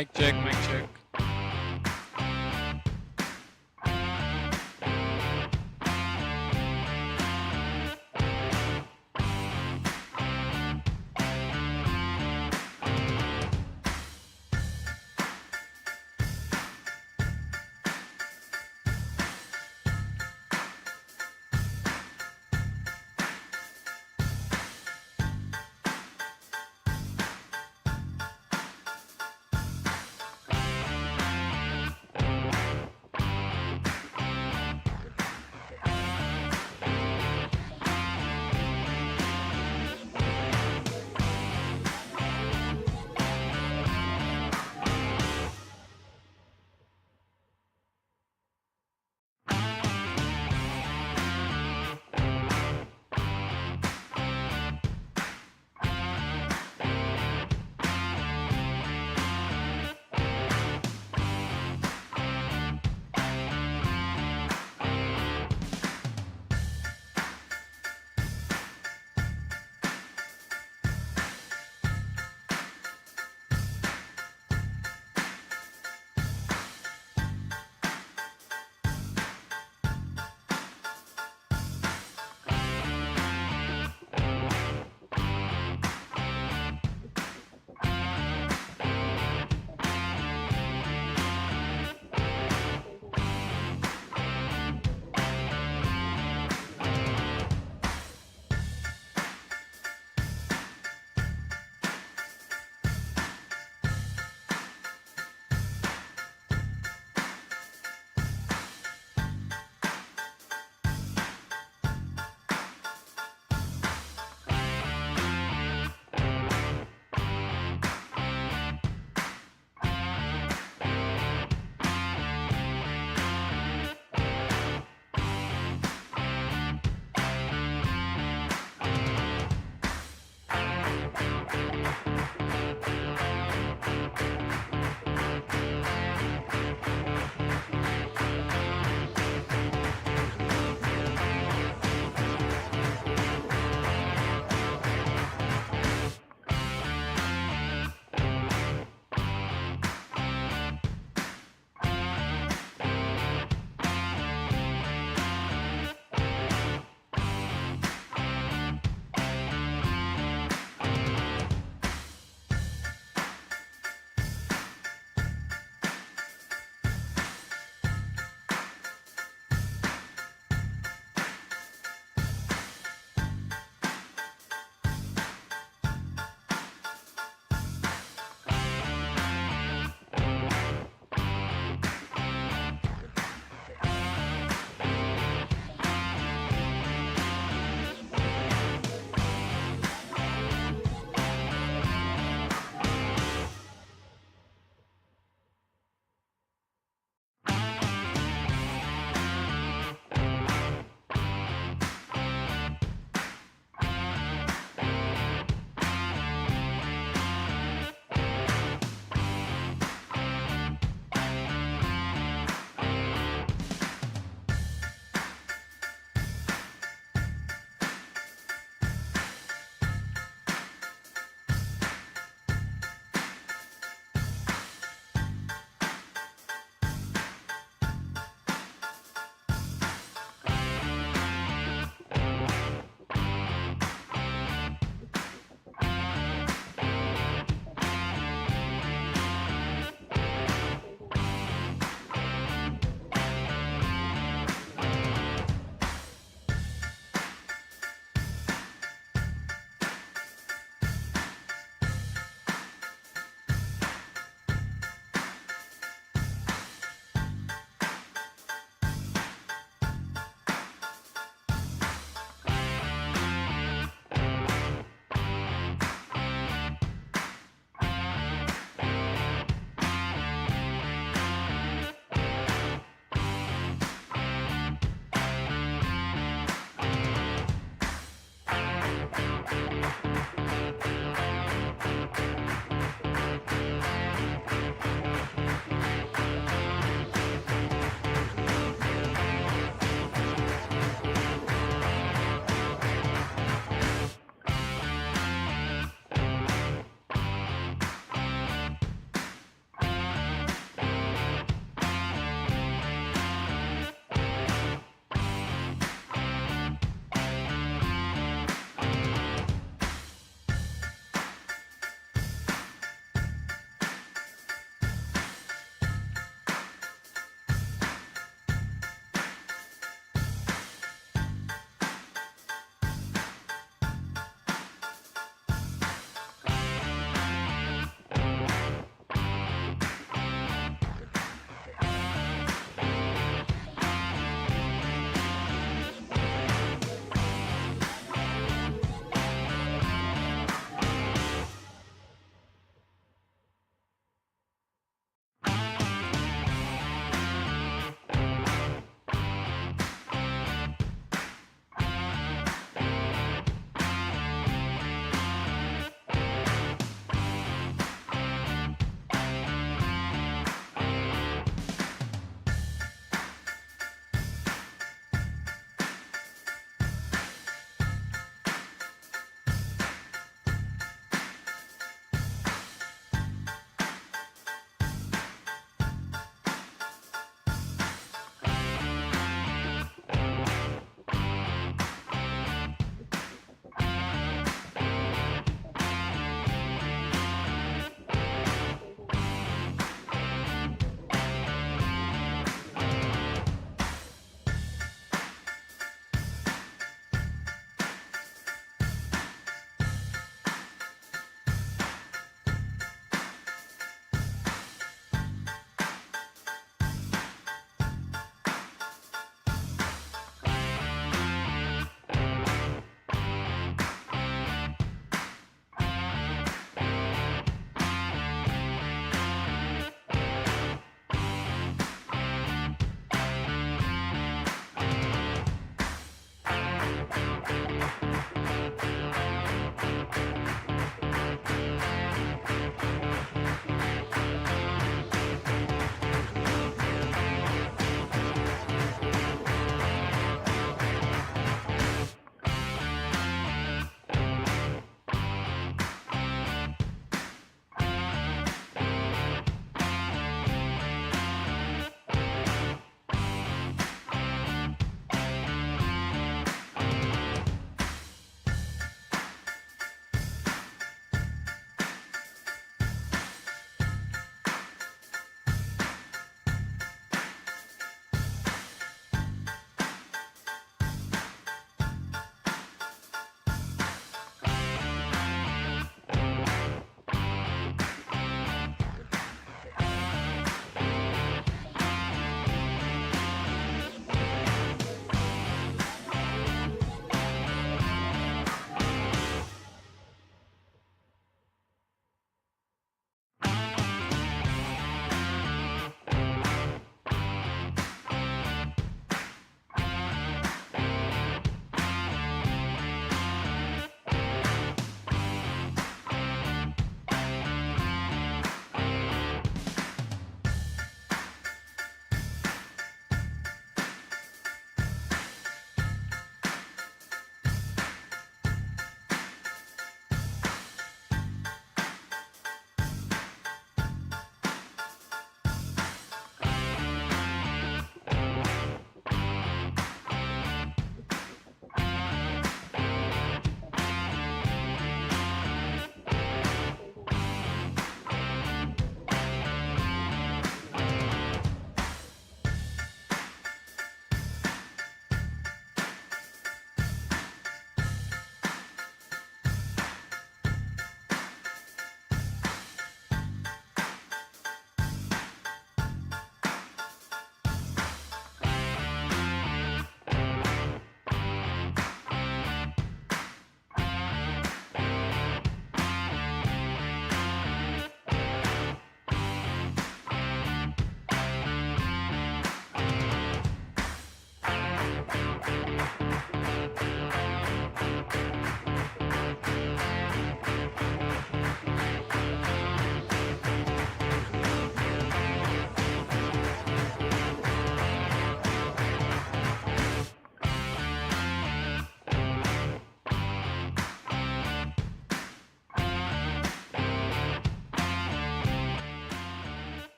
Mic check, mic check.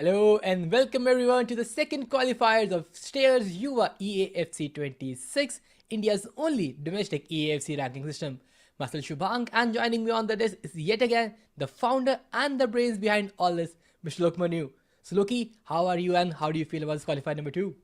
Hello and welcome everyone to the second qualifiers of Stayers YUVA EA FC 26, India's only domestic EAFC ranking system. Masal Shubhank, and joining me on the desk is yet again the founder and the brains behind all this, Mr. Lok Manu. So Loki, how are you and how do you feel about this qualifier number 2?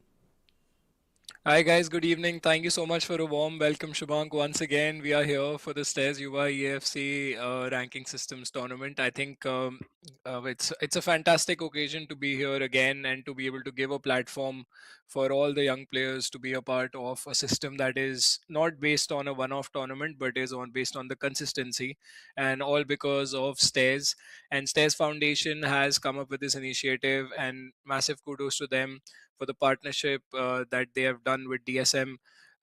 Hi guys, good evening. Thank you so much for a warm welcome, Shubhank. Once again, we are here for the STAIRS YUVA EFC Ranking Systems Tournament. I think it's a fantastic occasion to be here again and to be able to give a platform for all the young players to be a part of a system that is not based on a one-off tournament, but is on based on the consistency, and all because of STAIRS. And STAIRS Foundation has come up with this initiative, and massive kudos to them for the partnership that they have done with DSM,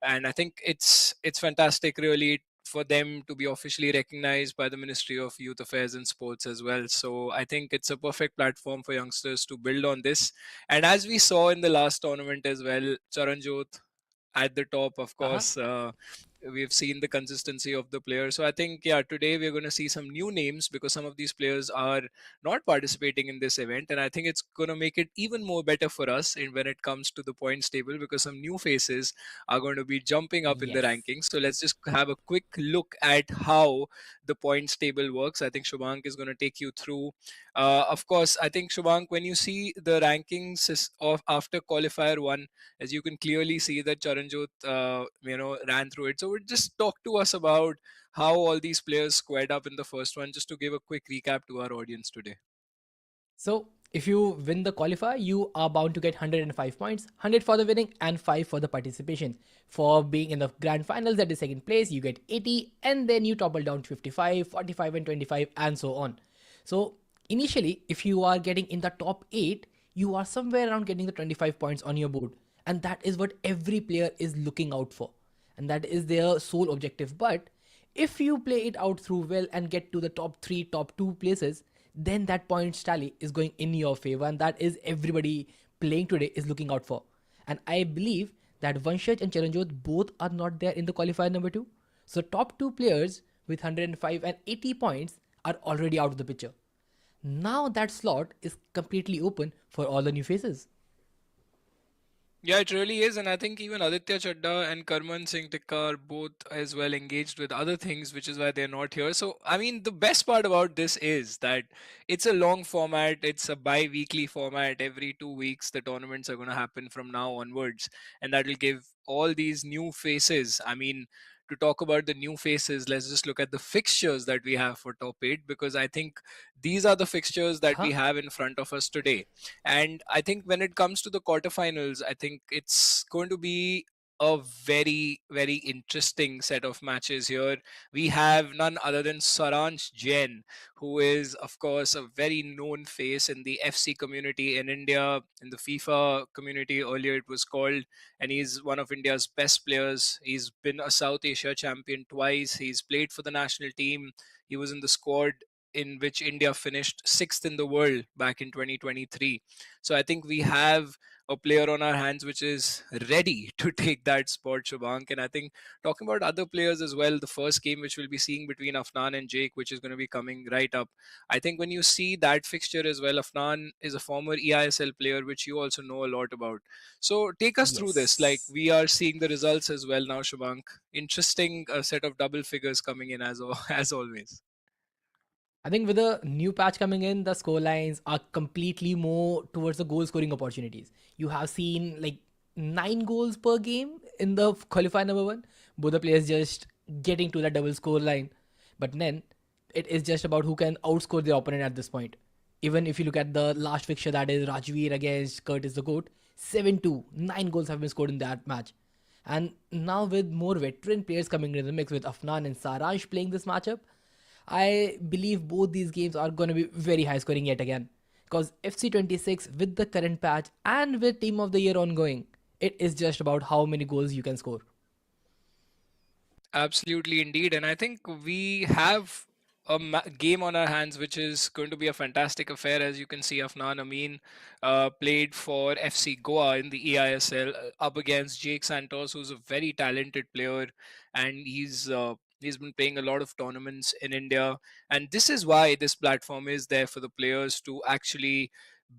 and I think it's fantastic, really, for them to be officially recognized by the Ministry of Youth Affairs and Sports as well. So I think it's a perfect platform for youngsters to build on this. And as we saw in the last tournament as well, Charanjot at the top, of Uh huh. course. We've seen the consistency of the players. So I think, yeah, today we're going to see some new names because some of these players are not participating in this event. And I think it's going to make it even more better for us when it comes to the points table because some new faces are going to be jumping up in the Yes. rankings. So let's just have a quick look at how the points table works. I think Shubhank is going to take you through. Of course, I think, Shubhank, when you see the rankings of after qualifier one, as you can clearly see that Charanjot, ran through it. So just talk to us about how all these players squared up in the first one, just to give a quick recap to our audience today. So if you win the qualifier, you are bound to get 105 points, 100 for the winning and 5 for the participation. For being in the grand finals at the second place, you get 80 and then you topple down to 55, 45 and 25 and so on. So initially, if you are getting in the top 8, you are somewhere around getting the 25 points on your board. And that is what every player is looking out for. And that is their sole objective. But if you play it out through well and get to the top 3, top 2 places, then that points tally is going in your favor, and that is everybody playing today is looking out for. And I believe that Vanshaj and Charanjot both are not there in the qualifier number 2. So top 2 players with 105 and 80 points are already out of the picture. Now that slot is completely open for all the new faces. Yeah, it really is, and I think even Aditya Chadda and Karman Singh Tikka are both as well engaged with other things, which is why they're not here. So, I mean, the best part about this is that it's a long format, it's a bi-weekly format. Every 2 weeks, the tournaments are going to happen from now onwards, and that will give all these new faces. I mean, to talk about the new faces, let's just look at the fixtures that we have for top eight, because I think these are the fixtures that Uh-huh. we have in front of us today. And I think when it comes to the quarterfinals, I think it's going to be a very, very interesting set of matches here. We have none other than Saransh Jain, who is, of course, a very known face in the FC community in India, in the FIFA community, earlier it was called, and he's one of India's best players. He's been a South Asia champion twice, he's played for the national team, he was in the squad in which India finished sixth in the world back in 2023. So I think we have a player on our hands which is ready to take that spot, Shubhank. And I think talking about other players as well, the first game which we'll be seeing between Afnan and Jake, which is going to be coming right up. I think when you see that fixture as well, Afnan is a former EISL player, which you also know a lot about. So take us through this. Like, Yes. we are seeing the results as well now, Shubhank. Interesting set of double figures coming in as always. I think with the new patch coming in, the score lines are completely more towards the goal scoring opportunities. You have seen like 9 goals per game in the qualifier number 1. Both the players just getting to that double score line. But then it is just about who can outscore the opponent at this point. Even if you look at the last fixture, that is Rajveer against Curtis the Goat, 7-2. 9 goals have been scored in that match. And now with more veteran players coming into the mix with Afnan and Saransh playing this matchup, I believe both these games are going to be very high scoring yet again. Because FC26 with the current patch and with Team of the Year ongoing, it is just about how many goals you can score. Absolutely, indeed. And I think we have a game on our hands, which is going to be a fantastic affair. As you can see, Afnan Amin played for FC Goa in the EISL up against Jake Santos, who's a very talented player, and he's been playing a lot of tournaments in India. And this is why this platform is there for the players to actually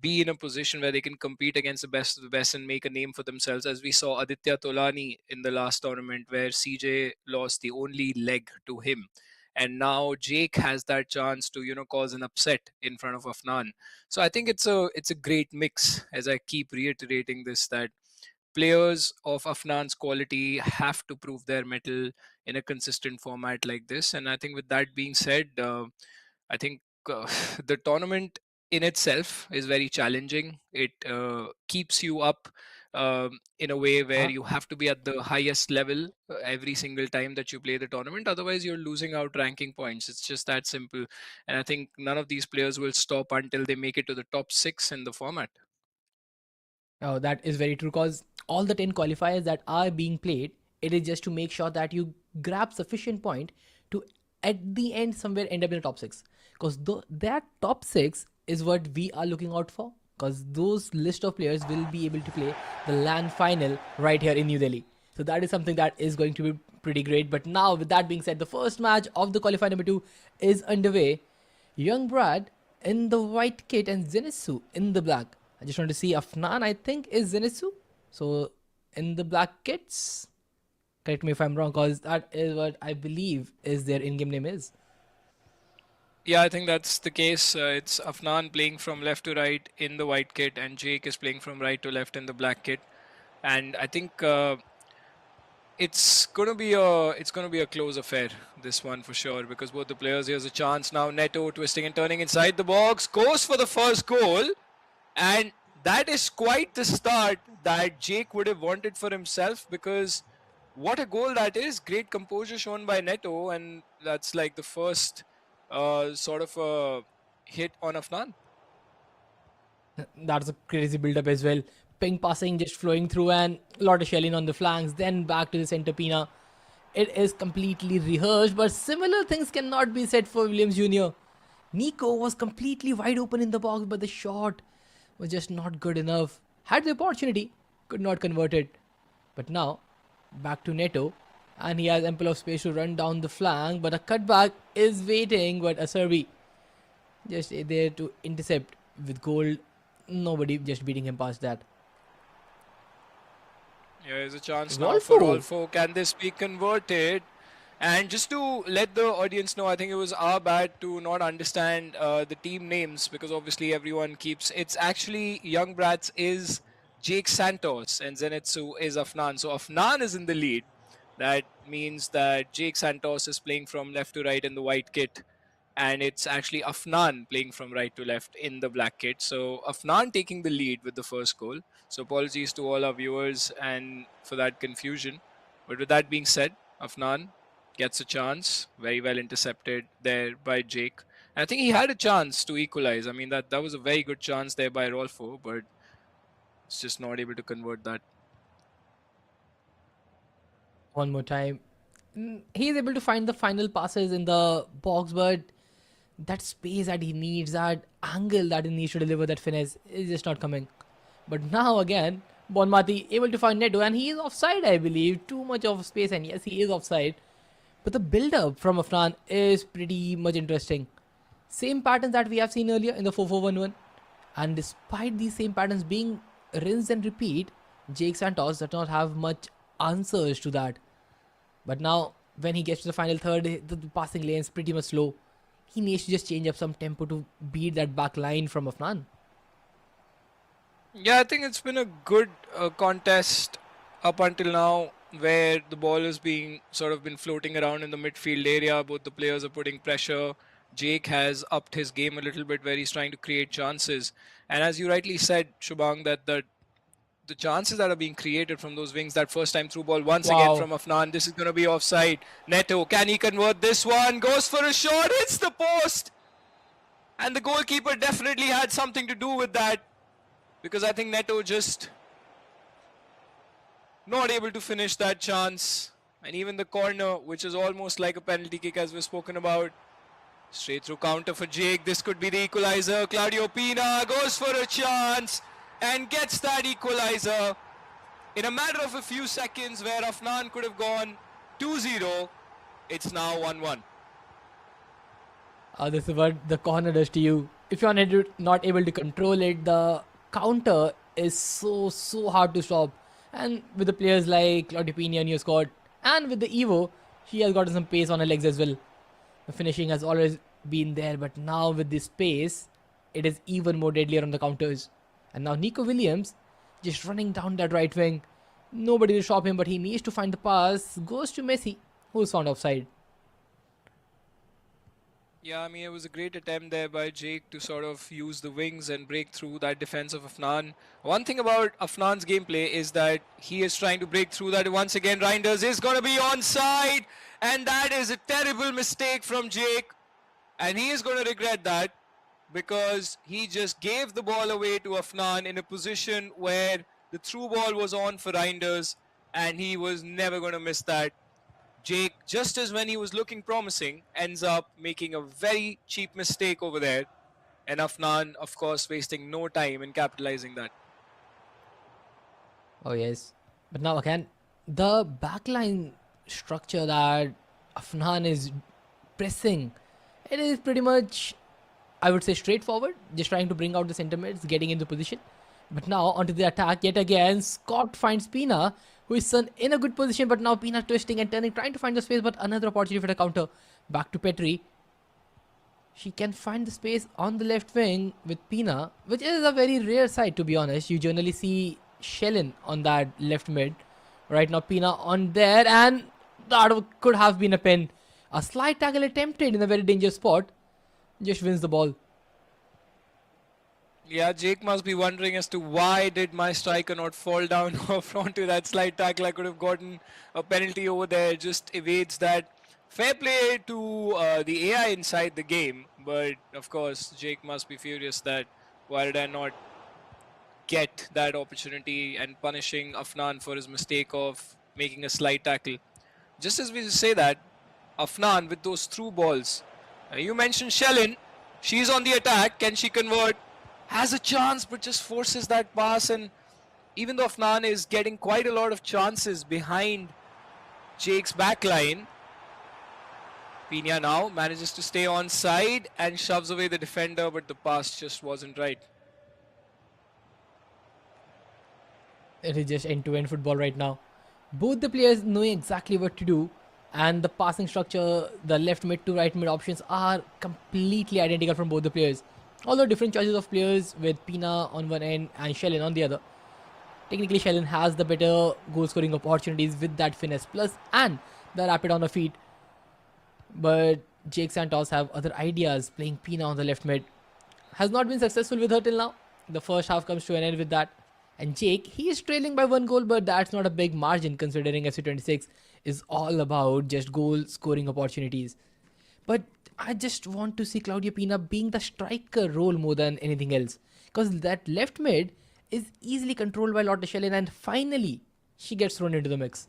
be in a position where they can compete against the best of the best and make a name for themselves, as we saw Aditya Tolani in the last tournament where CJ lost the only leg to him. And now Jake has that chance to, cause an upset in front of Afnan. So I think it's a great mix, as I keep reiterating this, that players of Afnan's quality have to prove their mettle in a consistent format like this. And I think, with that being said, I think the tournament in itself is very challenging. It keeps you up in a way where Uh, you have to be at the highest level every single time that you play the tournament. Otherwise, you're losing out ranking points. It's just that simple. And I think none of these players will stop until they make it to the top six in the format. Oh, that is very true because all the 10 qualifiers that are being played, it is just to make sure that you grab sufficient point to at the end somewhere end up in the top 6. Because that top 6 is what we are looking out for. Because those list of players will be able to play the LAN final right here in New Delhi. So that is something that is going to be pretty great. But now, with that being said, the first match of the qualifier number 2 is underway. Young Brad in the white kit and Zenitsu in the black. I just want to see Afnan, I think, is Zenitsu. So in the black kits, correct me if I'm wrong, because that is what I believe is their in-game name is. Yeah, I think that's the case. It's Afnan playing from left to right in the white kit, and Jake is playing from right to left in the black kit. And I think it's gonna be a close affair, this one for sure, because both the players, here's a chance now. Neto twisting and turning inside the box, goes for the first goal, and that is quite the start that Jake would have wanted for himself, because what a goal that is. Great composure shown by Neto, and that's like the first sort of hit on Afnan. That's a crazy build-up as well. Ping passing just flowing through and a lot of shelling on the flanks, then back to the center pina. It is completely rehearsed, but similar things cannot be said for Williams Jr. Nico was completely wide open in the box, but the shot was just not good enough. Had the opportunity, could not convert it. But now, back to Neto, and he has ample of space to run down the flank, but a cutback is waiting, but Acerbi just there to intercept with gold. Nobody just beating him past that. Here's a chance now for Rolfo. Rolfo. Can this be converted? And just to let the audience know, I think it was our bad to not understand the team names, because obviously everyone keeps. It's actually Young Brats is Jake Santos and Zenitsu is Afnan. So Afnan is in the lead. That means that Jake Santos is playing from left to right in the white kit, and it's actually Afnan playing from right to left in the black kit. So Afnan taking the lead with the first goal. So apologies to all our viewers and for that confusion. But with that being said, Afnan gets a chance, very well intercepted there by Jake. And I think he had a chance to equalize. I mean, that was a very good chance there by Rolfo, but it's just not able to convert that. One more time. He is able to find the final passes in the box, but that space that he needs, that angle that he needs to deliver that finesse is just not coming. But now again, Bonmati able to find Neto, and he is offside, I believe. Too much of space, and yes, he is offside. But the build up from Afnan is pretty much interesting. Same patterns that we have seen earlier in the 4-4-1-1. And despite these same patterns being rinse and repeat, Jake Santos does not have much answers to that. But now, when he gets to the final third, the passing lane is pretty much slow. He needs to just change up some tempo to beat that back line from Afnan. Yeah, I think it's been a good contest up until now, where the ball is being sort of been floating around in the midfield area. Both the players are putting pressure. Jake has upped his game a little bit, where he's trying to create chances. And as you rightly said, Shubhang, that the chances that are being created from those wings, that first time through ball once again Wow. from Afnan, this is going to be offside. Neto, can he convert this one? Goes for a shot, hits the post. And the goalkeeper definitely had something to do with that, because I think Neto just not able to finish that chance. And even the corner, which is almost like a penalty kick as we've spoken about. Straight through counter for Jake. This could be the equalizer. Claudio Pina goes for a chance and gets that equalizer in a matter of a few seconds, where Afnan could have gone 2-0. It's now 1-1. This is what the corner does to you. if you're not able to control it, the counter is so hard to stop. And with the players like Claudio Pina in your squad, and with the Evo, she has gotten some pace on her legs as well. The finishing has always been there, but now with this pace, it is even more deadlier on the counters. And now Nico Williams just running down that right wing. Nobody will stop him, but he needs to find the pass. Goes to Messi, who's found offside. Yeah, I mean, it was a great attempt there by Jake to sort of use the wings and break through that defense of Afnan. One thing about Afnan's gameplay is that he is trying to break through that once again. Reinders is going to be onside, and that is a terrible mistake from Jake. And he is going to regret that because he just gave the ball away to Afnan in a position where the through ball was on for Reinders, and he was never going to miss that. Jake, just as when he was looking promising, ends up making a very cheap mistake over there. And Afnan, of course, wasting no time in capitalizing that. Oh, yes. But now again, the backline structure that Afnan is pressing, it is pretty much, I would say, straightforward. Just trying to bring out the centre mids, getting into position. But now onto the attack yet again. Scott finds Pina, who is in a good position, but now Pina twisting and turning, trying to find the space, but another opportunity for the counter. Back to Petri. She can find the space on the left wing with Pina, which is a very rare sight, to be honest. You generally see Shellin on that left mid. Right now, Pina on there, and that could have been a pin. A slight tackle attempted in a very dangerous spot. Just wins the ball. Yeah, Jake must be wondering as to why did my striker not fall down off onto that slide tackle. I could have gotten a penalty over there. Just evades that. Fair play to the AI inside the game. But, of course, Jake must be furious that why did I not get that opportunity and punishing Afnan for his mistake of making a slide tackle. Just as we say that, Afnan with those through balls. You mentioned Shellin. She's on the attack. Can she convert? Has a chance, but just forces that pass. And even though Afnan is getting quite a lot of chances behind Jake's backline, Pina now manages to stay on side and shoves away the defender, but the pass just wasn't right. It is just end-to-end football right now. Both the players knowing exactly what to do, and the passing structure, the left mid to right mid options are completely identical from both the players. Although different choices of players with Pina on one end and Shellin on the other. Technically, Shellin has the better goal scoring opportunities with that finesse plus and the rapid on the feet. But Jake Santos have other ideas, playing Pina on the left mid. Has not been successful with her till now. The first half comes to an end with that. And Jake, he is trailing by one goal, but that's not a big margin considering FC26 is all about just goal scoring opportunities. But I just want to see Claudia Pina being the striker role more than anything else. Because that left mid is easily controlled by Lotte Schellin, and finally she gets thrown into the mix.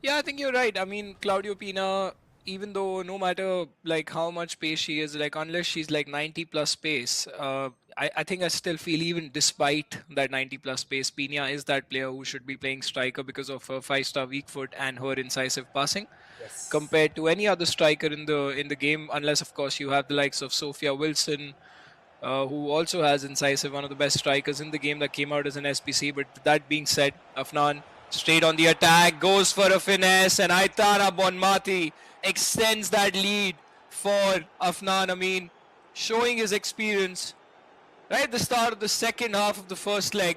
Yeah, I think you're right. I mean, Claudio Pina, even though no matter like how much pace she is, like unless she's like 90 plus pace, I think I still feel even despite that 90 plus pace, Pina is that player who should be playing striker because of her 5-star weak foot and her incisive passing. Yes. Compared to any other striker in the game, unless of course you have the likes of Sophia Wilson, who also has incisive, one of the best strikers in the game that came out as an SPC. But that being said, Afnan straight on the attack, goes for a finesse, and Aitana Bonmati extends that lead for Afnan Amin, showing his experience. Right at the start of the second half of the first leg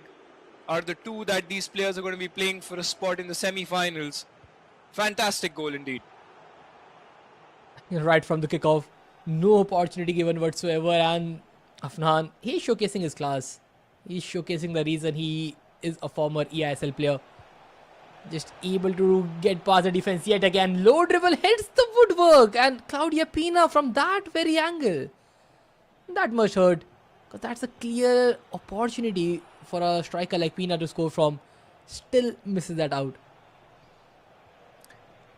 are the two that these players are going to be playing for a spot in the semi-finals. Fantastic goal indeed. Right from the kickoff, no opportunity given whatsoever, and Afnan, he's showcasing his class. He's showcasing the reason he is a former EISL player. Just able to get past the defense yet again. Low dribble hits the woodwork, and Claudia Pina from that very angle. That much hurt. Because that's a clear opportunity for a striker like Pina to score from. Still misses that out.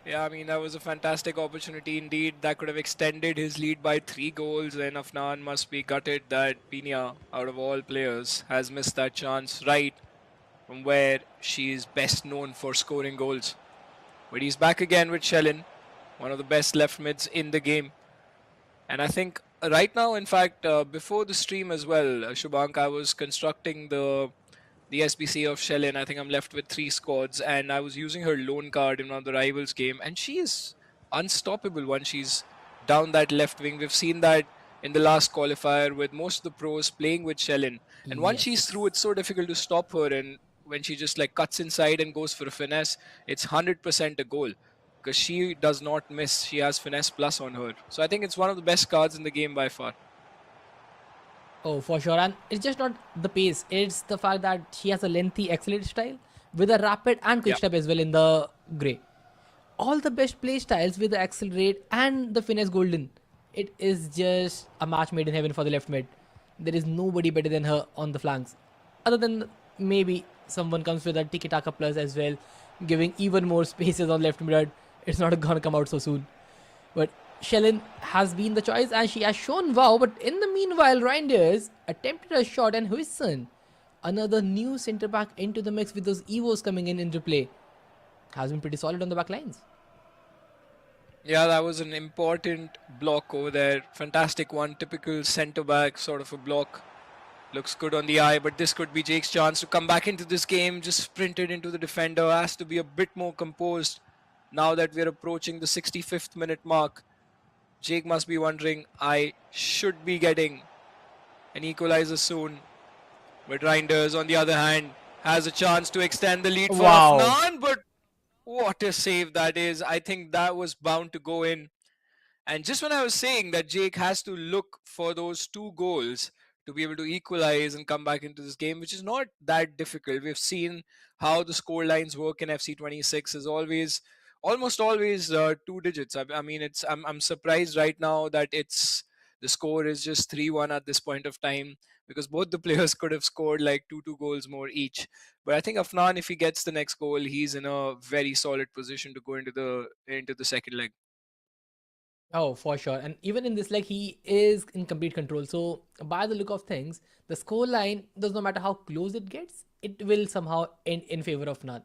Yeah, I mean, that was a fantastic opportunity indeed. That could have extended his lead by 3 goals. And Afnan must be gutted that Pina, out of all players, has missed that chance right from where she is best known for scoring goals. But he's back again with Shellin, one of the best left mids in the game. And I think Right now, in fact, before the stream as well, Shubhank, I was constructing the SBC of Shellin. I think I'm left with 3 squads, and I was using her loan card in one of the rivals game, and she is unstoppable once she's down that left wing. We've seen that in the last qualifier with most of the pros playing with Shellin, and once she's through, Yes. it's so difficult to stop her. And when she just like cuts inside and goes for a finesse, it's 100% a goal because she does not miss. She has finesse plus on her, so I think it's one of the best cards in the game by far. Oh, for sure. And it's just not the pace, it's the fact that she has a lengthy accelerate style with a rapid and quick Yeah. step as well in the grey. All the best play styles with the accelerate and the finesse golden. It is just a match made in heaven for the left mid. There is nobody better than her on the flanks. Other than maybe someone comes with a Tiki Taka plus as well, giving even more spaces on left mid. It's not gonna come out so soon. But Shellin has been the choice and she has shown wow. But in the meanwhile, Reinders attempted a shot and Huisson, another new centre back into the mix with those Evos coming in into play, has been pretty solid on the back lines. Yeah, that was an important block over there. Fantastic one. Typical centre back sort of a block. Looks good on the eye, but this could be Jake's chance to come back into this game. Just sprinted into the defender. Has to be a bit more composed now that we're approaching the 65th minute mark. Jake must be wondering, I should be getting an equalizer soon. But Reinders, on the other hand, has a chance to extend the lead for Wow. Afnan. But what a save that is. I think that was bound to go in. And just when I was saying that Jake has to look for those 2 goals to be able to equalize and come back into this game, which is not that difficult. We've seen how the score lines work in FC 26 is always, almost always 2 digits. I mean, I'm surprised right now that the score is just 3-1 at this point of time because both the players could have scored like 2 goals more each. But I think Afnan, if he gets the next goal, he's in a very solid position to go into the second leg. Oh, for sure. And even in this leg, he is in complete control. So, by the look of things, the score line does not matter how close it gets, it will somehow end in favor of none.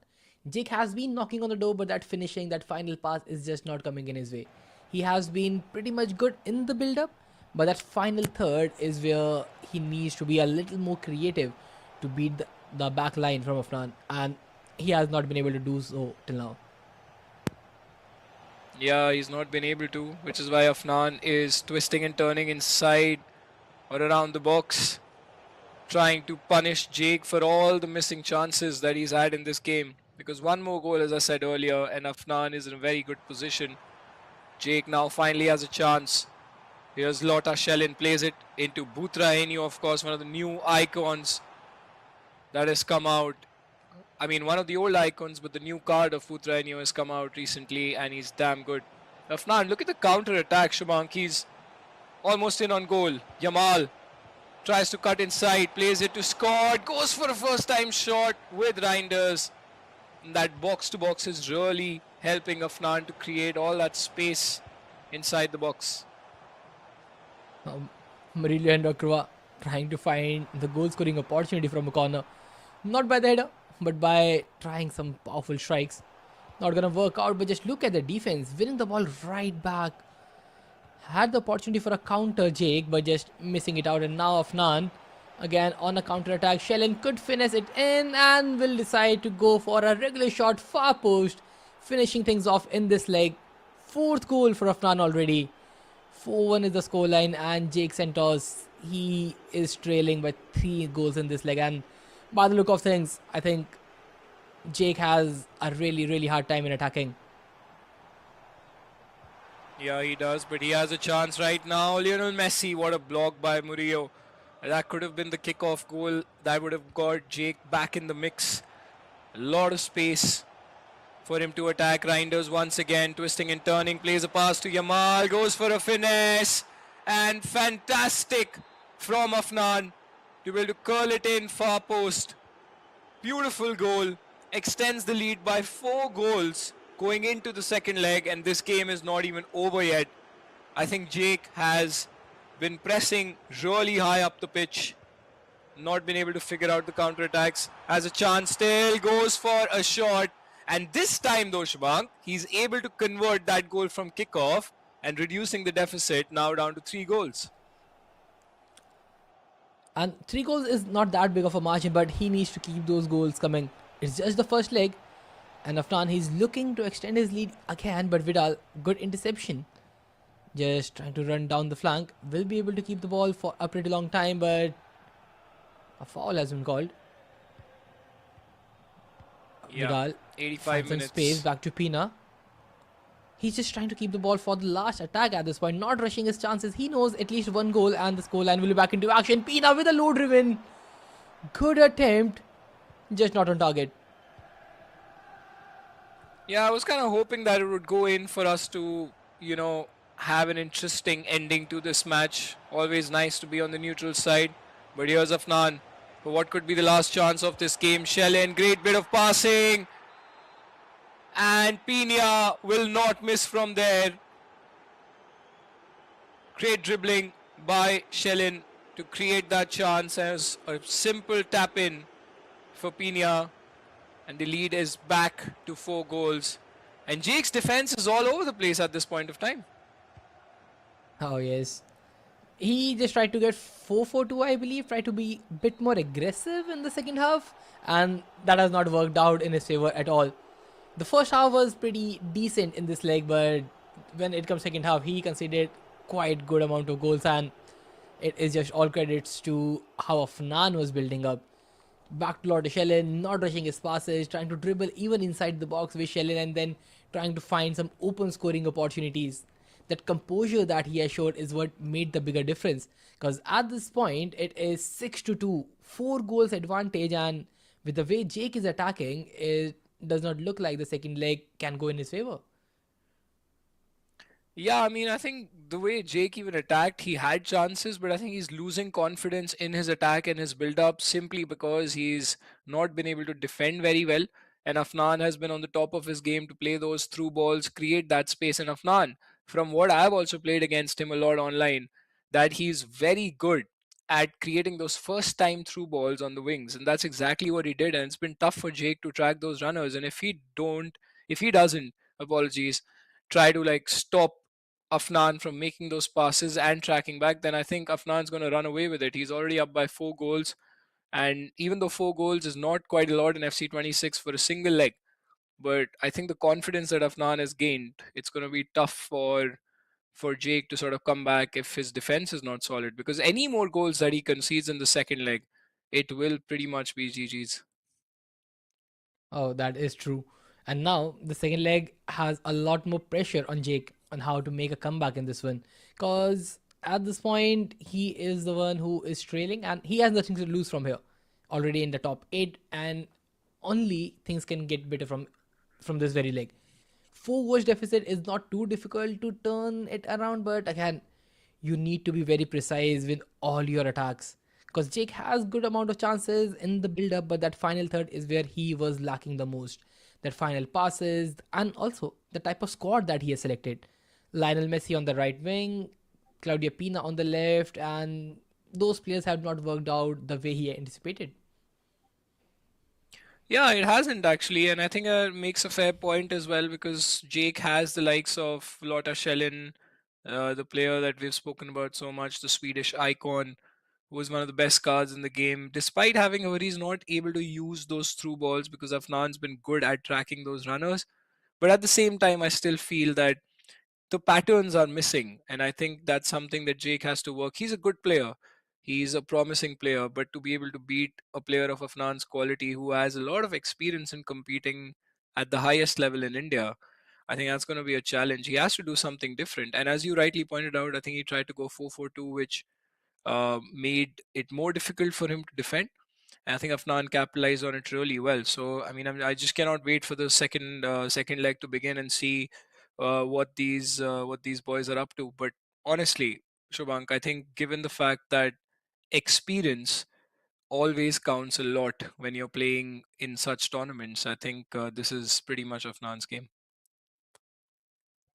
Jake has been knocking on the door, but that finishing, that final pass is just not coming in his way. He has been pretty much good in the build up, but that final third is where he needs to be a little more creative to beat the back line from Afnan, and he has not been able to do so till now. Yeah, he's not been able to, which is why Afnan is twisting and turning inside or around the box, trying to punish Jake for all the missing chances that he's had in this game. Because one more goal, as I said earlier, and Afnan is in a very good position. Jake now finally has a chance. Here's Lotta Shellin, plays it into Butra Henio, of course, one of the new icons that has come out. I mean, one of the old icons, but the new card of Butra Henio has come out recently, and he's damn good. Afnan, look at the counter attack, Shubhank. He's almost in on goal. Yamal tries to cut inside, plays it to Scott, goes for a first time shot with Reinders. That box to box is really helping Afnan to create all that space inside the box. Murillo and Rokwa trying to find the goal scoring opportunity from a corner. Not by the header, but by trying some powerful strikes. Not gonna work out, but just look at the defense, winning the ball right back. Had the opportunity for a counter, Jake, but just missing it out. And now Afnan, again on a counter attack. Shellin could finesse it in and will decide to go for a regular shot far post, finishing things off in this leg. 4th goal for Afnan already. 4-1 is the scoreline, and Jake Santos, he is trailing by 3 goals in this leg. And by the look of things, I think Jake has a really, really hard time in attacking. Yeah, he does, but he has a chance right now. Lionel Messi, what a block by Murillo. That could have been the kickoff goal. That would have got Jake back in the mix. A lot of space for him to attack. Reinders once again, twisting and turning, plays a pass to Yamal, goes for a finesse, and fantastic from Afnan to be able to curl it in far post. Beautiful goal, extends the lead by 4 goals going into the second leg, and this game is not even over yet. I think Jake has been pressing really high up the pitch, not been able to figure out the counter attacks. Has a chance still, goes for a shot, and this time though, Shubhank, he's able to convert that goal from kickoff and reducing the deficit now down to 3 goals. And 3 goals is not that big of a margin, but he needs to keep those goals coming. It's just the first leg, and Afnan, he's looking to extend his lead again, but Vidal, good interception. Just trying to run down the flank. Will be able to keep the ball for a pretty long time, but a foul has been called. Yeah, Vidal 85 finds some space minutes. back to Pina. He's just trying to keep the ball for the last attack at this point, not rushing his chances. He knows at least one goal and the scoreline will be back into action. Pina with a low driven. Good attempt, just not on target. Yeah, I was kind of hoping that it would go in for us to, have an interesting ending to this match. Always nice to be on the neutral side. But here's Afnan for what could be the last chance of this game. Shellin, great bit of passing. And Pina will not miss from there. Great dribbling by Shellin to create that chance as a simple tap in for Pina. And the lead is back to 4 goals. And Jake's defense is all over the place at this point of time. Oh, yes. He just tried to get 4-4-2, I believe, tried to be a bit more aggressive in the second half, and that has not worked out in his favor at all. The first half was pretty decent in this leg, but when it comes second half, he conceded quite good amount of goals, and it is just all credits to how Afnan was building up. Back to Lord Shellin, not rushing his passes, trying to dribble even inside the box with Shellin, and then trying to find some open scoring opportunities. That composure that he has showed is what made the bigger difference. Because at this point, it is 6-2, 4 goals advantage, and with the way Jake is attacking, it does not look like the second leg can go in his favor. Yeah, I mean, I think the way Jake even attacked, he had chances, but I think he's losing confidence in his attack and his build up simply because he's not been able to defend very well. And Afnan has been on the top of his game to play those through balls, create that space. And Afnan, from what I've also played against him a lot online, that he's very good at creating those first time through balls on the wings. And that's exactly what he did. And it's been tough for Jake to track those runners. And if he doesn't, apologies, try to like stop Afnan from making those passes and tracking back, then I think Afnan's going to run away with it. He's already up by 4 goals. And even though 4 goals is not quite a lot in FC 26 for a single leg, but I think the confidence that Afnan has gained, it's going to be tough for Jake to sort of come back if his defense is not solid. Because any more goals that he concedes in the second leg, it will pretty much be GG's. Oh, that is true. And now the second leg has a lot more pressure on Jake on how to make a comeback in this one. Because at this point, he is the one who is trailing and he has nothing to lose from here. Already in the top 8, and only things can get better from this very leg. 4 goals deficit is not too difficult to turn it around, but again, you need to be very precise with all your attacks. Because Jake has good amount of chances in the build up, but that final third is where he was lacking the most. That final passes and also the type of squad that he has selected. Lionel Messi on the right wing, Claudia Pina on the left, and those players have not worked out the way he anticipated. Yeah, it hasn't actually, and I think it makes a fair point as well because Jake has the likes of Lotta Schellin, the player that we've spoken about so much, the Swedish icon, who was one of the best cards in the game. Despite having a he's not able to use those through balls because Afnan's been good at tracking those runners. But at the same time, I still feel that the patterns are missing, and I think that's something that Jake has to work. He's a good player, he's a promising player, but to be able to beat a player of Afnan's quality who has a lot of experience in competing at the highest level in India, I think that's going to be a challenge. He has to do something different, and as you rightly pointed out, I think he tried to go 4-4-2, which made it more difficult for him to defend. And I think Afnan capitalized on it really well. So I just cannot wait for the second leg to begin and see what these boys are up to. But honestly, Shubhank, I think given the fact that experience always counts a lot when you're playing in such tournaments, I think this is pretty much Afnan's game.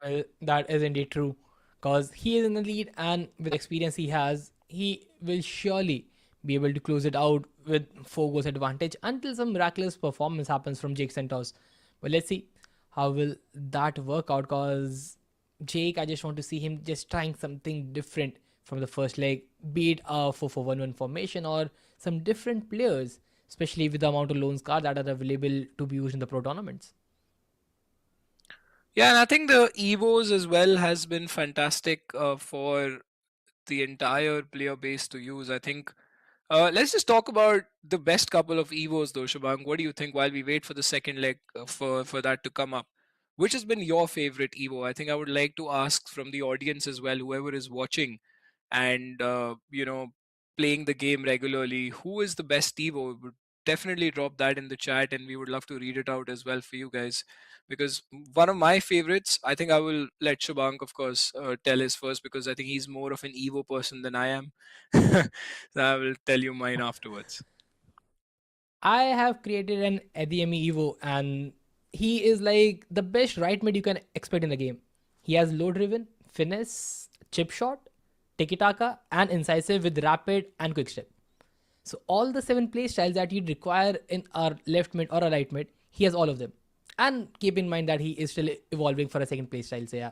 Well, that is indeed true. Because he is in the lead, and with experience he has, he will surely be able to close it out with 4 goals advantage until some miraculous performance happens from Jake Santos. But let's see how will that work out. Because Jake, I just want to see him just trying something different from the first leg, be it a 4-4-1-1 formation or some different players, especially with the amount of loans cards that are available to be used in the pro tournaments. Yeah, and I think the Evos as well has been fantastic for the entire player base to use. I think let's just talk about the best couple of Evos though, Shabang. What do you think while we wait for the second leg for that to come up? Which has been your favorite Evo? I think I would like to ask from the audience as well, whoever is watching and playing the game regularly, who is the best Evo? Would definitely drop that in the chat, and we would love to read it out as well for you guys. Because one of my favorites, I think I will let Shubank, of course, tell his first because I think he's more of an Evo person than I am. So I will tell you mine afterwards. I have created an Adeyemi Evo, and he is like the best right mid you can expect in the game. He has low driven, finesse, chip shot, tiki taka, and incisive with rapid and quick step. So all the 7 play styles that you'd require in our left mid or a right mid, he has all of them. And keep in mind that he is still evolving for a second play style. So yeah,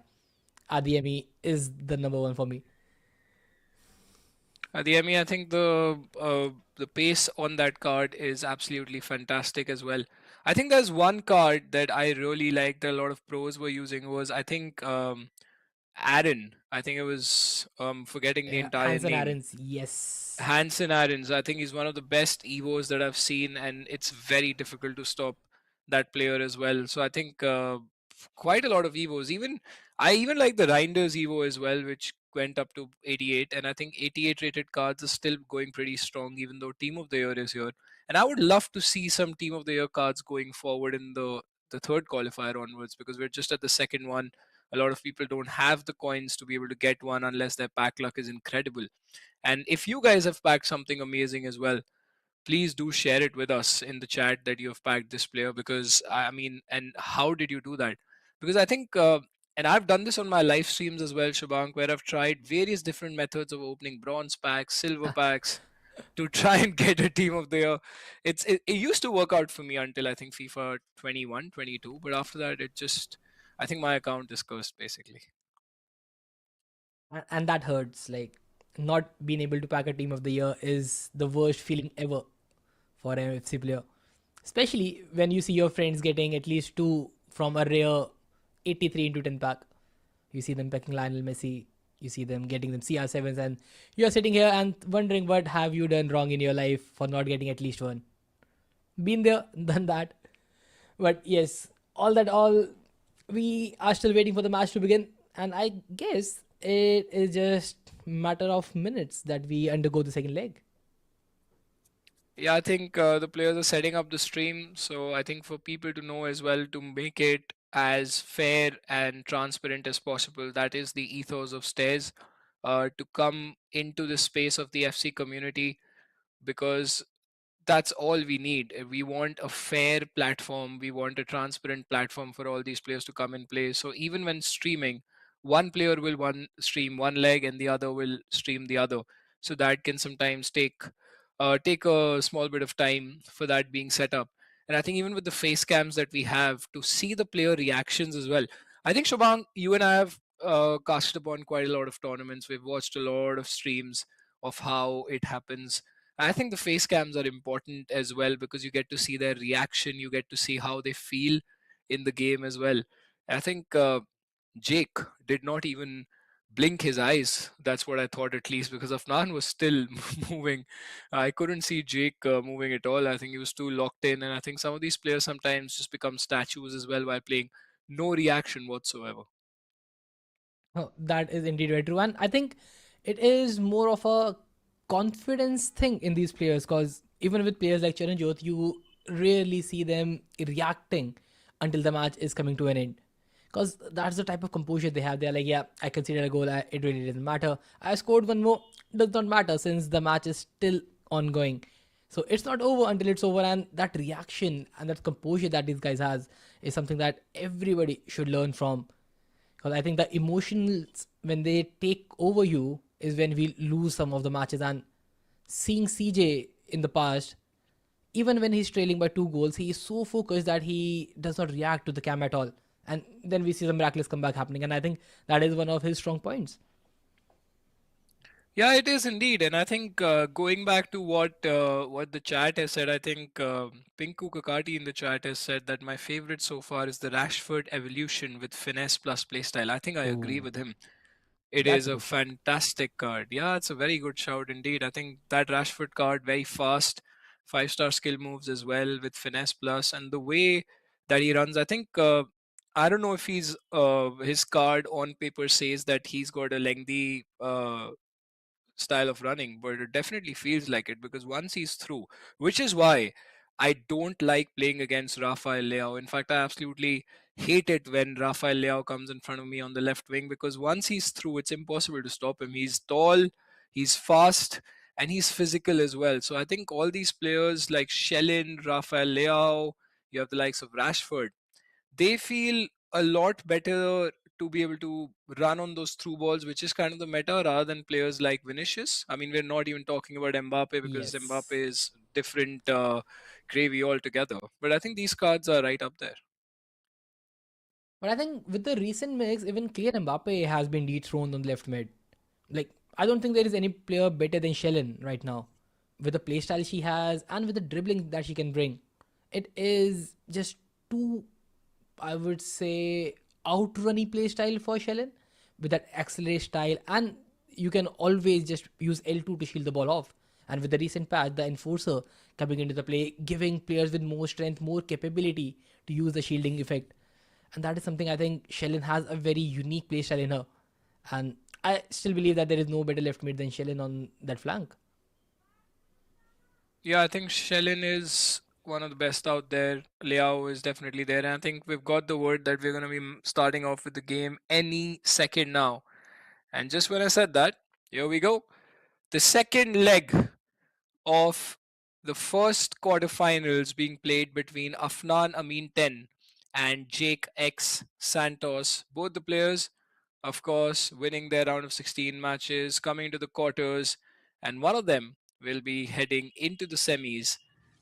Adeyemi is the number one for me. Adiyemi, I think the pace on that card is absolutely fantastic as well. I think there's one card that I really liked that a lot of pros were using was I think Aaron. I think it was forgetting the Yeah, entire Hanson name. Aaron's, yes. Hanson Aarons, I think he's one of the best Evos that I've seen, and it's very difficult to stop that player as well. So I think quite a lot of Evos. Even I even like the Reinders Evo as well, which went up to 88, and I think 88 rated cards are still going pretty strong, even though Team of the Year is here. And I would love to see some Team of the Year cards going forward in the third qualifier onwards, because we're just at the second one. A lot of people don't have the coins to be able to get one unless their pack luck is incredible. And if you guys have packed something amazing as well, please do share it with us in the chat that you have packed this player. Because I mean, and how did you do that? Because I think, and I've done this on my live streams as well, Shabank, where I've tried various different methods of opening bronze packs, silver packs to try and get a team of the year. It used to work out for me until I think FIFA 21, 22, but after that, it just, I think my account is cursed basically. And that hurts. Like, not being able to pack a team of the year is the worst feeling ever for an FC player. Especially when you see your friends getting at least 2 from a rare 83 into 10 pack. You see them packing Lionel Messi, you see them getting them CR7s, and you're sitting here and wondering what have you done wrong in your life for not getting at least one. Been there, done that. But yes, all we are still waiting for the match to begin, and I guess it is just matter of minutes that we undergo the second leg. Yeah, I think the players are setting up the stream. So I think for people to know as well, to make it as fair and transparent as possible, that is the ethos of Stairs, to come into the space of the FC community, because that's all we need. We want a fair platform. We want a transparent platform for all these players to come and play. So even when streaming, one player will one stream one leg and the other will stream the other. So that can sometimes take a small bit of time for that being set up. And I think even with the face cams that we have to see the player reactions as well. I think Shobang, you and I have casted upon quite a lot of tournaments. We've watched a lot of streams of how it happens. I think the face cams are important as well, because you get to see their reaction, you get to see how they feel in the game as well. I think Jake did not even blink his eyes. That's what I thought, at least, because Afnan was still moving. I couldn't see Jake moving at all. I think he was too locked in, and I think some of these players sometimes just become statues as well while playing. No reaction whatsoever. Oh, that is indeed very true. And I think it is more of a confidence thing in these players, because even with players like Charanjot, you rarely see them reacting until the match is coming to an end. Because that's the type of composure they have. They're like, yeah, I conceded a goal. It really doesn't matter. I scored one more. Does not matter since the match is still ongoing. So it's not over until it's over. And that reaction and that composure that these guys has is something that everybody should learn from, because I think the emotions when they take over you is when we lose some of the matches. And seeing CJ in the past, even when he's trailing by 2 goals, he is so focused that he does not react to the cam at all. And then we see the miraculous comeback happening. And I think that is one of his strong points. Yeah, it is indeed, and I think going back to what the chat has said, I think Pinku Kakati in the chat has said that my favorite so far is the Rashford evolution with finesse plus playstyle. I think I agree Oh, with him. It that's is a a good shout. fantastic card. Yeah, it's a very good shout indeed. I think that Rashford card very fast, 5-star skill moves as well with finesse plus, and the way that he runs. I think I don't know if his card on paper says that he's got a lengthy style of running, but it definitely feels like it because once he's through, which is why I don't like playing against Rafael Leao. In fact, I absolutely hate it when Rafael Leao comes in front of me on the left wing because once he's through, it's impossible to stop him. He's tall, he's fast, and he's physical as well. So I think all these players like Shellin, Rafael Leao, you have the likes of Rashford, they feel a lot better to be able to run on those through balls, which is kind of the meta rather than players like Vinicius. I mean, we're not even talking about Mbappe because Mbappe Yes. is different gravy altogether. But I think these cards are right up there. But I think with the recent mix, even Kylian Mbappe has been dethroned on the left mid. Like, I don't think there is any player better than Shellen right now. With the playstyle she has and with the dribbling that she can bring, it is just too, I would say, outrunny playstyle for Shellen with that accelerate style. And you can always just use L2 to shield the ball off. And with the recent patch, the Enforcer coming into the play, giving players with more strength, more capability to use the shielding effect. And that is something I think Shellen has a very unique playstyle in her. And I still believe that there is no better left mid than Shellen on that flank. Yeah, I think Shellin is one of the best out there. Liao is definitely there. And I think we've got the word that we're going to be starting off with the game any second now. And just when I said that, here we go. The second leg of the first quarterfinals being played between Afnan Amin 10 and Jake X Santos. Both the players, of course, winning their round of 16 matches, coming to the quarters, and one of them will be heading into the semis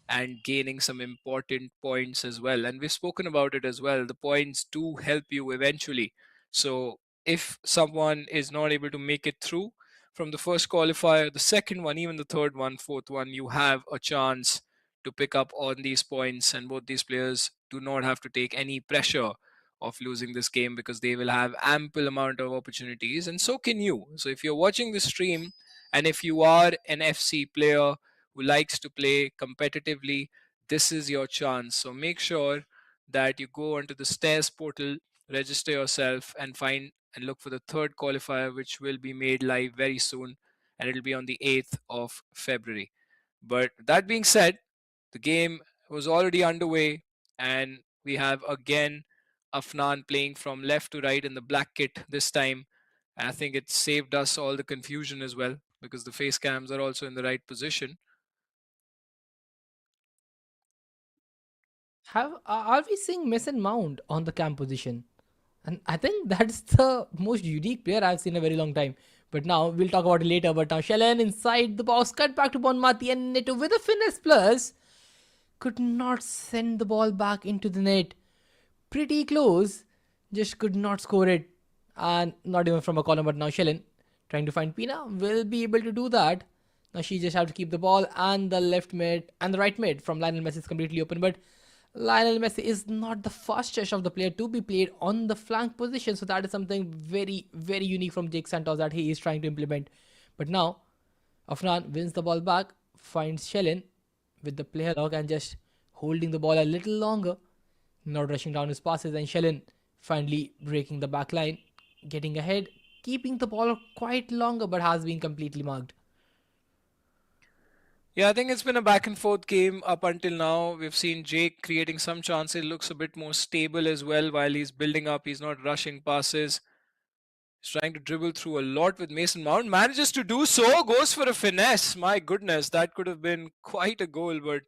and gaining some important points as well. And we've spoken about it as well. The points do help you eventually. So if someone is not able to make it through, from the first qualifier, the second one, even the third one, fourth one, you have a chance to pick up on these points, and both these players do not have to take any pressure of losing this game because they will have ample amount of opportunities, and so can you. So if you're watching this stream and if you are an FC player who likes to play competitively, this is your chance. So make sure that you go onto the stairs portal, register yourself, and find and look for the third qualifier, which will be made live very soon, and it'll be on the 8th of February. But that being said, the game was already underway, and we have again Afnan playing from left to right in the black kit this time. And I think it saved us all the confusion as well because the face cams are also in the right position. Are we seeing Mason Mount on the cam position? And I think that's the most unique player I've seen in a very long time. But now we'll talk about it later. But now Shellen inside the box, cut back to Bonmati and Neto with a finesse plus could not send the ball back into the net. Pretty close, just could not score it. And not even from a corner, but now Shellen trying to find Pina will be able to do that. Now she just have to keep the ball and the left mid and the right mid from Lionel Messi is completely open. But Lionel Messi is not the fastest of the player to be played on the flank position. So that is something very, very unique from Jake Santos that he is trying to implement. But now Afnan wins the ball back, finds Shellen with the player lock and just holding the ball a little longer, not rushing down his passes, and Shellen finally breaking the back line, getting ahead, keeping the ball quite longer but has been completely marked. Yeah, I think it's been a back and forth game up until now. We've seen Jake creating some chances, looks a bit more stable as well while he's building up. He's not rushing passes. He's trying to dribble through a lot with Mason Mount. Manages to do so, goes for a finesse. My goodness, that could have been quite a goal, but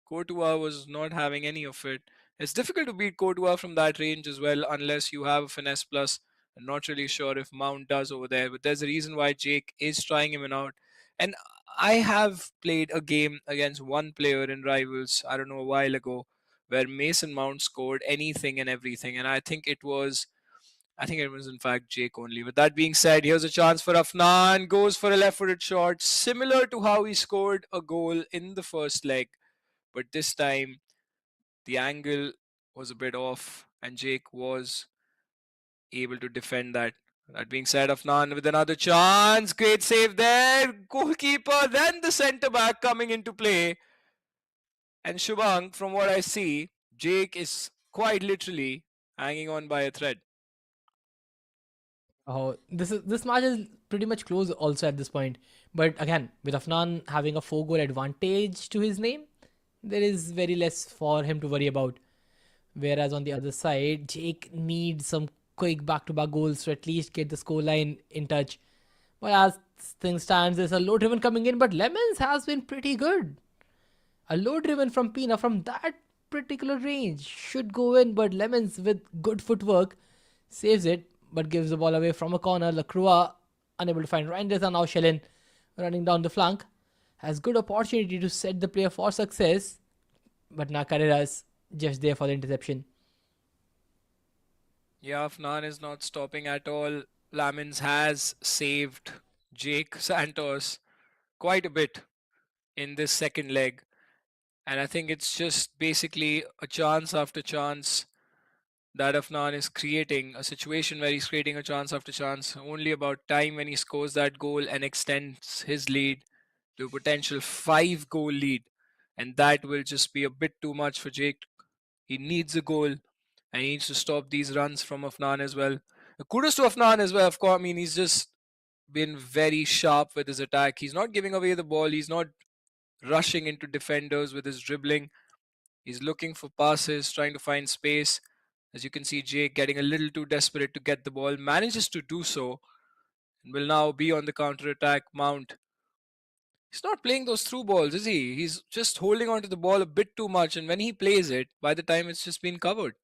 Courtois was not having any of it. It's difficult to beat Courtois from that range as well, unless you have a finesse plus. I'm not really sure if Mount does over there, but there's a reason why Jake is trying him out. And I have played a game against one player in Rivals, I don't know, a while ago, where Mason Mount scored anything and everything. And I think it was I think it was in fact Jake only. With that being said, here's a chance for Afnan. Goes for a left-footed shot, similar to how he scored a goal in the first leg, but this time the angle was a bit off, and Jake was able to defend that. That being said, Afnan with another chance. Great save there. Goalkeeper, then the centre back coming into play. And Shubhang, from what I see, Jake is quite literally hanging on by a thread. Oh, this match is pretty much close also at this point. But again, with Afnan having a 4 goal advantage to his name, there is very less for him to worry about. Whereas on the other side, Jake needs some quick back-to-back goals to at least get the scoreline in touch. But as things stands, there's a low driven coming in, but Lemons has been pretty good. A low driven from Pina from that particular range should go in, but Lemons with good footwork saves it, but gives the ball away from a corner. Lacroix unable to find Reinders, and now Shellin running down the flank has good opportunity to set the player for success, but now Carreras just there for the interception. Yeah, Afnan is not stopping at all. Lamins has saved Jake Santos quite a bit in this second leg. And I think it's just basically a chance after chance that Afnan is creating a situation where he's creating a chance after chance. Only about time when he scores that goal and extends his lead to a potential 5 goal lead. And that will just be a bit too much for Jake. He needs a goal and he needs to stop these runs from Afnan as well. Kudos to Afnan as well. Of course, I mean, he's just been very sharp with his attack. He's not giving away the ball, he's not rushing into defenders with his dribbling. He's looking for passes, trying to find space. As you can see, Jake getting a little too desperate to get the ball, manages to do so, and will now be on the counter attack. Mount. He's not playing those through balls, is he? He's just holding on to the ball a bit too much, and when he plays it, by the time it's just been covered.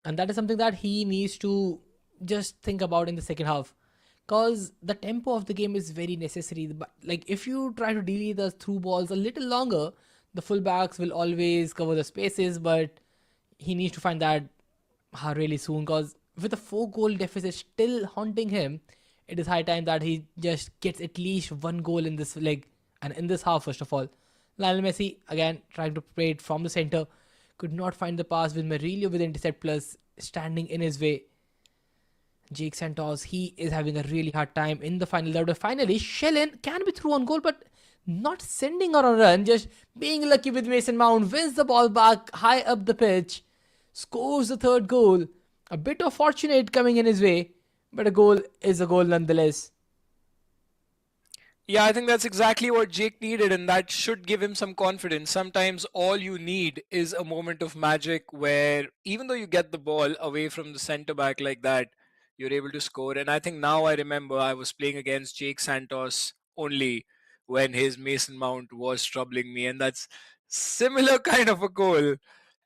And that is something that he needs to just think about in the second half. Because the tempo of the game is very necessary. But like if you try to delay the through balls a little longer, the fullbacks will always cover the spaces, but he needs to find that really soon because with a 4 goal deficit still haunting him, it is high time that he just gets at least 1 goal in this leg and in this half. First of all, Lionel Messi again trying to play it from the center, could not find the pass with Murillo with intercept plus standing in his way. Jake Santos, he is having a really hard time in the final third. Finally, Shellin can be through on goal, but not sending her on a run, just being lucky with Mason Mount, wins the ball back high up the pitch, scores the 3rd goal. A bit of fortunate coming in his way, but a goal is a goal nonetheless. Yeah, I think that's exactly what Jake needed, and that should give him some confidence. Sometimes all you need is a moment of magic where, even though you get the ball away from the centre back like that, you're able to score. And I think now I remember I was playing against Jake Santos only when his Mason Mount was troubling me, and that's similar kind of a goal.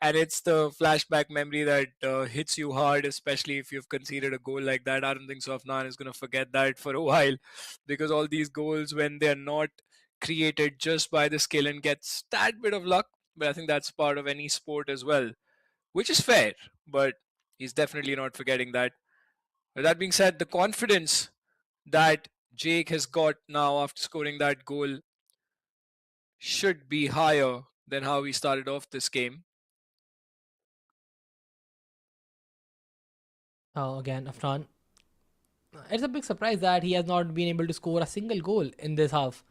And it's the flashback memory that hits you hard, especially if you've conceded a goal like that. I don't think Sofnan is going to forget that for a while because all these goals, when they're not created just by the skill and gets that bit of luck, but I think that's part of any sport as well, which is fair. But he's definitely not forgetting that. With that being said, the confidence that Jake has got now after scoring that goal should be higher than how he started off this game. Again, Afnan. It's a big surprise that he has not been able to score a single goal in this half.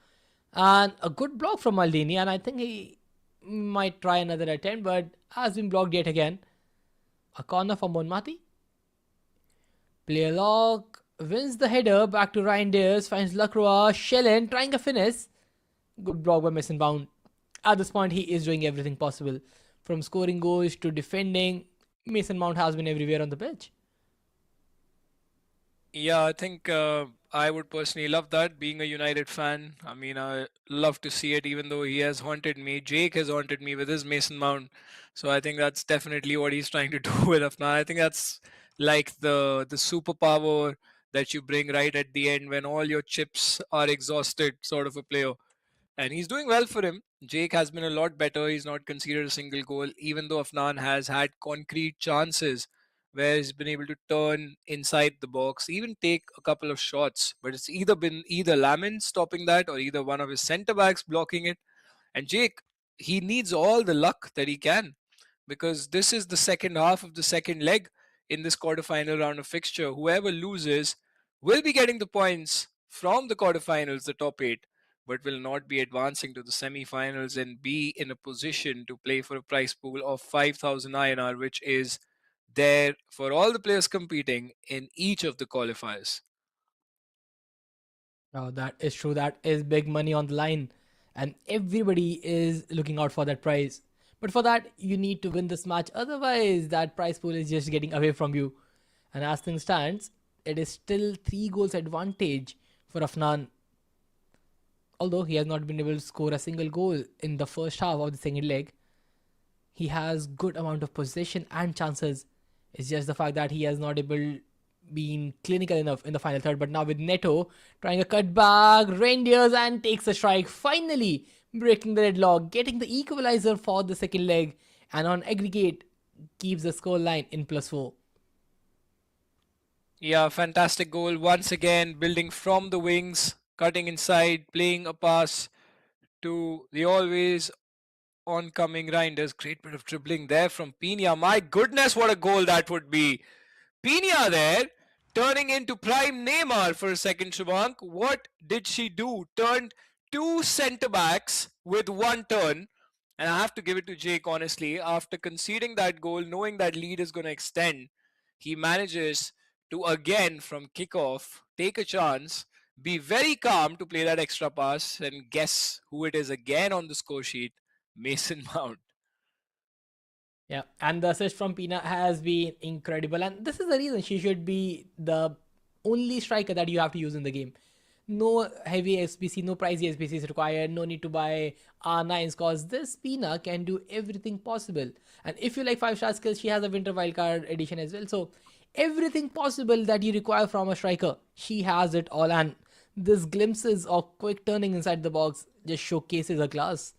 And a good block from Maldini, and I think he might try another attempt, but has been blocked yet again. A corner from Bonmati. Player lock wins the header back to Reinders, finds Lacroix, Shellen trying a finesse. Good block by Mason Bound. At this point, he is doing everything possible. From scoring goals to defending, Mason Mount has been everywhere on the pitch. Yeah, I think I would personally love that being a United fan. I mean, I love to see it, even though he has haunted me. Jake has haunted me with his Mason Mount. So I think that's definitely what he's trying to do with Afnan. I think that's like the superpower that you bring right at the end when all your chips are exhausted, sort of a player. And he's doing well for him. Jake has been a lot better. He's not conceded a single goal, even though Afnan has had concrete chances where he's been able to turn inside the box, even take a couple of shots. But it's either been either Lamin stopping that or either one of his centre backs blocking it. And Jake, he needs all the luck that he can, because this is the second half of the second leg in this quarterfinal round of fixture. Whoever loses will be getting the points from the quarterfinals, the top eight, but will not be advancing to the semi-finals and be in a position to play for a prize pool of 5,000 INR, which is there for all the players competing in each of the qualifiers. Oh, that is true. That is big money on the line, and everybody is looking out for that prize. But for that, you need to win this match. Otherwise, that prize pool is just getting away from you. And as things stands, it is still 3 goals advantage for Afnan. Although he has not been able to score a single goal in the first half of the second leg, he has good amount of possession and chances. It's just the fact that he has not able been clinical enough in the final third. But now with Neto trying a cutback, reindeers and takes a strike, finally breaking the deadlock, getting the equalizer for the second leg, and on aggregate keeps the score line in +4. Yeah, fantastic goal. Once again, building from the wings, cutting inside, playing a pass to the always oncoming Reinders. Great bit of dribbling there from Pina. My goodness, what a goal that would be. Pina there, turning into prime Neymar for a second, Shubhank. What did she do? Turned two centre backs with one turn. And I have to give it to Jake, honestly. After conceding that goal, knowing that lead is going to extend, he manages to again, from kickoff, take a chance, be very calm to play that extra pass, and guess who it is again on the score sheet? Mason Mount. Yeah, and the assist from Pina has been incredible, and this is the reason she should be the only striker that you have to use in the game. No heavy SPC, no pricey SPC is required. No need to buy R9s, cause this Pina can do everything possible. And if you like 5-star skills, she has a Winter Wildcard edition as well. So everything possible that you require from a striker, she has it all. And this glimpses of quick turning inside the box just showcases her class.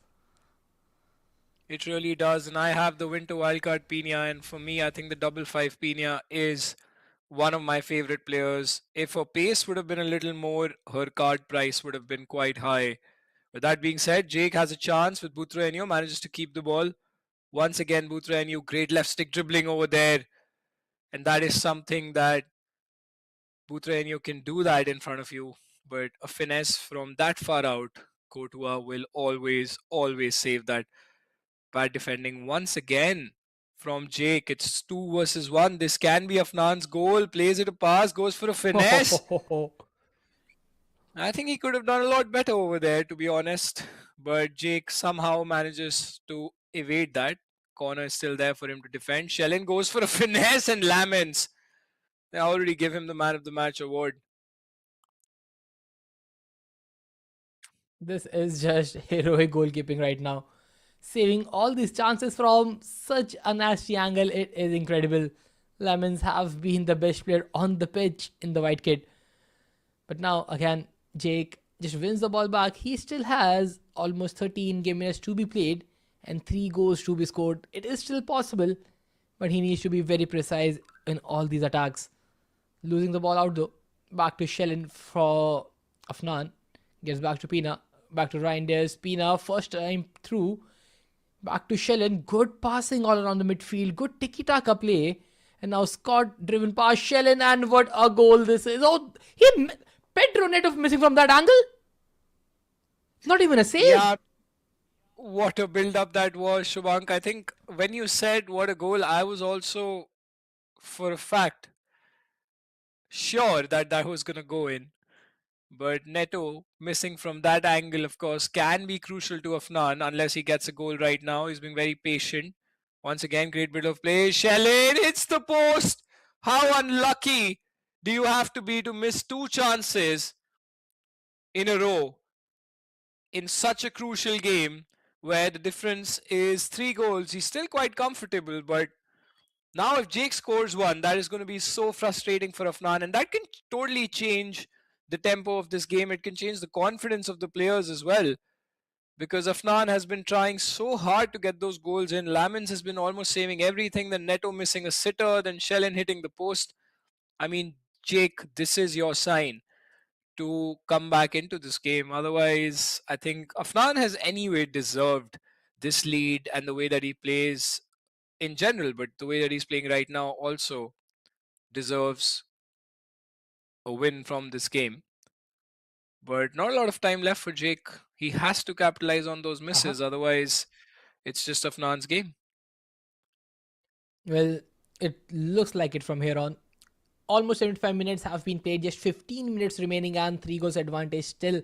It really does, and I have the Winter Wildcard Pina, and for me, I think the double five Pina is one of my favorite players. If her pace would have been a little more, her card price would have been quite high. With that being said, Jake has a chance with Butraenio, manages to keep the ball. Once again, Butraenio, great left stick dribbling over there, and that is something that Butraenio can do that in front of you, but a finesse from that far out, Courtois will always save that. Bad defending once again from Jake. It's 2 versus 1. This can be Afnan's goal. Plays it a pass, goes for a finesse. I think he could have done a lot better over there, to be honest. But Jake somehow manages to evade that. Corner is still there for him to defend. Shellin goes for a finesse and laments. They already give him the man of the match award. This is just heroic goalkeeping right now. Saving all these chances from such a nasty angle, it is incredible. Lemons have been the best player on the pitch in the white kit. But now, again, Jake just wins the ball back. He still has almost 13 game minutes to be played and 3 goals to be scored. It is still possible, but he needs to be very precise in all these attacks. Losing the ball out though. Back to Shellin for Afnan. Gets back to Pina. Back to Reinders. Pina, first time through. Back to Shellin. Good passing all around the midfield. Good tiki-taka play. And now Scott driven past Shellin. And what a goal this is. Oh, Pedro Neto missing from that angle. Not even a save. Yeah, what a build up that was, Shubhank. I think when you said what a goal, I was also, for a fact, sure that that was going to go in. But Neto missing from that angle, of course, can be crucial to Afnan unless he gets a goal right now. He's being very patient. Once again, great bit of play. Shellin hits the post. How unlucky do you have to be to miss two chances in a row in such a crucial game where the difference is 3 goals? He's still quite comfortable, but now if Jake scores one, that is going to be so frustrating for Afnan, and that can totally change the tempo of this game. It can change the confidence of the players as well. because Afnan has been trying so hard to get those goals in. Lamins has been almost saving everything. Then Neto missing a sitter. Then Shellen hitting the post. I mean, Jake, this is your sign to come back into this game. Otherwise, I think Afnan has anyway deserved this lead and the way that he plays in general, but the way that he's playing right now also deserves a win from this game. But not a lot of time left for Jake. He has to capitalize on those Uh-huh. misses, otherwise, it's just Afnan's game. Well, it looks like it from here on. Almost 75 minutes have been played, just 15 minutes remaining, and 3 goals advantage still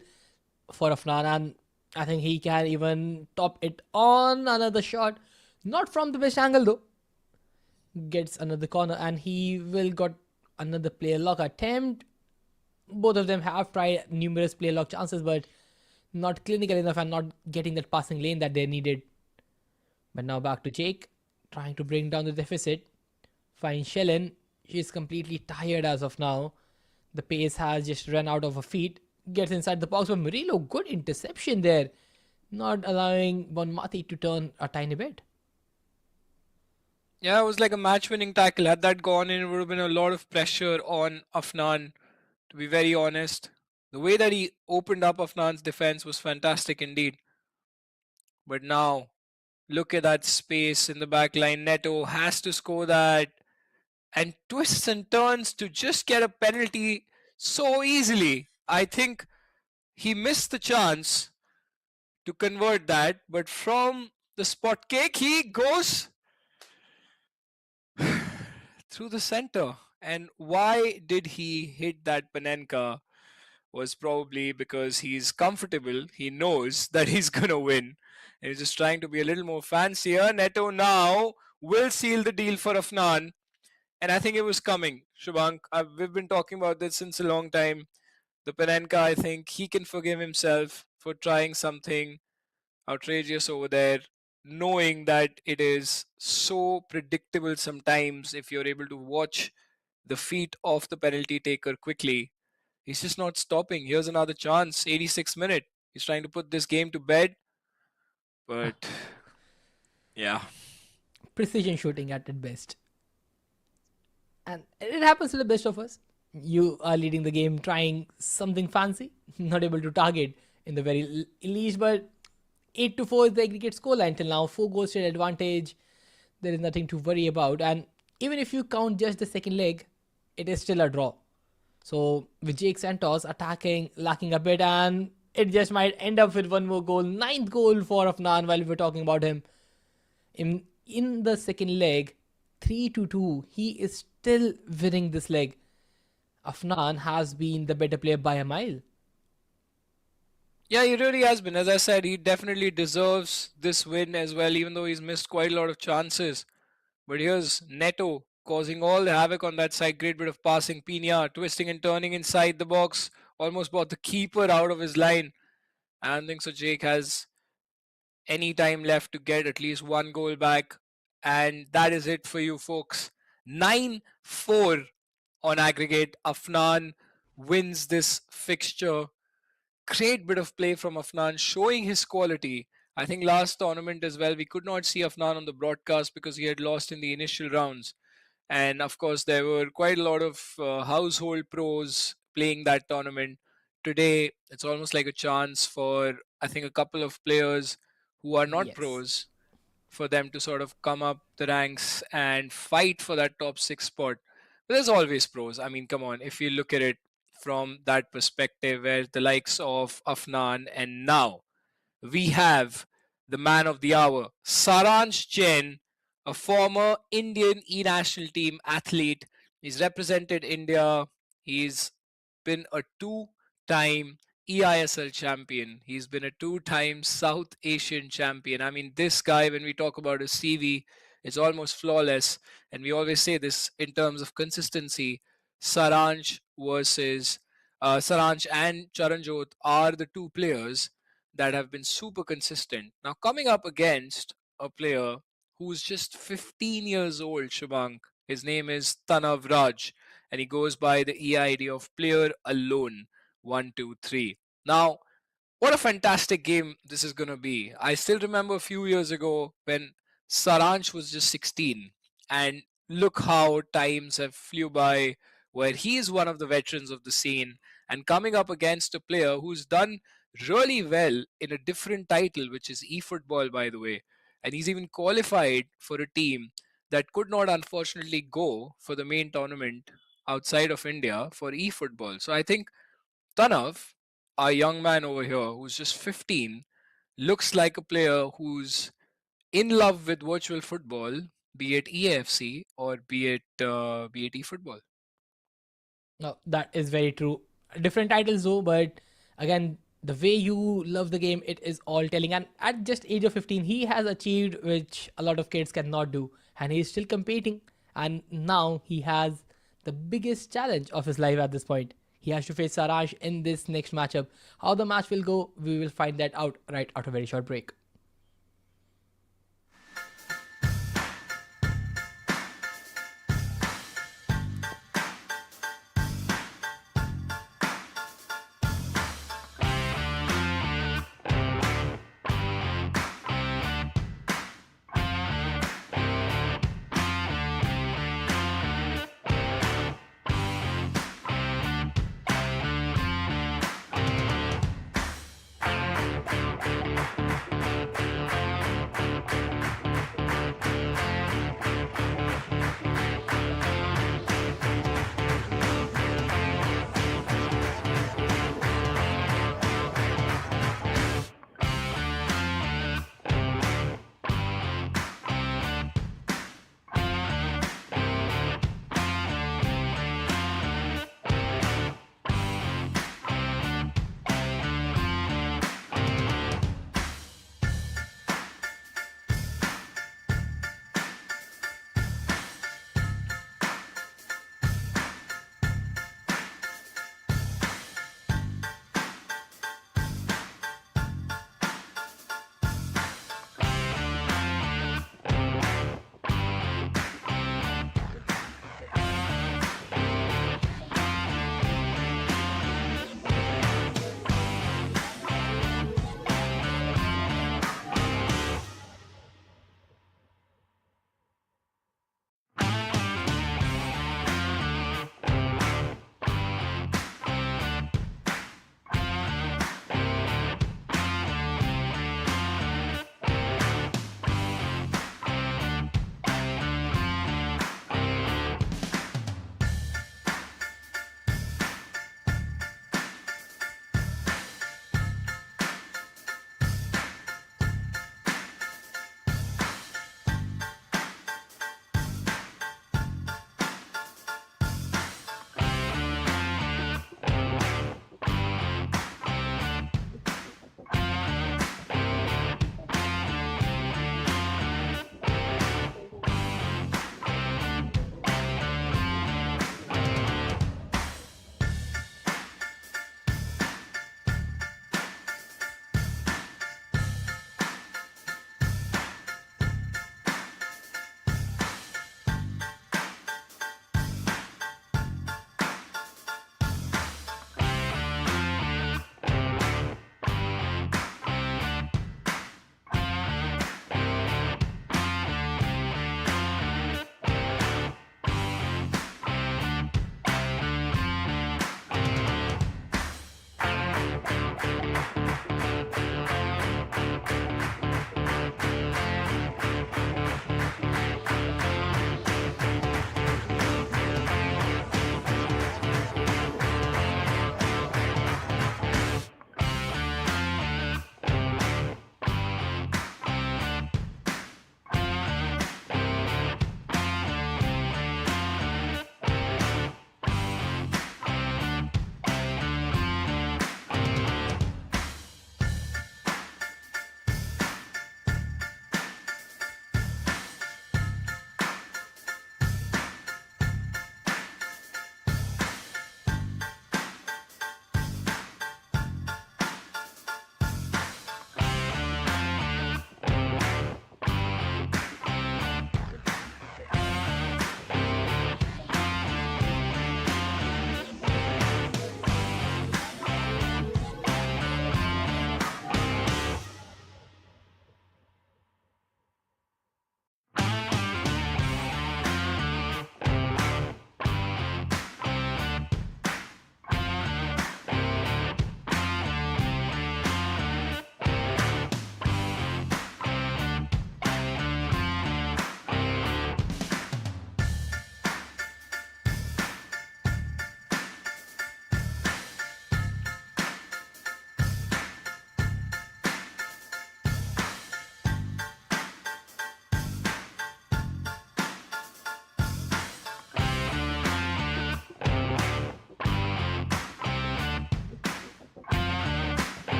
for Afnan. And I think he can even top it on another shot. Not from the best angle though. Gets another corner, and he will got another player lock attempt. Both of them have tried numerous player lock chances, but not clinical enough and not getting that passing lane that they needed. But now back to Jake, trying to bring down the deficit. Find Shellen. She's completely tired as of now. The pace has just run out of her feet. Gets inside the box, but Murillo, good interception there. Not allowing Bonmati to turn a tiny bit. Yeah, it was like a match winning tackle. Had that gone in, it would have been a lot of pressure on Afnan, to be very honest. The way that he opened up Afnan's defense was fantastic indeed. But now, look at that space in the back line. Neto has to score that and twists and turns to just get a penalty so easily. I think he missed the chance to convert that, but from the spot kick, he goes through the center. And why did he hit that Panenka was probably because he's comfortable. He knows that he's going to win. And he's just trying to be a little more fancier. Neto now will seal the deal for Afnan. And I think it was coming, Shubhank. We've been talking about this since a long time. The Panenka, I think he can forgive himself for trying something outrageous over there, knowing that it is so predictable sometimes if you're able to watch the feet of the penalty taker quickly. He's just not stopping. Here's another chance, 86th minute. He's trying to put this game to bed, but yeah. Precision shooting at its best. And it happens to the best of us. You are leading the game, trying something fancy, not able to target in the very least, but 8-4 is the aggregate scoreline till now. 4 goals to advantage. There is nothing to worry about. And even if you count just the second leg, it is still a draw. So with Jake Santos attacking, lacking a bit, and it just might end up with one more goal. Ninth goal for Afnan while we were talking about him. In the second leg, 3-2. He is still winning this leg. Afnan has been the better player by a mile. Yeah, he really has been. As I said, he definitely deserves this win as well, even though he's missed quite a lot of chances. But here's Neto causing all the havoc on that side. Great bit of passing. Pina twisting and turning inside the box. Almost brought the keeper out of his line. I don't think so. Jake has any time left to get at least one goal back. And that is it for you folks. 9-4 on aggregate. Afnan wins this fixture. Great bit of play from Afnan, showing his quality. I think last tournament as well, we could not see Afnan on the broadcast because he had lost in the initial rounds. And of course, there were quite a lot of household pros playing that tournament. Today, it's almost like a chance for, I think, a couple of players who are not Yes. pros for them to sort of come up the ranks and fight for that top six spot. But there's always pros. I mean, come on, if you look at it from that perspective, where the likes of Afnan and now we have the man of the hour, Saransh Jain, a former Indian E national team athlete. He's represented India. He's been a two-time EISL champion. He's been a two-time South Asian champion. I mean, this guy, when we talk about his CV, is almost flawless. And we always say this in terms of consistency. Saransh versus Saransh and Charanjot are the two players that have been super consistent. Now, coming up against a player who's just 15 years old, Shubhank. His name is Tanav Raj, and he goes by the EID of player alone 123. Now, What a fantastic game this is going to be. I still remember a few years ago when Saransh was just 16, and look how times have flew by, where he is one of the veterans of the scene and coming up against a player who's done really well in a different title, which is eFootball, by the way. And he's even qualified for a team that could not unfortunately go for the main tournament outside of India for eFootball. So I think Tanav, our young man over here who's just 15, looks like a player who's in love with virtual football, be it EAFC or be it eFootball. No, that is very true. Different titles though, but again, the way you love the game, it is all telling. And at just age of 15, he has achieved which a lot of kids cannot do, and he's still competing. And now he has the biggest challenge of his life at this point. He has to face Saraj in this next matchup. How the match will go, we will find that out right after a very short break.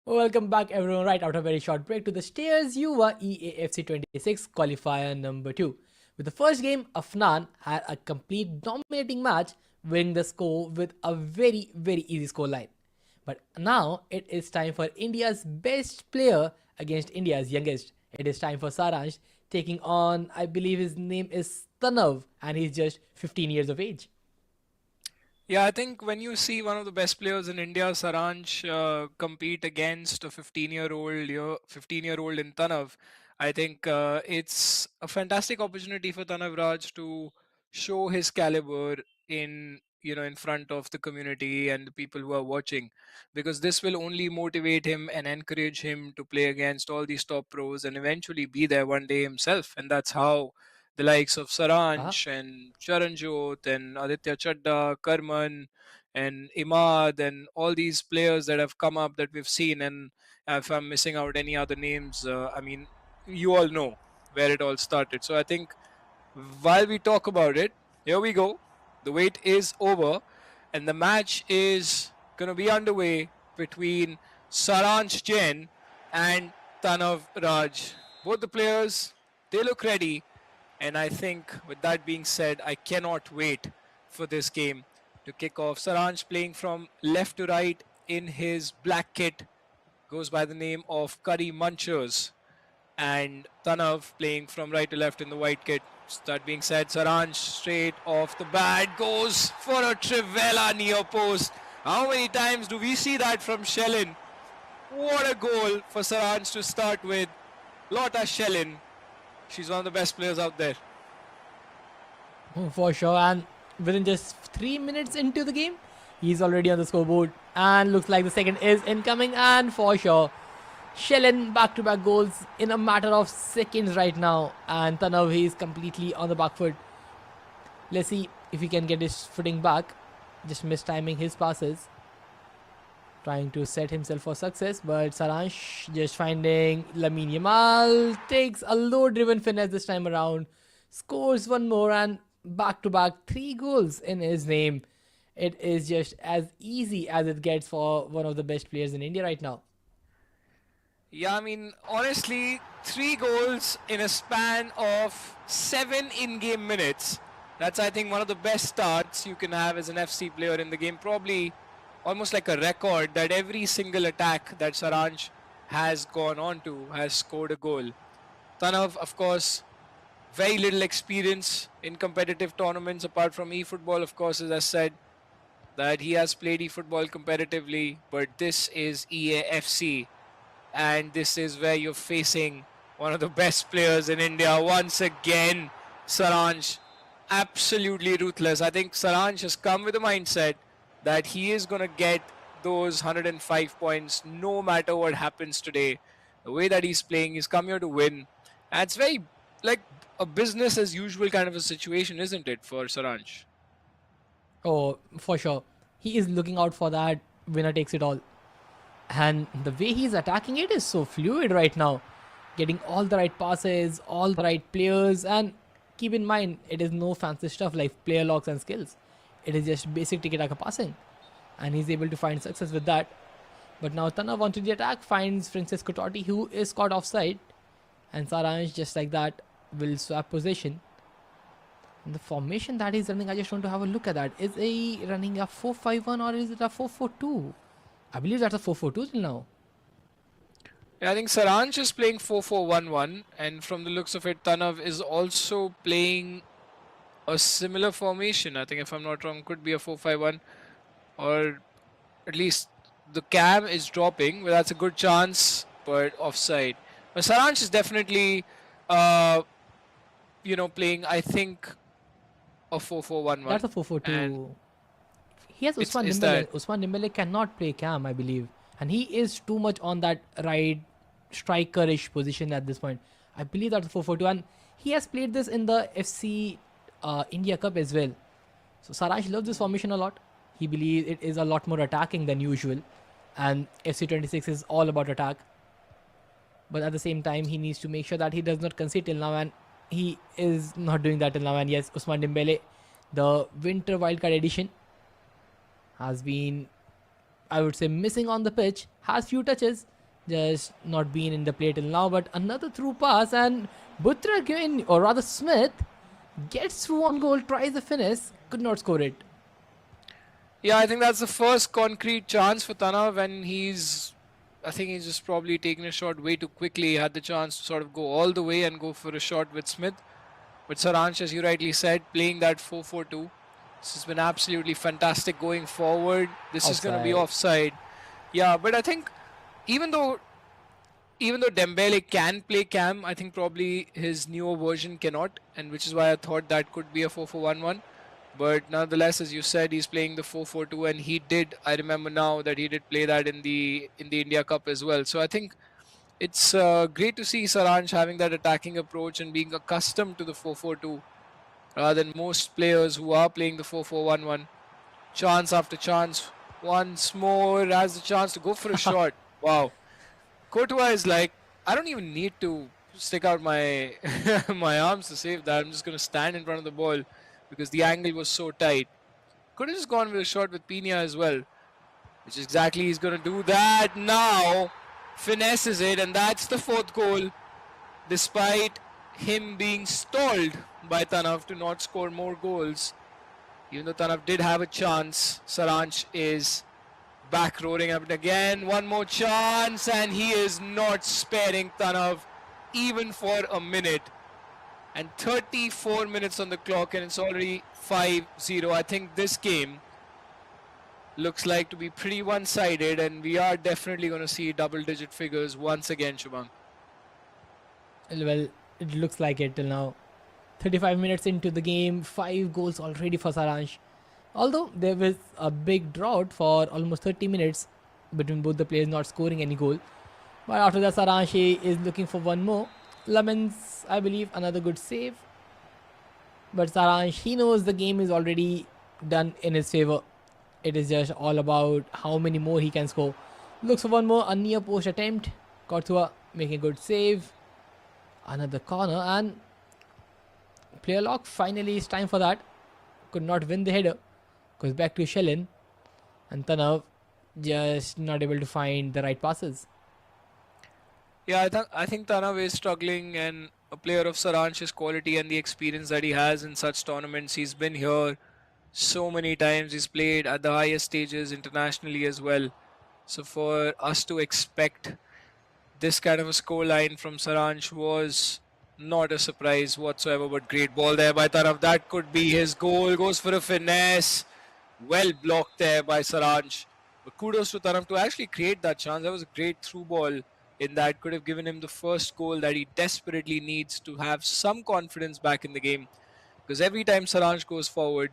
Welcome back, everyone. Right after a very short break to the stairs, YUVA EA FC 26 qualifier number 2. With the first game, Afnan had a complete dominating match, winning the score with a very easy scoreline. But now it is time for India's best player against India's youngest. It is time for Saransh taking on, I believe his name is Tanav, and he's just 15 years of age. Yeah, I think when you see one of the best players in India, Saransh, compete against a 15-year-old in Tanav, I think it's a fantastic opportunity for Tanav Raj to show his caliber in front of the community and the people who are watching, because this will only motivate him and encourage him to play against all these top pros and eventually be there one day himself. And that's how the likes of Uh-huh. Saransh and Charanjot and Aditya Chadda, Karman and Imad and all these players that have come up that we've seen. And if I'm missing out any other names, I mean, you all know where it all started. So I think while we talk about it, here we go. The wait is over and the match is going to be underway between Saransh Jain and Tanav Raj. Both the players, they look ready. And I think, with that being said, I cannot wait for this game to kick off. Saransh playing from left to right in his black kit, goes by the name of Curry Munchers. And Tanav playing from right to left in the white kit. That being said, Saransh straight off the bat goes for a Trivela near post. How many times do we see that from Shellin? What a goal for Saransh to start with. Lotta Shellin. She's one of the best players out there. For sure, and within just 3 minutes into the game, he's already on the scoreboard, and looks like the second is incoming, and for sure, Shellen back-to-back goals in a matter of seconds right now, and Tanav, he's completely on the back foot. Let's see if he can get his footing back, just mistiming his passes, trying to set himself for success, but Saransh just finding Lamine Yamal, takes a low-driven finesse this time around, scores one more, and back-to-back 3 goals in his name. It is just as easy as it gets for one of the best players in India right now. Yeah, I mean, honestly, 3 goals in a span of 7 in-game minutes. That's, I think, one of the best starts you can have as an FC player in the game. Probably almost like a record that every single attack that Saransh has gone on to has scored a goal. Tanav, of course, very little experience in competitive tournaments apart from eFootball, of course, as I said, that he has played eFootball competitively, but this is EA FC. And this is where you're facing one of the best players in India once again. Saransh, absolutely ruthless. I think Saransh has come with a mindset that he is going to get those 105 points no matter what happens today. The way that he's playing, he's come here to win. And it's very like a business as usual kind of a situation, isn't it, for Saransh? Oh, for sure. He is looking out for that winner takes it all. And the way he's attacking it is so fluid right now. Getting all the right passes, all the right players, and keep in mind, it is no fancy stuff like player locks and skills. It is just basic tiki-taka passing. And he's able to find success with that. But now Tanav onto the attack finds Francisco Totti, who is caught offside. And Saransh, just like that, will swap position. And the formation that he's running, I just want to have a look at that. Is he running a 4-5-1 or is it a 4-4-2? I believe that's a 4-4-2 till now. Yeah, I think Saransh is playing 4-4-1-1, and from the looks of it, Tanav is also playing a similar formation. I think, if I'm not wrong, could be a 4-5-1, or at least the cam is dropping. Well, that's a good chance, but offside. But Saransh is definitely, playing, I think, a 4-4-1-1. That's a And 4-4-2. He has it's Usman is that Dembele. Usman Dembele cannot play cam, I believe. And he is too much on that right striker-ish position at this point. I believe that's a 4-4-2. And he has played this in the FC India Cup as well. So Saransh loves this formation a lot. He believes it is a lot more attacking than usual. And FC 26 is all about attack. But at the same time, he needs to make sure that he does not concede till now. And he is not doing that till now. And yes, Usman Dembele, the Winter Wildcard edition, has been, I would say, missing on the pitch. Has few touches, just not been in the play till now. But another through pass, and Butra again, or rather Smith, gets through on goal, tries the finish, could not score it. Yeah, I think that's the first concrete chance for Tana when I think he's just probably taken a shot way too quickly. He had the chance to sort of go all the way and go for a shot with Smith. But Saransh, as you rightly said, playing that 4-4-2. This has been absolutely fantastic going forward. This is going to be offside. Yeah, but I think even though Dembele can play cam, I think probably his newer version cannot, and which is why I thought that could be a 4-4-1-1. But nonetheless, as you said, he's playing the 4-4-2, and he did. I remember now that he did play that in the India Cup as well. So I think it's great to see Saransh having that attacking approach and being accustomed to the 4-4-2 rather than most players who are playing the 4-4-1-1. Chance after chance. Once more has the chance to go for a shot. Wow. Courtois is like, I don't even need to stick out my my arms to save that. I'm just going to stand in front of the ball because the angle was so tight. Could have just gone with a shot with Pina as well, which is exactly he's going to do that now. Finesses it, and that's the fourth goal, despite him being stalled by Tanav to not score more goals. Even though Tanav did have a chance, Saransh is back roaring up again. One more chance, and he is not sparing Tanav even for a minute. And 34 minutes on the clock, and it's already 5-0. I think this game looks like to be pretty one-sided, and we are definitely going to see double-digit figures once again, Shubham. Well, it looks like it till now. 35 minutes into the game, 5 goals already for Saransh. Although there was a big drought for almost 30 minutes between both the players not scoring any goal. But after that, Saransh is looking for one more. Lemons, I believe, another good save. But Saransh, he knows the game is already done in his favor. It is just all about how many more he can score. Looks for one more, a near post attempt. Courtois making a good save. Another corner, and player lock. Finally, it's time for that. Could not win the header. Goes back to Shellin. And Tanav just not able to find the right passes. Yeah, I think Tanav is struggling, and a player of Saransh's quality and the experience that he has in such tournaments. He's been here so many times. He's played at the highest stages internationally as well. So for us to expect this kind of a scoreline from Saransh was not a surprise whatsoever, but great ball there by Tanav. That could be his goal. Goes for a finesse. Well blocked there by Saransh. But kudos to Tanav to actually create that chance. That was a great through ball in that. Could have given him the first goal that he desperately needs to have some confidence back in the game. Because every time Saransh goes forward,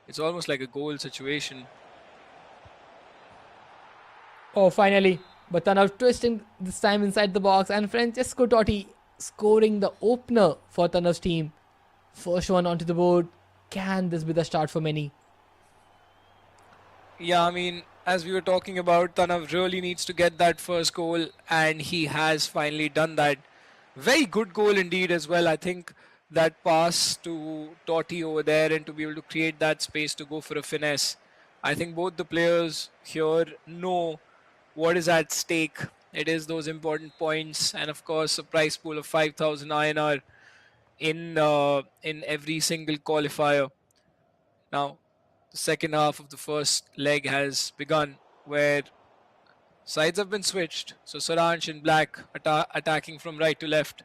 it's almost like a goal situation. Oh, finally. But Tanav twisting this time inside the box, and Francesco Totti scoring the opener for Tanav's team. First one onto the board. Can this be the start for many? Yeah, I mean, as we were talking about, Tanav really needs to get that first goal, and he has finally done that. Very good goal indeed as well. I think that pass to Totti over there and to be able to create that space to go for a finesse. I think both the players here know what is at stake. It is those important points, and of course a prize pool of 5,000 INR in every single qualifier. Now, the second half of the first leg has begun, where sides have been switched. So Saransh in black attacking from right to left.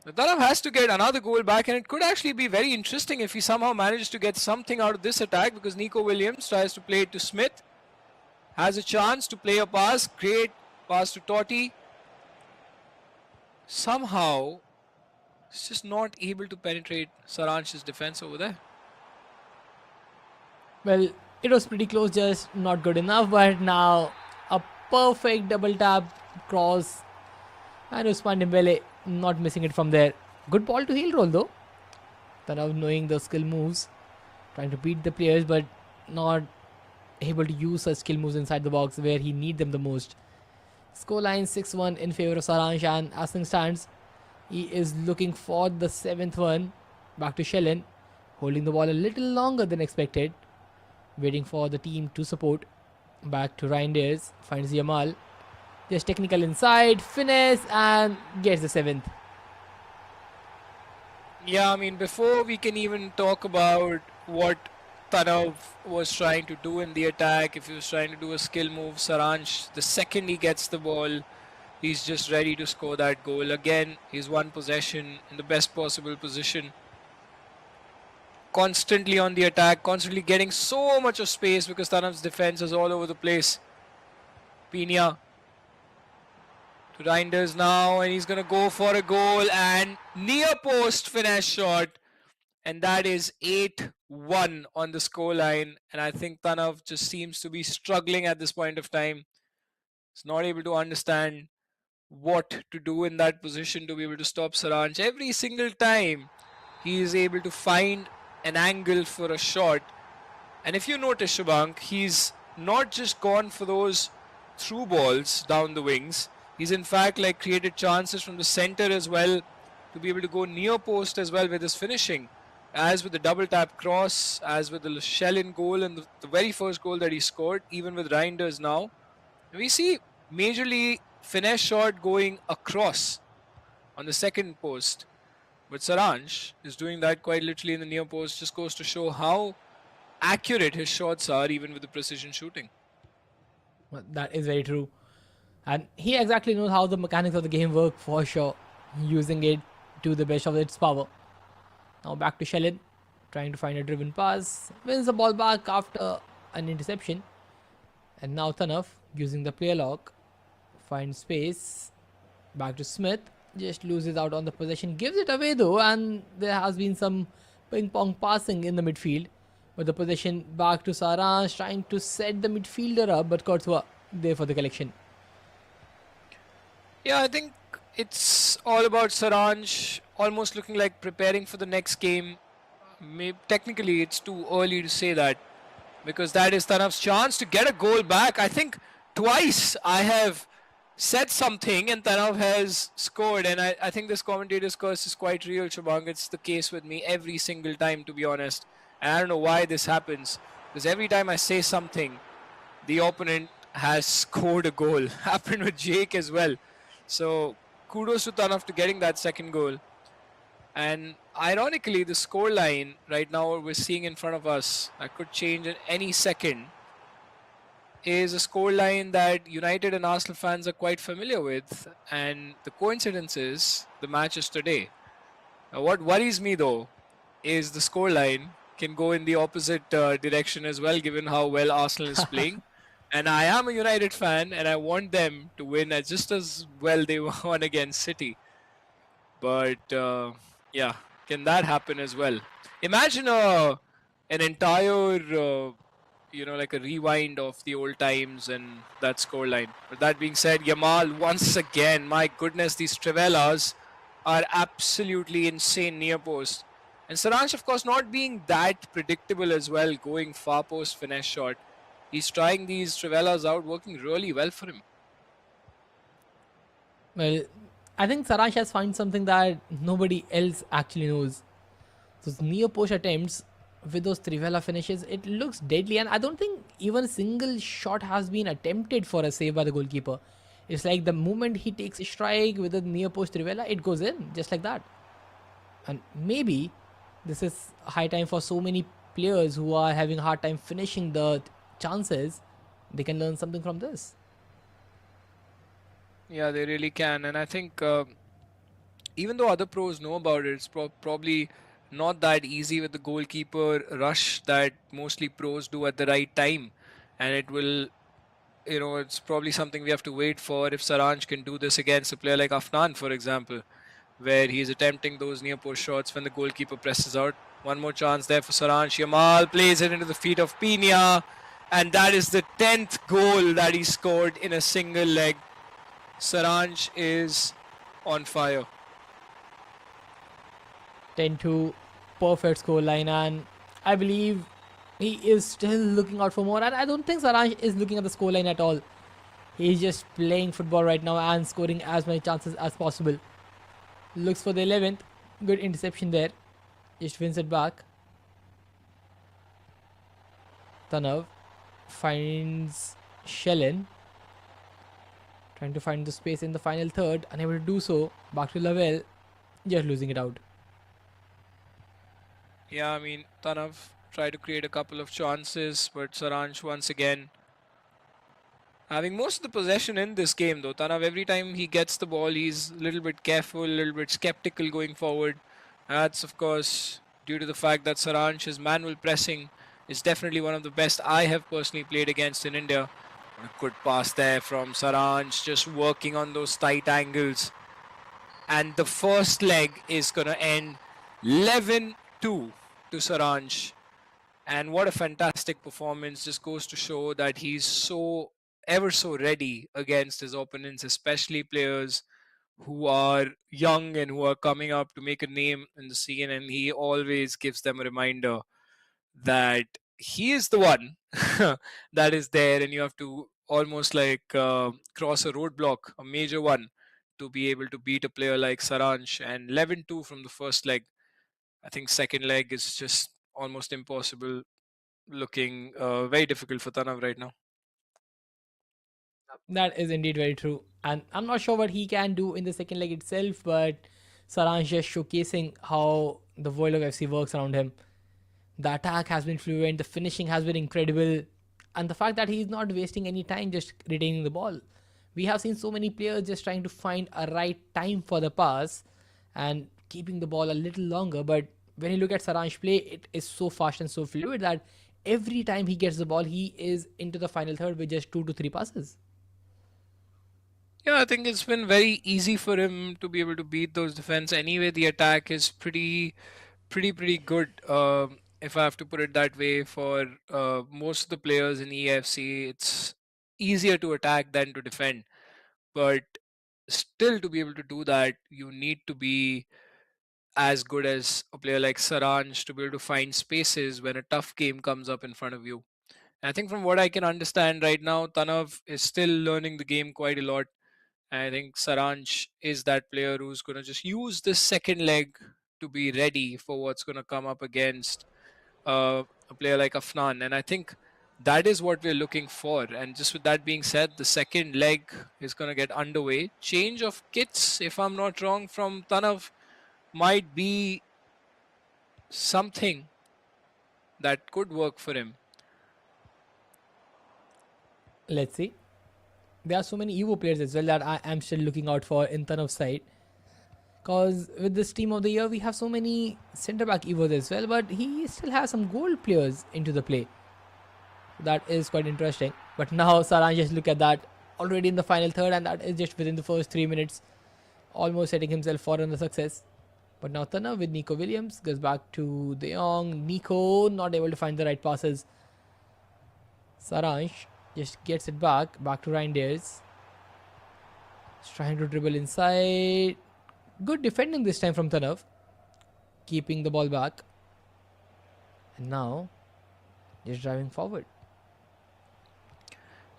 Tanav has to get another goal back, and it could actually be very interesting if he somehow manages to get something out of this attack, because Nico Williams tries to play it to Smith. Has a chance to play a pass. Great pass to Totti. Somehow, he's just not able to penetrate Saransh's defense over there. Well, it was pretty close, just not good enough. But now a perfect double tap cross, and Usman Dembele not missing it from there. Good ball to heel roll though. Tanav knowing the skill moves, trying to beat the players, but not able to use such skill moves inside the box where he need them the most. Scoreline 6-1 in favor of Saransh, and as things stands, he is looking for the 7th one. Back to Shellin, holding the ball a little longer than expected, waiting for the team to support. Back to Ryan Dares, finds Yamal. Just technical inside, finesse, and gets the 7th. Yeah, I mean, before we can even talk about what Tanav was trying to do in the attack, if he was trying to do a skill move, Saransh, the second he gets the ball, he's just ready to score that goal. Again, he's one possession in the best possible position. Constantly on the attack, constantly getting so much of space because Tanav's defense is all over the place. Pina to Reinders now, and he's going to go for a goal and near post finesse shot. And that is 8-1 on the scoreline. And I think Tanav just seems to be struggling at this point of time. He's not able to understand what to do in that position to be able to stop Saranch. Every single time he is able to find an angle for a shot. And if you notice, Shubhank, he's not just gone for those through balls down the wings. He's in fact like created chances from the center as well to be able to go near post as well with his finishing. As with the double tap cross, as with the Shell-in goal and the very first goal that he scored, even with Reinders now, we see majorly finesse shot going across on the second post. But Saransh is doing that quite literally in the near post, just goes to show how accurate his shots are, even with the precision shooting. Well, that is very true. And he exactly knows how the mechanics of the game work for sure, using it to the best of its power. Now back to Shellin, trying to find a driven pass, wins the ball back after an interception. And now Tanav, using the player lock, finds space. Back to Smith, just loses out on the possession, gives it away though, and there has been some ping pong passing in the midfield. But the possession back to Saransh, trying to set the midfielder up, but Courtois there for the collection. Yeah, I think it's all about Saranj almost looking like preparing for the next game. Technically, it's too early to say that because that is Tanav's chance to get a goal back. I think twice I have said something and Tanav has scored, and I think this commentator's curse is quite real, Shubhang. It's the case with me every single time, to be honest. And I don't know why this happens because every time I say something, the opponent has scored a goal. Happened with Jake as well. So kudos to Tanav to getting that second goal. And ironically, the scoreline right now we're seeing in front of us, that could change in any second, is a scoreline that United and Arsenal fans are quite familiar with. And the coincidence is the match is today. Now, what worries me though is the scoreline can go in the opposite direction as well, given how well Arsenal is playing. And I am a United fan, and I want them to win as just as well they won against City. But yeah, can that happen as well? Imagine an entire, like a rewind of the old times and that scoreline. But that being said, Yamal once again, my goodness, these Trivelas are absolutely insane near post. And Saransh, of course, not being that predictable as well, going far post finesse shot. He's trying these Trivelas out, working really well for him. Well, I think Saransh has found something that nobody else actually knows. Those near post attempts with those Trivela finishes, it looks deadly, and I don't think even a single shot has been attempted for a save by the goalkeeper. It's like the moment he takes a strike with a near post Trivela, it goes in just like that. And maybe this is high time for so many players who are having a hard time finishing the chances. They can learn something from this. Yeah, they really can. And I think even though other pros know about it, it's probably not that easy with the goalkeeper rush that mostly pros do at the right time. And it will, it's probably something we have to wait for if Saranj can do this against a player like Afnan, for example, where he's attempting those near post shots when the goalkeeper presses out. One more chance there for Saranj. Yamal plays it into the feet of Pina. And that is the 10th goal that he scored in a single leg. Saranj is on fire. 10-2, perfect scoreline, and I believe he is still looking out for more. And I don't think Saransh is looking at the scoreline at all. He's just playing football right now and scoring as many chances as possible. Looks for the 11th. Good interception there. Just wins it back. Tanav finds Shellen. Trying to find the space in the final third, unable to do so. Back to Lavelle, just losing it out. Yeah, I mean, Tanav tried to create a couple of chances, but Saransh once again having most of the possession in this game, though. Tanav, every time he gets the ball, he's a little bit careful, a little bit skeptical going forward. That's, of course, due to the fact that Saransh's manual pressing is definitely one of the best I have personally played against in India. A good pass there from Saransh, just working on those tight angles. And the first leg is going to end 11-2 to Saransh. And what a fantastic performance. Just goes to show that he's so ever so ready against his opponents, especially players who are young and who are coming up to make a name in the scene. And he always gives them a reminder that he is the one that is there, and you have to almost like cross a roadblock, a major one, to be able to beat a player like Saransh. And 11-2 from the first leg. I think second leg is just almost impossible, looking very difficult for Tanav right now. That is indeed very true. And I'm not sure what he can do in the second leg itself, but Saransh just showcasing how the world of FC works around him. The attack has been fluent, the finishing has been incredible, and the fact that he's not wasting any time just retaining the ball. We have seen so many players just trying to find a right time for the pass and keeping the ball a little longer. But when you look at Saransh play, it is so fast and so fluid that every time he gets the ball, he is into the final third with just 2 to 3 passes. Yeah, I think it's been very easy for him to be able to beat those defense. Anyway, the attack is pretty good. If I have to put it that way, for most of the players in EFC, it's easier to attack than to defend. But still, to be able to do that, you need to be as good as a player like Saranj to be able to find spaces when a tough game comes up in front of you. And I think from what I can understand right now, Tanav is still learning the game quite a lot. I think Saranj is that player who's going to just use this second leg to be ready for what's going to come up against a player like Afnan. And I think that is what we're looking for. And just with that being said, the second leg is going to get underway. Change of kits, if I'm not wrong, from Tanav might be something that could work for him. Let's see. There are so many Evo players as well that I am still looking out for in Tanav's side. Because with this team of the year, we have so many centre back Evos as well, but he still has some gold players into the play. That is quite interesting. But now Saran just look at that already in the final third, and that is just within the first 3 minutes, almost setting himself for another success. But now Tanav with Nico Williams goes back to De Jong. Nico not able to find the right passes. Saransh just gets it back to Reinders. He's trying to dribble inside. Good defending this time from Tanav. Keeping the ball back. And now, just driving forward.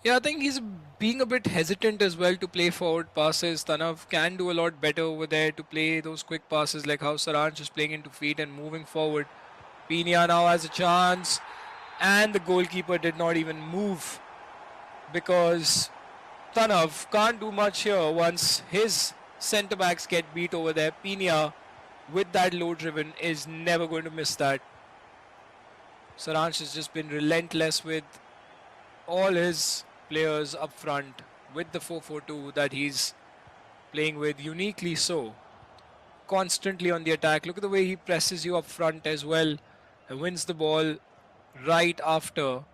Yeah, I think he's being a bit hesitant as well to play forward passes. Tanav can do a lot better over there to play those quick passes, like how Saranj is playing into feet and moving forward. Pina now has a chance, and the goalkeeper did not even move because Tanav can't do much here once his centre backs get beat over there. Pina, with that low driven, is never going to miss that. Saranj has just been relentless with all his players up front with the 4-4-2 that he's playing with, uniquely so. Constantly on the attack. Look at the way he presses you up front as well and wins the ball right after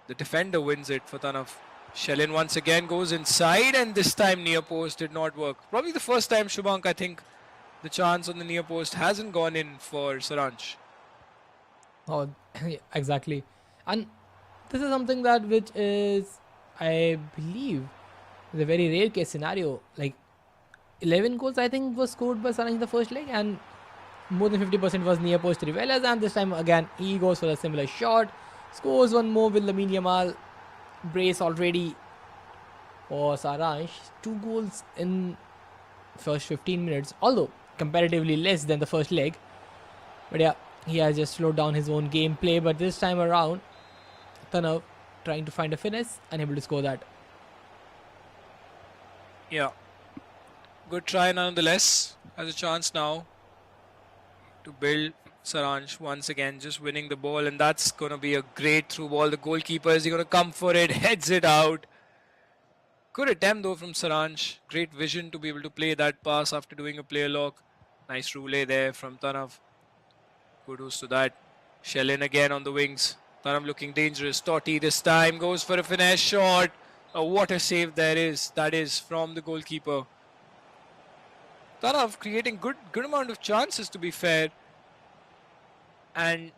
the defender wins it for Tanav. Shelin once again goes inside, and this time near post did not work. Probably the first time, Shubhank, I think the chance on the near post hasn't gone in for Saranj. Oh, exactly. And this is something that which is, I believe, is a very rare case scenario. Like 11 goals, I think, was scored by Saranj in the first leg, and more than 50% was near post Rivelas. And this time again, he goes for a similar shot, scores one more with Lamine Yamal. Brace already for Saranj. 2 goals in first 15 minutes, although comparatively less than the first leg. But yeah, he has just slowed down his own gameplay. But this time around, Tanav trying to find a finesse, unable to score that. Yeah, good try nonetheless. Has a chance now to build. Saranj once again just winning the ball, and that's going to be a great through ball. The goalkeeper is going to come for it, heads it out. Good attempt though from Saranj. Great vision to be able to play that pass after doing a player lock. Nice roulette there from Tanav. Kudos to that. Shellin again on the wings. Tanav looking dangerous. Totti this time goes for a finesse shot. Oh, what a save there is. That is from the goalkeeper. Tanav creating good amount of chances, to be fair, and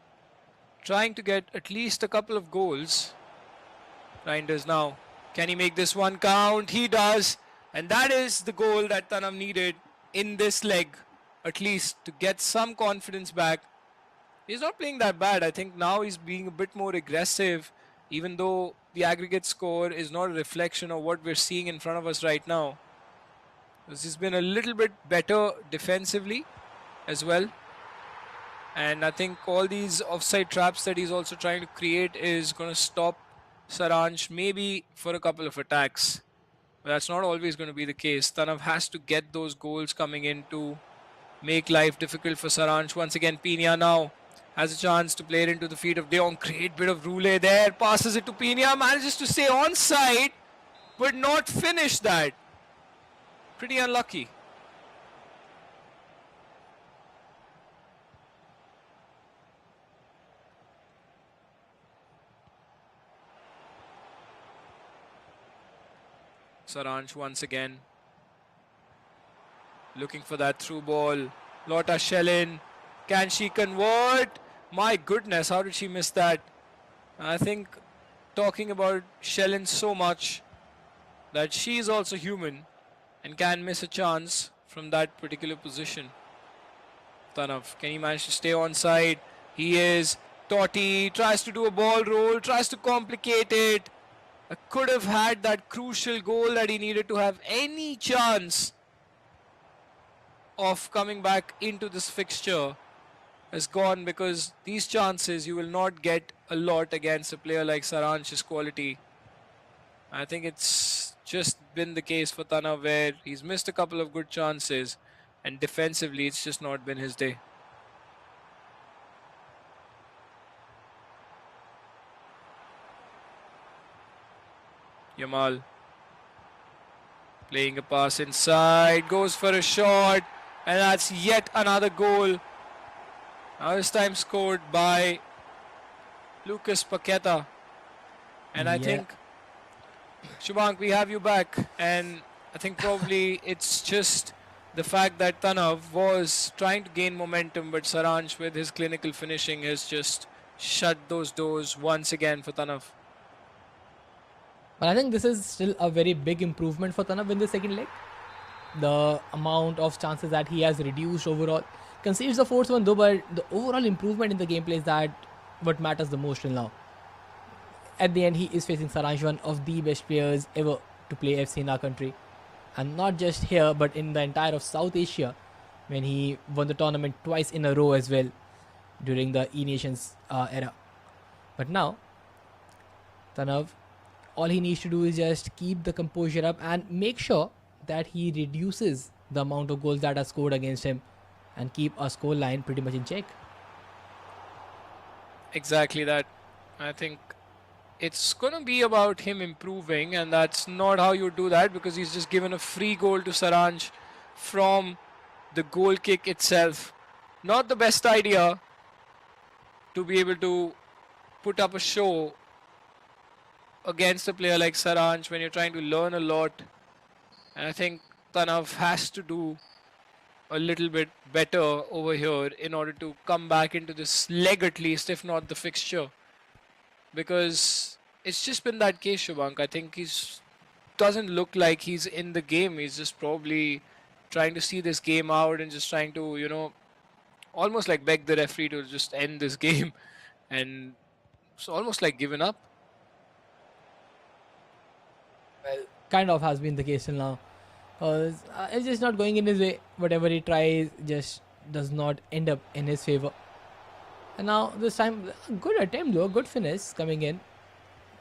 trying to get at least a couple of goals. Reinders now. Can he make this one count? He does. And that is the goal that Tanav needed in this leg, at least to get some confidence back. He's not playing that bad. I think now he's being a bit more aggressive, even though the aggregate score is not a reflection of what we're seeing in front of us right now. This has been a little bit better defensively as well. And I think all these offside traps that he's also trying to create is going to stop Saranj maybe for a couple of attacks. But that's not always going to be the case. Tanav has to get those goals coming in to make life difficult for Saranj. Once again, Pina now has a chance to play it into the feet of De Jong. Great bit of roulette there. Passes it to Pina. Manages to stay onside, but not finish that. Pretty unlucky. Saranj once again looking for that through ball. Lotta Shellin. Can she convert? My goodness, how did she miss that? I think talking about Shellin so much that she is also human and can miss a chance from that particular position. Tanav, can he manage to stay onside? He is. Totti tries to do a ball roll, tries to complicate it. Could have had that crucial goal that he needed to have any chance of coming back into this fixture has gone, because these chances you will not get a lot against a player like Saranj's quality. I think it's just been the case for Tanav where he's missed a couple of good chances and defensively it's just not been his day. Yamal playing a pass inside, goes for a shot, and that's yet another goal. Now this time scored by Lucas Paqueta. And I think, Shubhank, we have you back. And I think probably it's just the fact that Tanav was trying to gain momentum, but Saranj with his clinical finishing has just shut those doors once again for Tanav. But I think this is still a very big improvement for Tanav in the second leg. The amount of chances that he has reduced overall. Concedes the fourth one though, but the overall improvement in the gameplay is that what matters the most till now. At the end, he is facing Saranj, one of the best players ever to play FC in our country. And not just here, but in the entire of South Asia, when he won the tournament twice in a row as well during the E-Nations era. But now, Tanav, all he needs to do is just keep the composure up and make sure that he reduces the amount of goals that are scored against him and keep a score line pretty much in check. Exactly that. I think it's going to be about him improving, and that's not how you do that, because he's just given a free goal to Saranj from the goal kick itself. Not the best idea to be able to put up a show against a player like Saranj when you're trying to learn a lot. And I think Tanav has to do a little bit better over here in order to come back into this leg at least, if not the fixture. Because it's just been that case, Shubhank. I think he's doesn't look like he's in the game. He's just probably trying to see this game out and just trying to, you know, almost like beg the referee to just end this game. And it's almost like giving up. Well, kind of has been the case till now. Because it's just not going in his way. Whatever he tries just does not end up in his favor. And now this time, good attempt though, good finish coming in.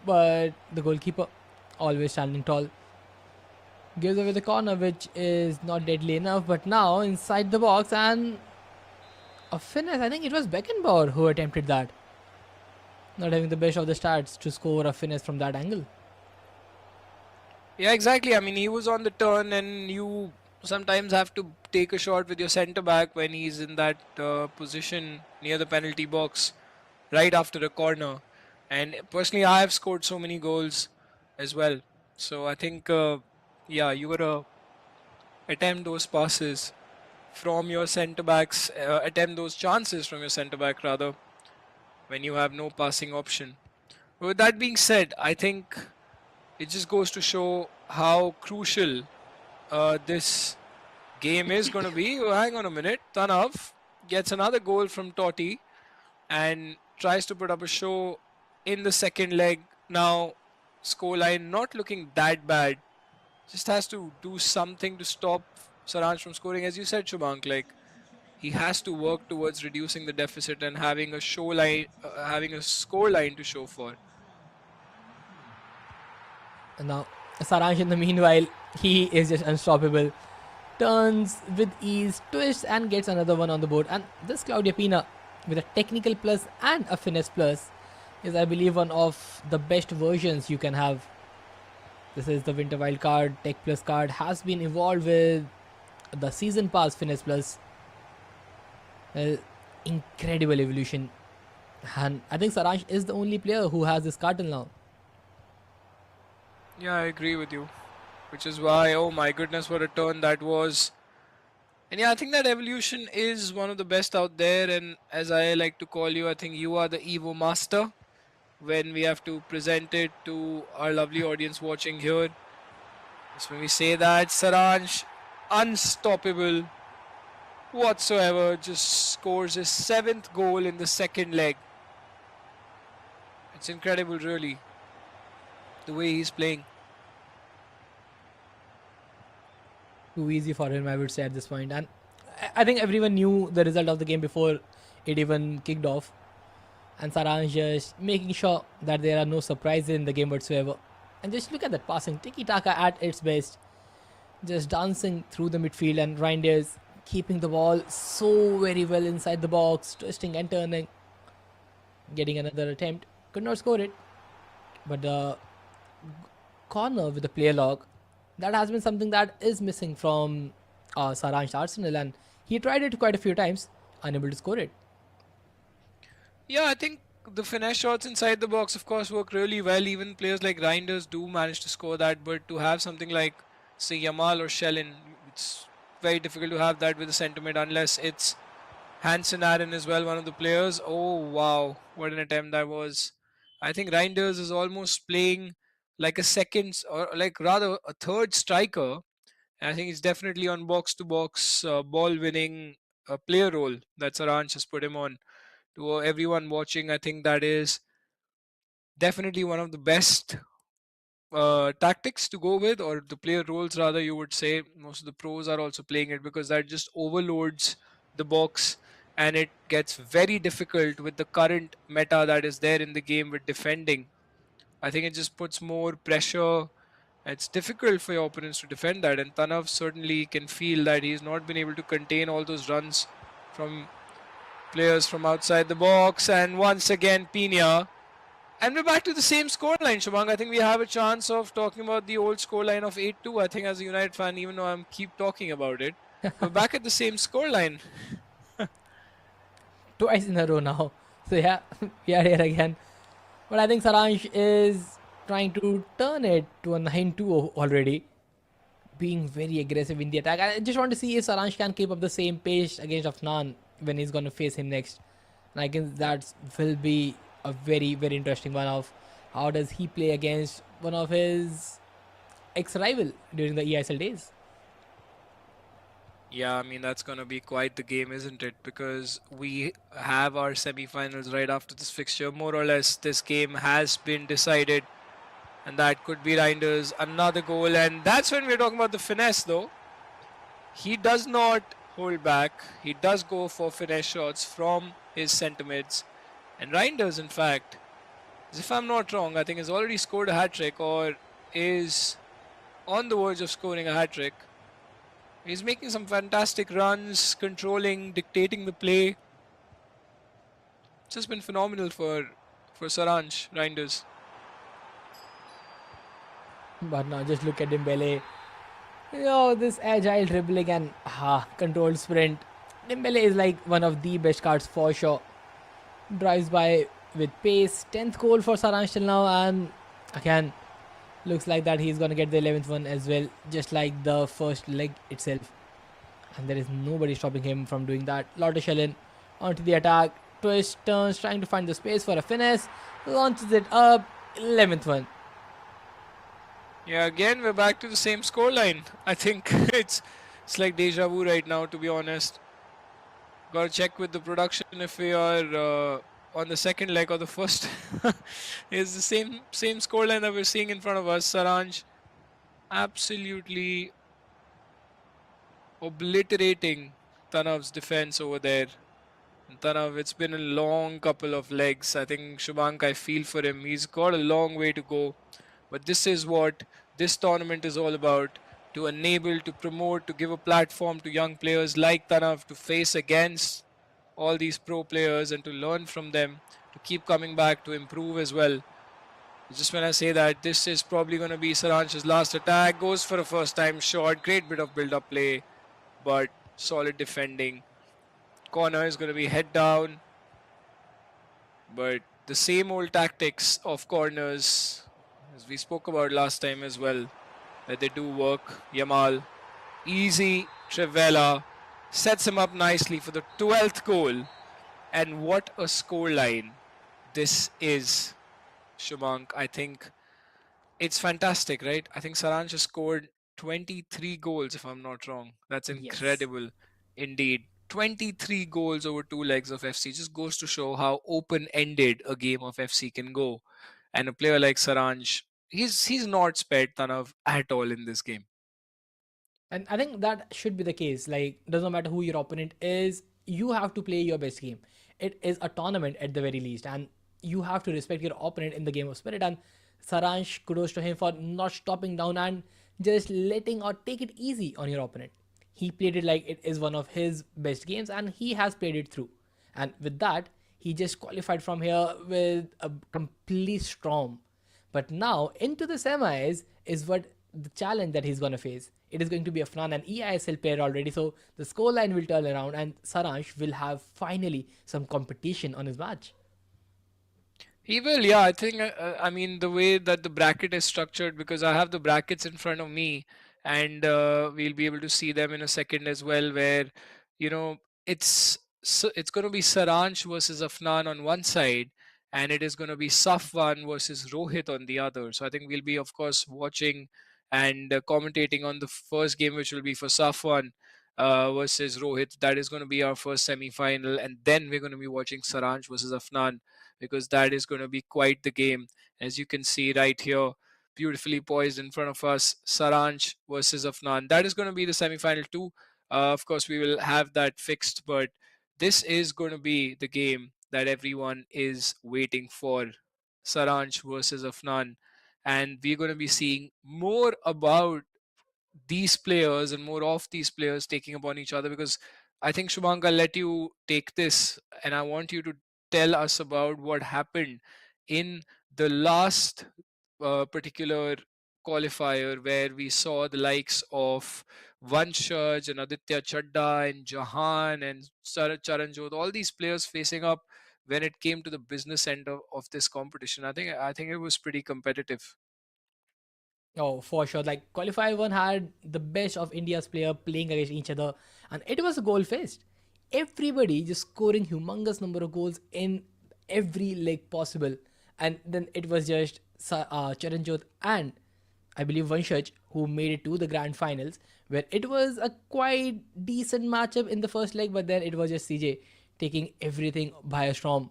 But the goalkeeper always standing tall. Gives away the corner, which is not deadly enough. But now inside the box and a finesse. I think it was Beckenbauer who attempted that. Not having the best of the stats to score a finesse from that angle. Yeah, exactly. I mean, he was on the turn, and you sometimes have to take a shot with your centre back when he's in that position near the penalty box right after a corner. And personally, I have scored so many goals as well. So I think, yeah, you gotta attempt those passes from your centre backs, attempt those chances from your centre back rather, when you have no passing option. But with that being said, I think it just goes to show how crucial this game is going to be. Oh, hang on a minute. Tanav gets another goal from Totti and tries to put up a show in the second leg. Now, scoreline not looking that bad. Just has to do something to stop Saranj from scoring. As you said, Shubhank, like he has to work towards reducing the deficit and having a show line, having a score line to show for. And now Saransh in the meanwhile, he is just unstoppable. Turns with ease, twists and gets another one on the board. And this Claudia Pina with a technical plus and a finesse plus is, I believe, one of the best versions you can have. This is the Winter Wild card. Tech Plus card has been evolved with the Season Pass Finesse Plus. Incredible evolution. And I think Saransh is the only player who has this card till now. Yeah, I agree with you. Which is why, oh my goodness, what a turn that was. And yeah, I think that evolution is one of the best out there. And as I like to call you, I think you are the Evo master when we have to present it to our lovely audience watching here. That's when we say that Saranj, unstoppable whatsoever, just scores his 7th goal in the second leg. It's incredible, really, the way he's playing. Too easy for him, I would say, at this point. And I think everyone knew the result of the game before it even kicked off. And Saransh just making sure that there are no surprises in the game whatsoever. And just look at that passing. Tiki-taka at its best. Just dancing through the midfield, and Reinders keeping the ball so very well inside the box, twisting and turning. Getting another attempt. Could not score it. But the corner with the player lock, that has been something that is missing from Saransh Arsenal, and he tried it quite a few times, unable to score it. Yeah, I think the finesse shots inside the box, of course, work really well. Even players like Reinders do manage to score that, but to have something like, say, Yamal or Shellin, it's very difficult to have that with a centre mid unless it's Hansen Aaron as well, one of the players. Oh, wow, what an attempt that was. I think Reinders is almost playing like a second, or like rather a third striker. And I think he's definitely on box to box ball winning player role that Saranch has put him on. To everyone watching, I think that is definitely one of the best tactics to go with, or the player roles rather, you would say. Most of the pros are also playing it because that just overloads the box and it gets very difficult with the current meta that is there in the game with defending. I think it just puts more pressure. It's difficult for your opponents to defend that, and Tanav certainly can feel that he's not been able to contain all those runs from players from outside the box. And once again, Pina. And we're back to the same scoreline, Shubhang. I think we have a chance of talking about the old scoreline of 8-2. I think as a United fan, even though I'm keep talking about it, we're back at the same scoreline. Twice in a row now. So yeah, we are here again. But I think Saransh is trying to turn it to a 9-2 already. Being very aggressive in the attack. I just want to see if Saransh can keep up the same pace against Afnan when he's going to face him next. And I guess that will be a very, very interesting one of how does he play against one of his ex-rival during the EISL days. Yeah, I mean, that's going to be quite the game, isn't it? Because we have our semi-finals right after this fixture. More or less, this game has been decided. And that could be Reinders' another goal. And that's when we're talking about the finesse, though. He does not hold back. He does go for finesse shots from his centre mids. And Reinders, in fact, if I'm not wrong, I think has already scored a hat-trick or is on the verge of scoring a hat trick. He's making some fantastic runs, controlling, dictating the play. It's just been phenomenal for Saransh Reinders. But now just look at Dembele. This agile dribbling and controlled sprint. Dembele is like one of the best cards for sure. Drives by with pace. 10th goal for Saransh till now, and again, looks like that he's gonna get the 11th one as well, just like the first leg itself. And there is nobody stopping him from doing that. Lauteschellen onto the attack. Twist, turns, trying to find the space for a finesse. Launches it up. 11th one. Yeah, again we're back to the same scoreline. I think it's like deja vu right now, to be honest. Got to check with the production if we are on the second leg or the first. It's the same scoreline that we're seeing in front of us. Saranj absolutely obliterating Tanav's defense over there. And Tanav, it's been a long couple of legs. I think Shubhank, I feel for him. He's got a long way to go. But this is what this tournament is all about, to enable, to promote, to give a platform to young players like Tanav to face against all these pro players and to learn from them, to keep coming back, to improve as well. Just when I say that, this is probably going to be Saransh's last attack. Goes for a first time shot. Great bit of build up play, but solid defending. Corner is going to be head down, but the same old tactics of corners as we spoke about last time as well, that they do work. Yamal, easy. Trivela sets him up nicely for the 12th goal. And what a scoreline this is, Shumank. I think it's fantastic, right? I think Saransh has scored 23 goals, if I'm not wrong. That's Yes. incredible indeed. 23 goals over two legs of FC just goes to show how open ended a game of FC can go. And a player like Saransh, he's not spared Tanav at all in this game. And I think that should be the case. Like, doesn't matter who your opponent is, you have to play your best game. It is a tournament at the very least, and you have to respect your opponent in the game of spirit. And Saransh, kudos to him for not stopping down and just letting or take it easy on your opponent. He played it like it is one of his best games, and he has played it through. And with that, he just qualified from here with a complete storm. But now into the semis is what the challenge that he's gonna face. It is going to be a Fran and EISL player already, so the scoreline will turn around and Saransh will have finally some competition on his match. He will, yeah. I think, I mean, the way that the bracket is structured, because I have the brackets in front of me, and we'll be able to see them in a second as well, where, you know, it's going to be Saransh versus Afnan on one side, and it is going to be Safwan versus Rohit on the other. So I think we'll be, of course, watching and commentating on the first game, which will be for Safwan versus Rohit. That is going to be our first semi-final, and then we're going to be watching Saransh versus Afnan, because that is going to be quite the game. As you can see right here, beautifully poised in front of us, Saranch versus Afnan. That is going to be the semi-final too. Of course, we will have that fixed, but this is going to be the game that everyone is waiting for. Saranch versus Afnan. And we're going to be seeing more about these players and more of these players taking upon each other, because I think Shubhank, I'll let you take this and I want you to tell us about what happened in the last particular qualifier, where we saw the likes of Vanshaj and Aditya Chadda and Jahan and Charanjot, all these players facing up when it came to the business end of this competition. I think it was pretty competitive. Oh, for sure. Like qualifier one had the best of India's player playing against each other, and it was a goal fest. Everybody just scoring humongous number of goals in every leg possible, and then it was just Charanjot and I believe Vanshaj who made it to the grand finals, where it was a quite decent matchup in the first leg, but then it was just CJ taking everything by a storm.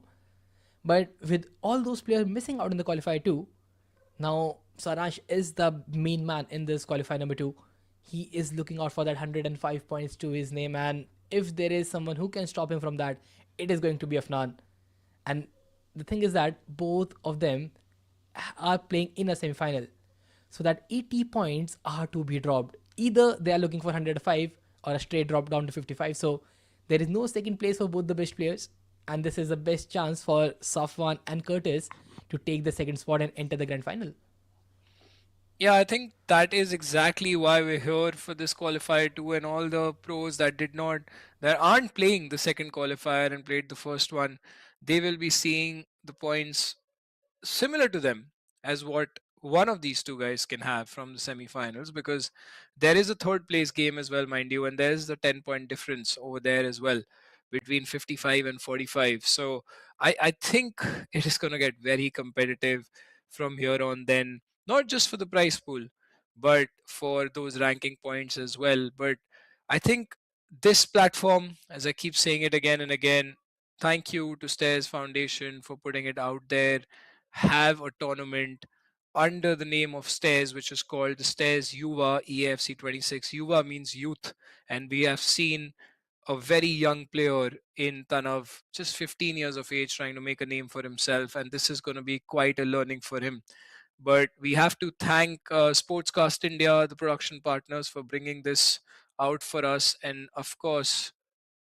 But with all those players missing out in the qualifier too, now Sarash is the main man in this qualifier number two. He is looking out for that 105 points to his name, and if there is someone who can stop him from that, it is going to be Afnan. And the thing is that both of them are playing in a semi final. so that 80 points are to be dropped. Either they are looking for 105 or a straight drop down to 55. So there is no second place for both the best players, and this is the best chance for Safwan and Curtis to take the second spot and enter the grand final. Yeah, I think that is exactly why we're here for this qualifier too, and all the pros that aren't playing the second qualifier and played the first one, they will be seeing the points similar to them as what one of these two guys can have from the semi-finals, because there is a third place game as well, mind you, and there's the 10-point difference over there as well between 55 and 45. So I think it is going to get very competitive from here on, then not just for the prize pool but for those ranking points as well. But I think this platform, as I keep saying it again and again, thank you to Stairs Foundation for putting it out there, have a tournament under the name of Stairs, which is called the Stairs YUVA EA FC 26. YUVA means youth, and we have seen a very young player in Tanav, just 15 years of age, trying to make a name for himself, and this is going to be quite a learning for him. But we have to thank Sportscast India, the production partners, for bringing this out for us, and of course,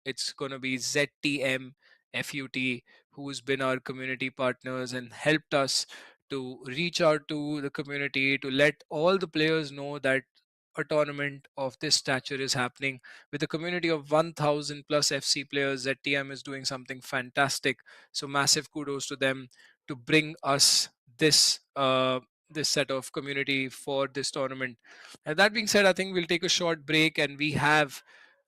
it's going to be ZTM FUT, who's been our community partners and helped us to reach out to the community to let all the players know that a tournament of this stature is happening. With a community of 1000 plus FC players, ZTM is doing something fantastic. So massive kudos to them to bring us this set of community for this tournament. And that being said, I think we'll take a short break, and we have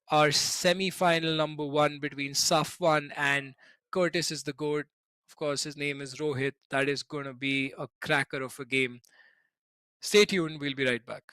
our semi-final number one between Safwan and Curtis is the GOAT. Of course, his name is Rohit. That is going to be a cracker of a game. Stay tuned. We'll be right back.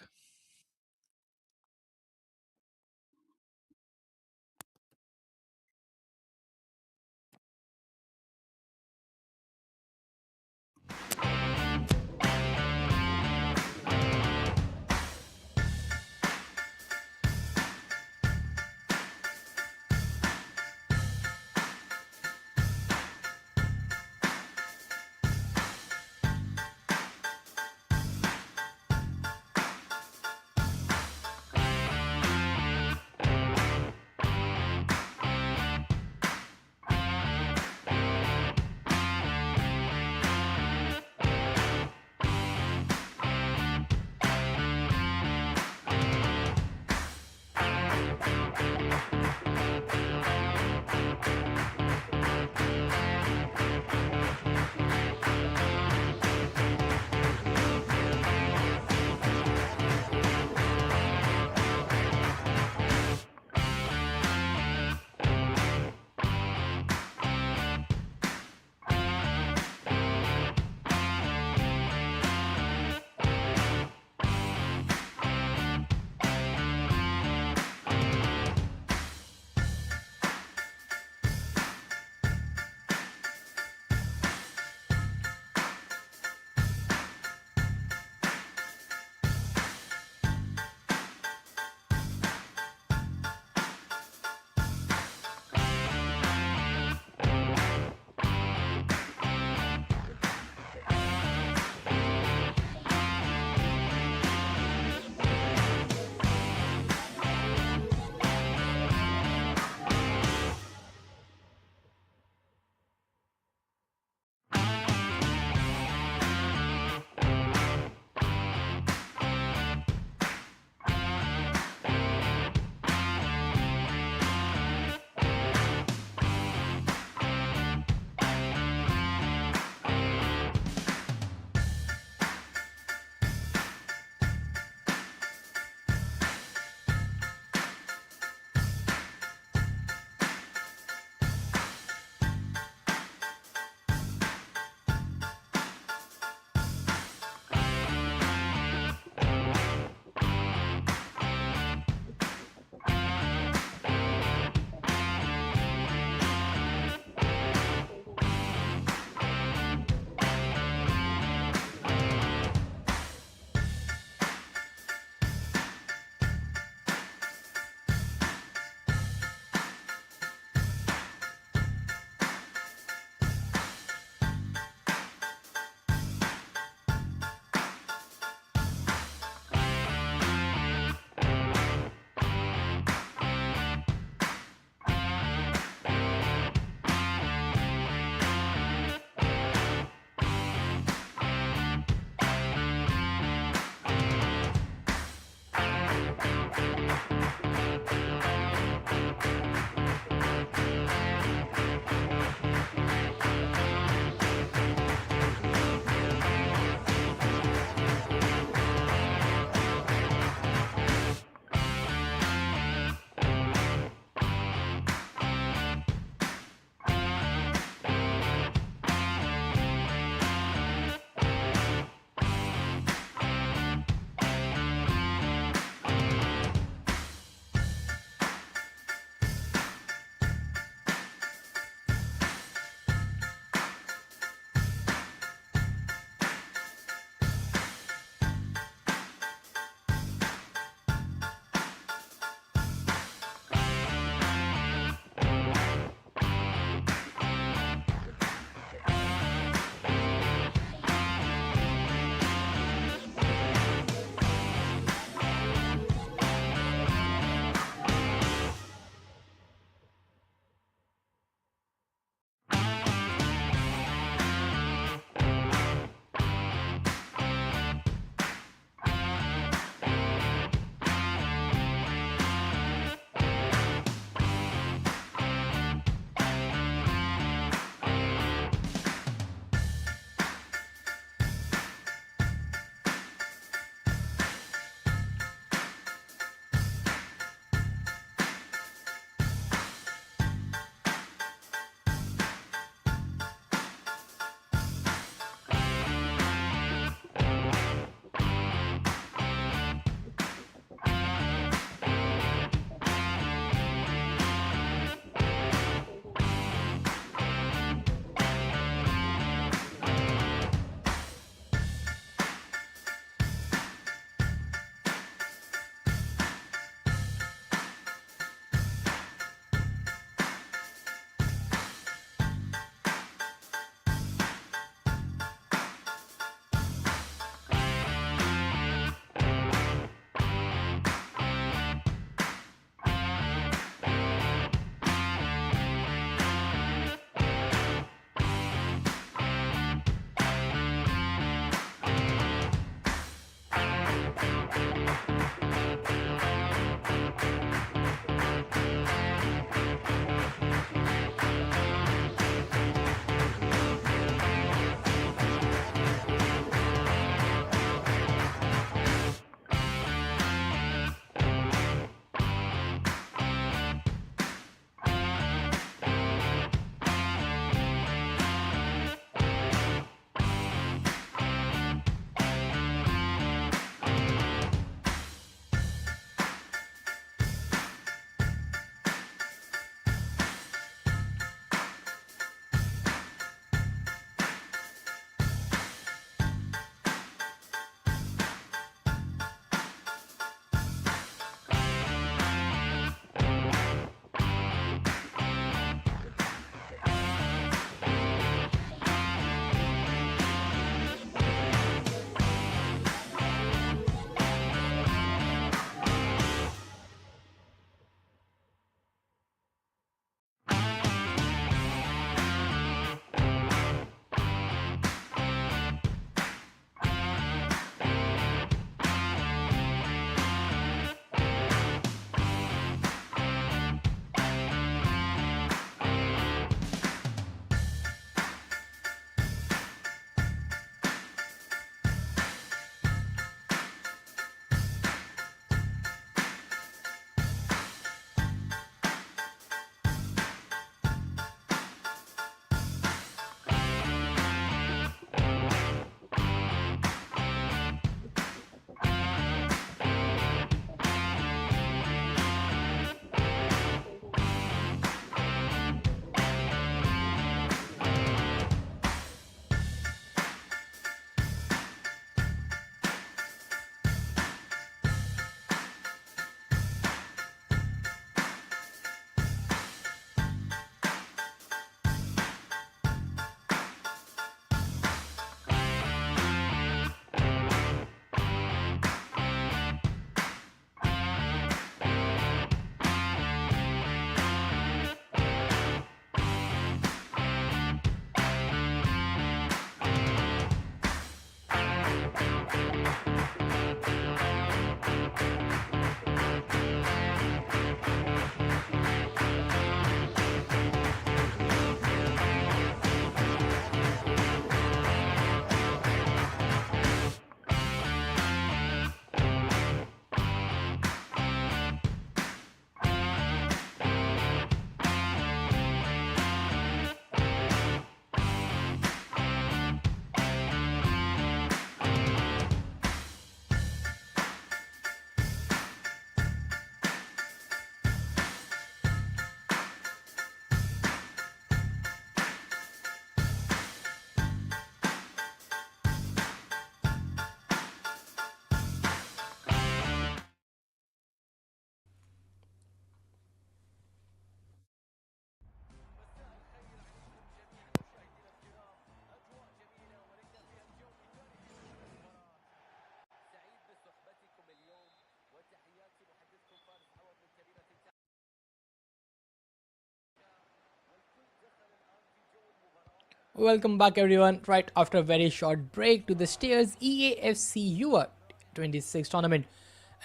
Welcome back, everyone. Right after a very short break to the Stairs EAFC UVA 26 tournament,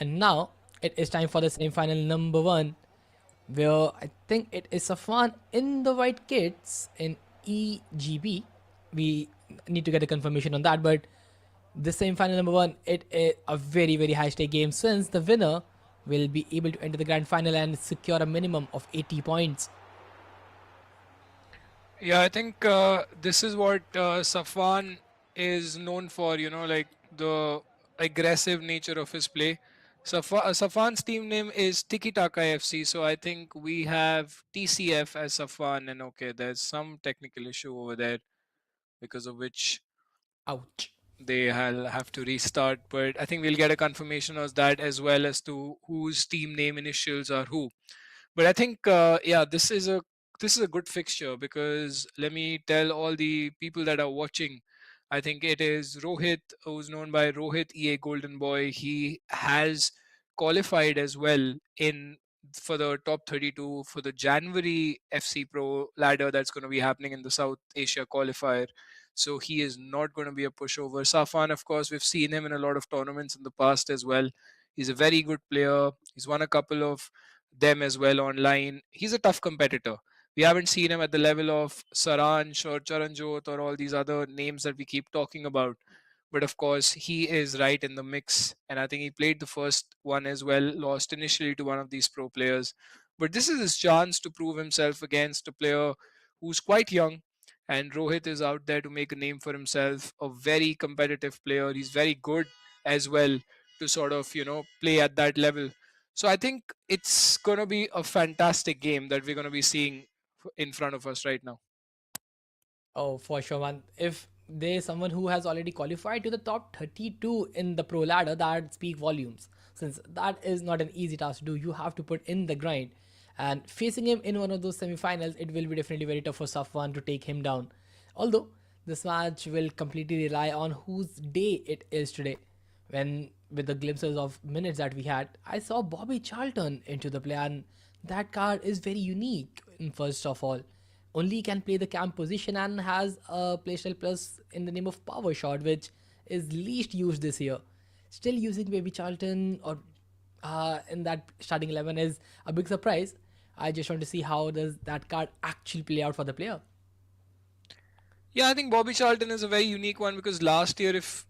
and now it is time for the semi-final number one, where I think it is Safwan in the white kits in EGB. We need to get a confirmation on that, but the semi-final number one, it is a very high stake game since the winner will be able to enter the grand final and secure a minimum of 80 points. Yeah, I think this is what Safwan is known for, like the aggressive nature of his play. Safwan's team name is Tiki Taka FC, so I think we have TCF as Safwan, and okay, there's some technical issue over there because of which Ouch. they'll have to restart. But I think we'll get a confirmation of that as well as to whose team name initials are who. But I think, yeah, this is a good fixture because let me tell all the people that are watching. I think it is Rohit, who's known by Rohit EA Golden Boy. He has qualified as well in for the top 32 for the January FC Pro ladder that's going to be happening in the South Asia qualifier. So he is not going to be a pushover. Safan, of course, we've seen him in a lot of tournaments in the past as well. He's a very good player. He's won a couple of them as well online. He's a tough competitor. We haven't seen him at the level of Saransh or Charanjot or all these other names that we keep talking about. But of course, he is right in the mix. And I think he played the first one as well, lost initially to one of these pro players. But this is his chance to prove himself against a player who's quite young. And Rohit is out there to make a name for himself, a very competitive player. He's very good as well to sort of, play at that level. So I think it's going to be a fantastic game that we're going to be seeing in front of us right now. Oh, for sure, man. If there's someone who has already qualified to the top 32 in the pro ladder, that speak volumes. Since that is not an easy task to do, you have to put in the grind. And facing him in one of those semifinals, it will be definitely very tough for Safwan to take him down. Although this match will completely rely on whose day it is today. When with the glimpses of minutes that we had, I saw Bobby Charlton into the play, and that card is very unique. First of all, only can play the camp position and has a playstyle plus in the name of power shot, which is least used this year. Still using Baby Charlton or in that starting 11 is a big surprise. I just want to see how does that card actually play out for the player. Yeah, I think Bobby Charlton is a very unique one because last year, if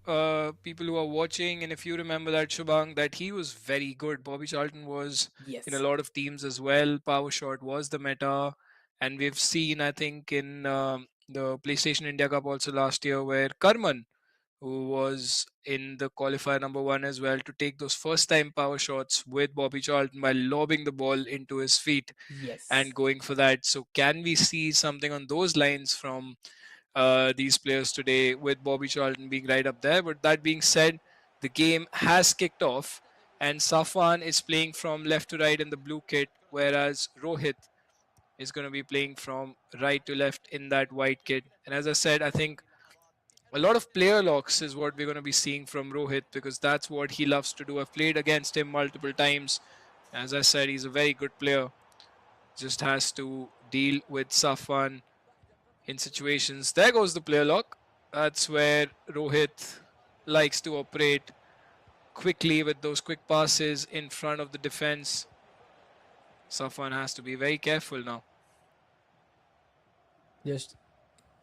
people who are watching and if you remember that Shubhang, that he was very good. Bobby Charlton was in a Yes. lot of teams as well. Power shot was the meta, and we've seen, I think, in the PlayStation India Cup also last year, where Karman, who was in the qualifier number one as well, to take those first time power shots with Bobby Charlton by lobbing the ball into his feet Yes. and going for that. So, can we see something on those lines from these players today, with Bobby Charlton being right up there? But that being said, the game has kicked off, and Safwan is playing from left to right in the blue kit, whereas Rohit is going to be playing from right to left in that white kit. And as I said, I think a lot of player locks is what we're going to be seeing from Rohit because that's what he loves to do. I've played against him multiple times. As I said, he's a very good player. Just has to deal with Safwan in situations. There goes the player lock. That's where Rohit likes to operate quickly with those quick passes in front of the defense. Safwan has to be very careful now. Just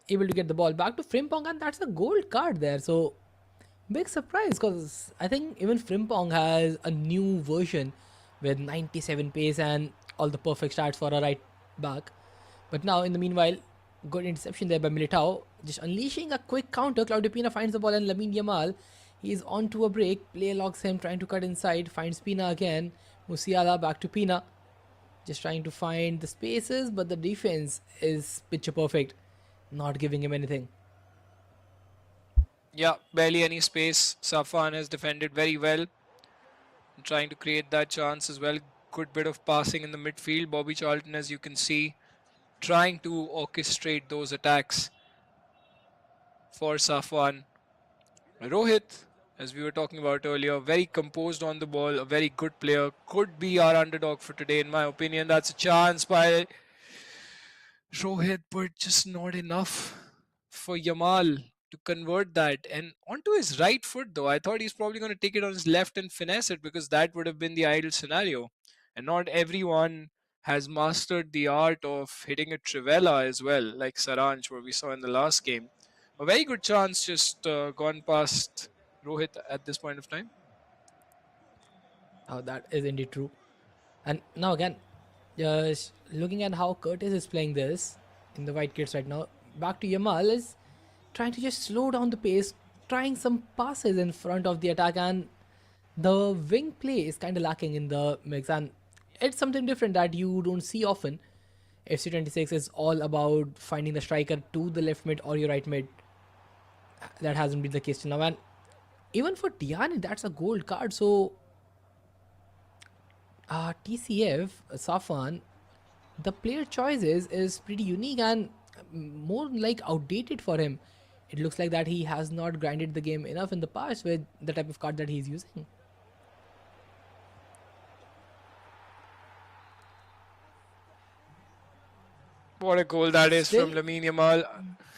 able to get the ball back to Frimpong, and that's a gold card there. So big surprise because I think even Frimpong has a new version with 97 pace and all the perfect stats for a right back. But now, in the meanwhile, good interception there by Militao, just unleashing a quick counter. Claudio Pina finds the ball and Lamine Yamal, he's on to a break. Play locks him, trying to cut inside, finds Pina again. Musiala back to Pina, just trying to find the spaces, but the defense is picture perfect, not giving him anything. Yeah, barely any space. Safwan has defended very well, trying to create that chance as well. Good bit of passing in the midfield. Bobby Charlton, as you can see, trying to orchestrate those attacks for Safwan. Rohit, as we were talking about earlier, very composed on the ball, a very good player. Could be our underdog for today, in my opinion. That's a chance by Rohit, but just not enough for Yamal to convert that. And onto his right foot, though. I thought he's probably going to take it on his left and finesse it because that would have been the ideal scenario. And not everyone has mastered the art of hitting a trivela as well, like Saranj, where we saw in the last game. A very good chance just gone past Rohit at this point of time. Oh, that is indeed true. And now again, just looking at how Curtis is playing this in the white kits right now, back to Yamal is trying to just slow down the pace, trying some passes in front of the attack, and the wing play is kind of lacking in the mix. And it's something different that you don't see often. FC26 is all about finding the striker to the left mid or your right mid. That hasn't been the case till now. And even for Diani, that's a gold card. So TCF, Safan, the player choices is pretty unique and more like outdated for him. It looks like that he has not grinded the game enough in the past with the type of card that he's using. What a goal that is Still, from Lamine Yamal.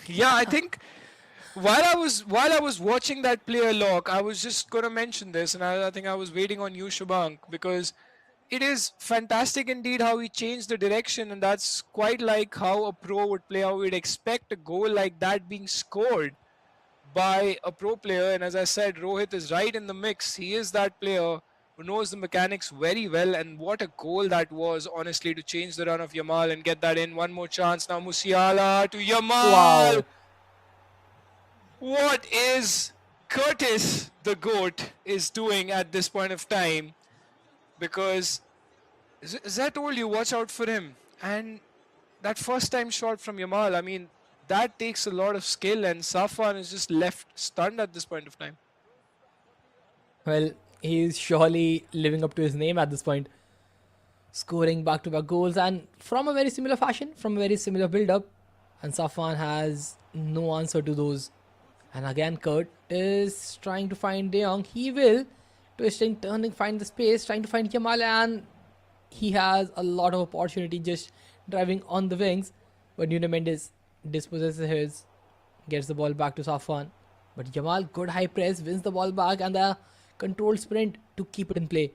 Yeah, I think while I was watching that player lock, I was just gonna mention this, and I think I was waiting on you, Shubank, because it is fantastic indeed how he changed the direction, and that's quite like how a pro would play. How we'd expect a goal like that being scored by a pro player. And as I said, Rohit is right in the mix. He is that player who knows the mechanics very well. And what a goal that was, honestly, to change the run of Yamal and get that in. One more chance now. Musiala to Yamal. wow. What is Curtis, the GOAT, is doing at this point of time? Because, as I told you, watch out for him. And that first time shot from Yamal, I mean, that takes a lot of skill, and Safwan is just left stunned at this point of time. Well, he's surely living up to his name at this point, scoring back to back goals and from a very similar fashion, from a very similar build up. And Safwan has no answer to those. And again, Kurt is trying to find De Jong. He will, twisting, turning, find the space, trying to find Yamal, and he has a lot of opportunity just driving on the wings. But Nuno Mendes disposes his, gets the ball back to Safwan. But Yamal, good high press, wins the ball back, and the controlled sprint to keep it in play.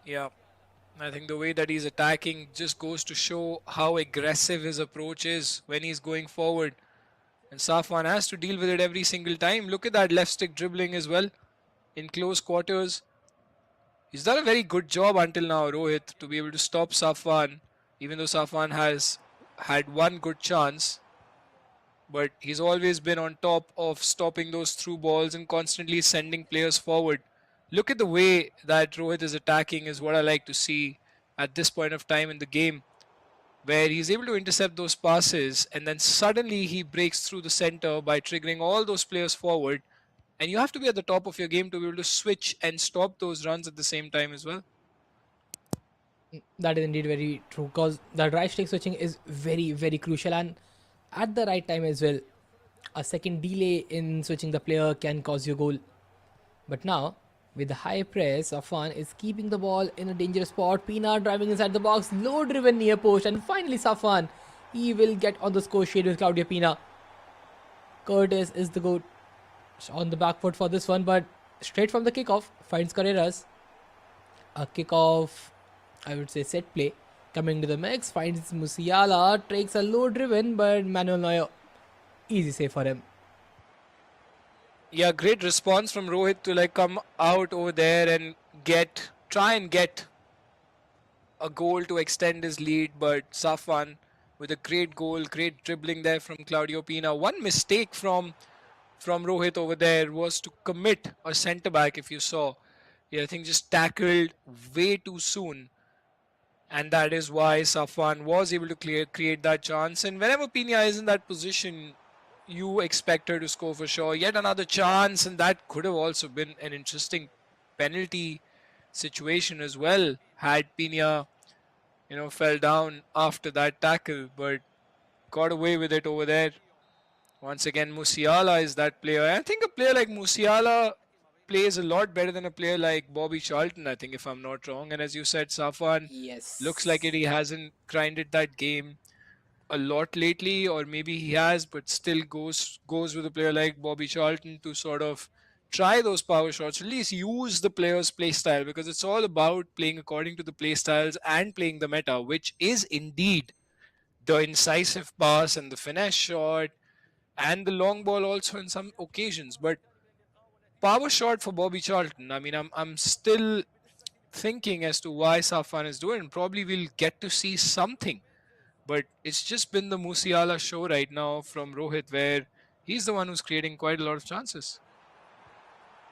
Yeah, I think the way that he's attacking just goes to show how aggressive his approach is when he's going forward. And Safwan has to deal with it every single time. Look at that left stick dribbling as well in close quarters. He's done a very good job until now, Rohit, to be able to stop Safwan, even though Safwan has had one good chance. But he's always been on top of stopping those through balls and constantly sending players forward. Look at the way that Rohit is attacking, is what I like to see at this point of time in the game, where he's able to intercept those passes and then suddenly he breaks through the center by triggering all those players forward. And you have to be at the top of your game to be able to switch and stop those runs at the same time as well. That is indeed very true because the right stick switching is very, very crucial and at the right time as well. A second delay in switching the player can cause you a goal. But now, with the high press, Safwan is keeping the ball in a dangerous spot. Pina driving inside the box, low driven near post, and finally Safwan. He will get on the score sheet with Claudio Pina. Curtis is the goat on the back foot for this one, but straight from the kickoff finds Carreras. A kickoff, I would say set play. Coming to the mix, finds Musiala, takes a low driven, but Manuel Neuer, easy save for him. Yeah, great response from Rohit to like come out over there and try and get a goal to extend his lead. But Safwan with a great goal, great dribbling there from Claudio Pina. One mistake from Rohit over there was to commit a centre back. If you saw, yeah, I think just tackled way too soon, and that is why Safwan was able to create that chance. And whenever Pina is in that position, you expect her to score for sure. Yet another chance, and that could have also been an interesting penalty situation as well. Had Pina, fell down after that tackle, but got away with it over there. Once again, Musiala is that player. I think a player like Musiala plays a lot better than a player like Bobby Charlton, I think, if I'm not wrong. And as you said, Safwan looks like Yes. it. He hasn't grinded that game. a lot lately, or maybe he has, but still goes with a player like Bobby Charlton to sort of try those power shots, at least use the player's play style, because it's all about playing according to the play styles and playing the meta, which is indeed the incisive pass and the finesse shot and the long ball also in some occasions. But power shot for Bobby Charlton. I mean, I'm still thinking as to why Safwan is doing. Probably we'll get to see something, but it's just been the Musiala show right now from Rohit, where he's the one who's creating quite a lot of chances.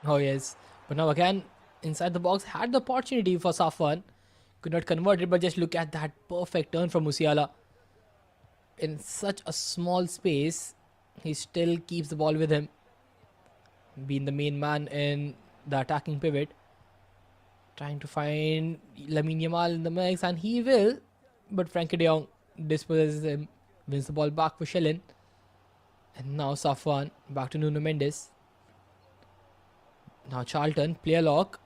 Oh yes, but now again inside the box had the opportunity for Safwan, could not convert it. But just look at that perfect turn from Musiala in such a small space. He still keeps the ball with him, being the main man in the attacking pivot, trying to find Lamine Yamal in the mix, and he will. But Frankie De Jong disposes him, wins the ball back for Shellin, and now Safwan back to Nuno Mendes. Now Charlton, player lock,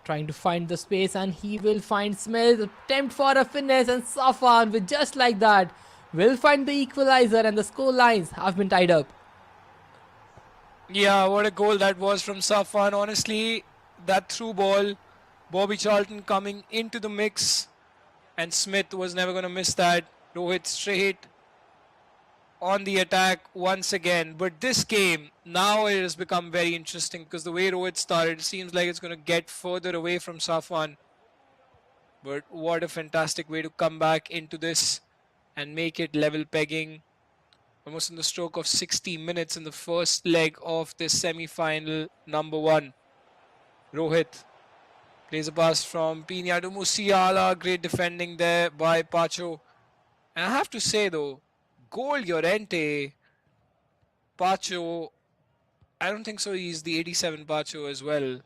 trying to find the space, and he will find Smith, attempt for a finesse, and Safwan with just like that will find the equalizer, and the score lines have been tied up. Yeah, what a goal that was from Safwan. Honestly, that through ball, Bobby Charlton coming into the mix, and Smith was never going to miss that. Rohit straight on the attack once again. But this game, now it has become very interesting, because the way Rohit started, it seems like it's going to get further away from Safwan. But what a fantastic way to come back into this and make it level pegging. Almost in the stroke of 60 minutes in the first leg of this semi-final number 1. Rohit plays a pass from Pina to Musiala. Great defending there by Pacho. And I have to say though, Gol Llorente, Pacho, I don't think so he's the 87 Pacho as well.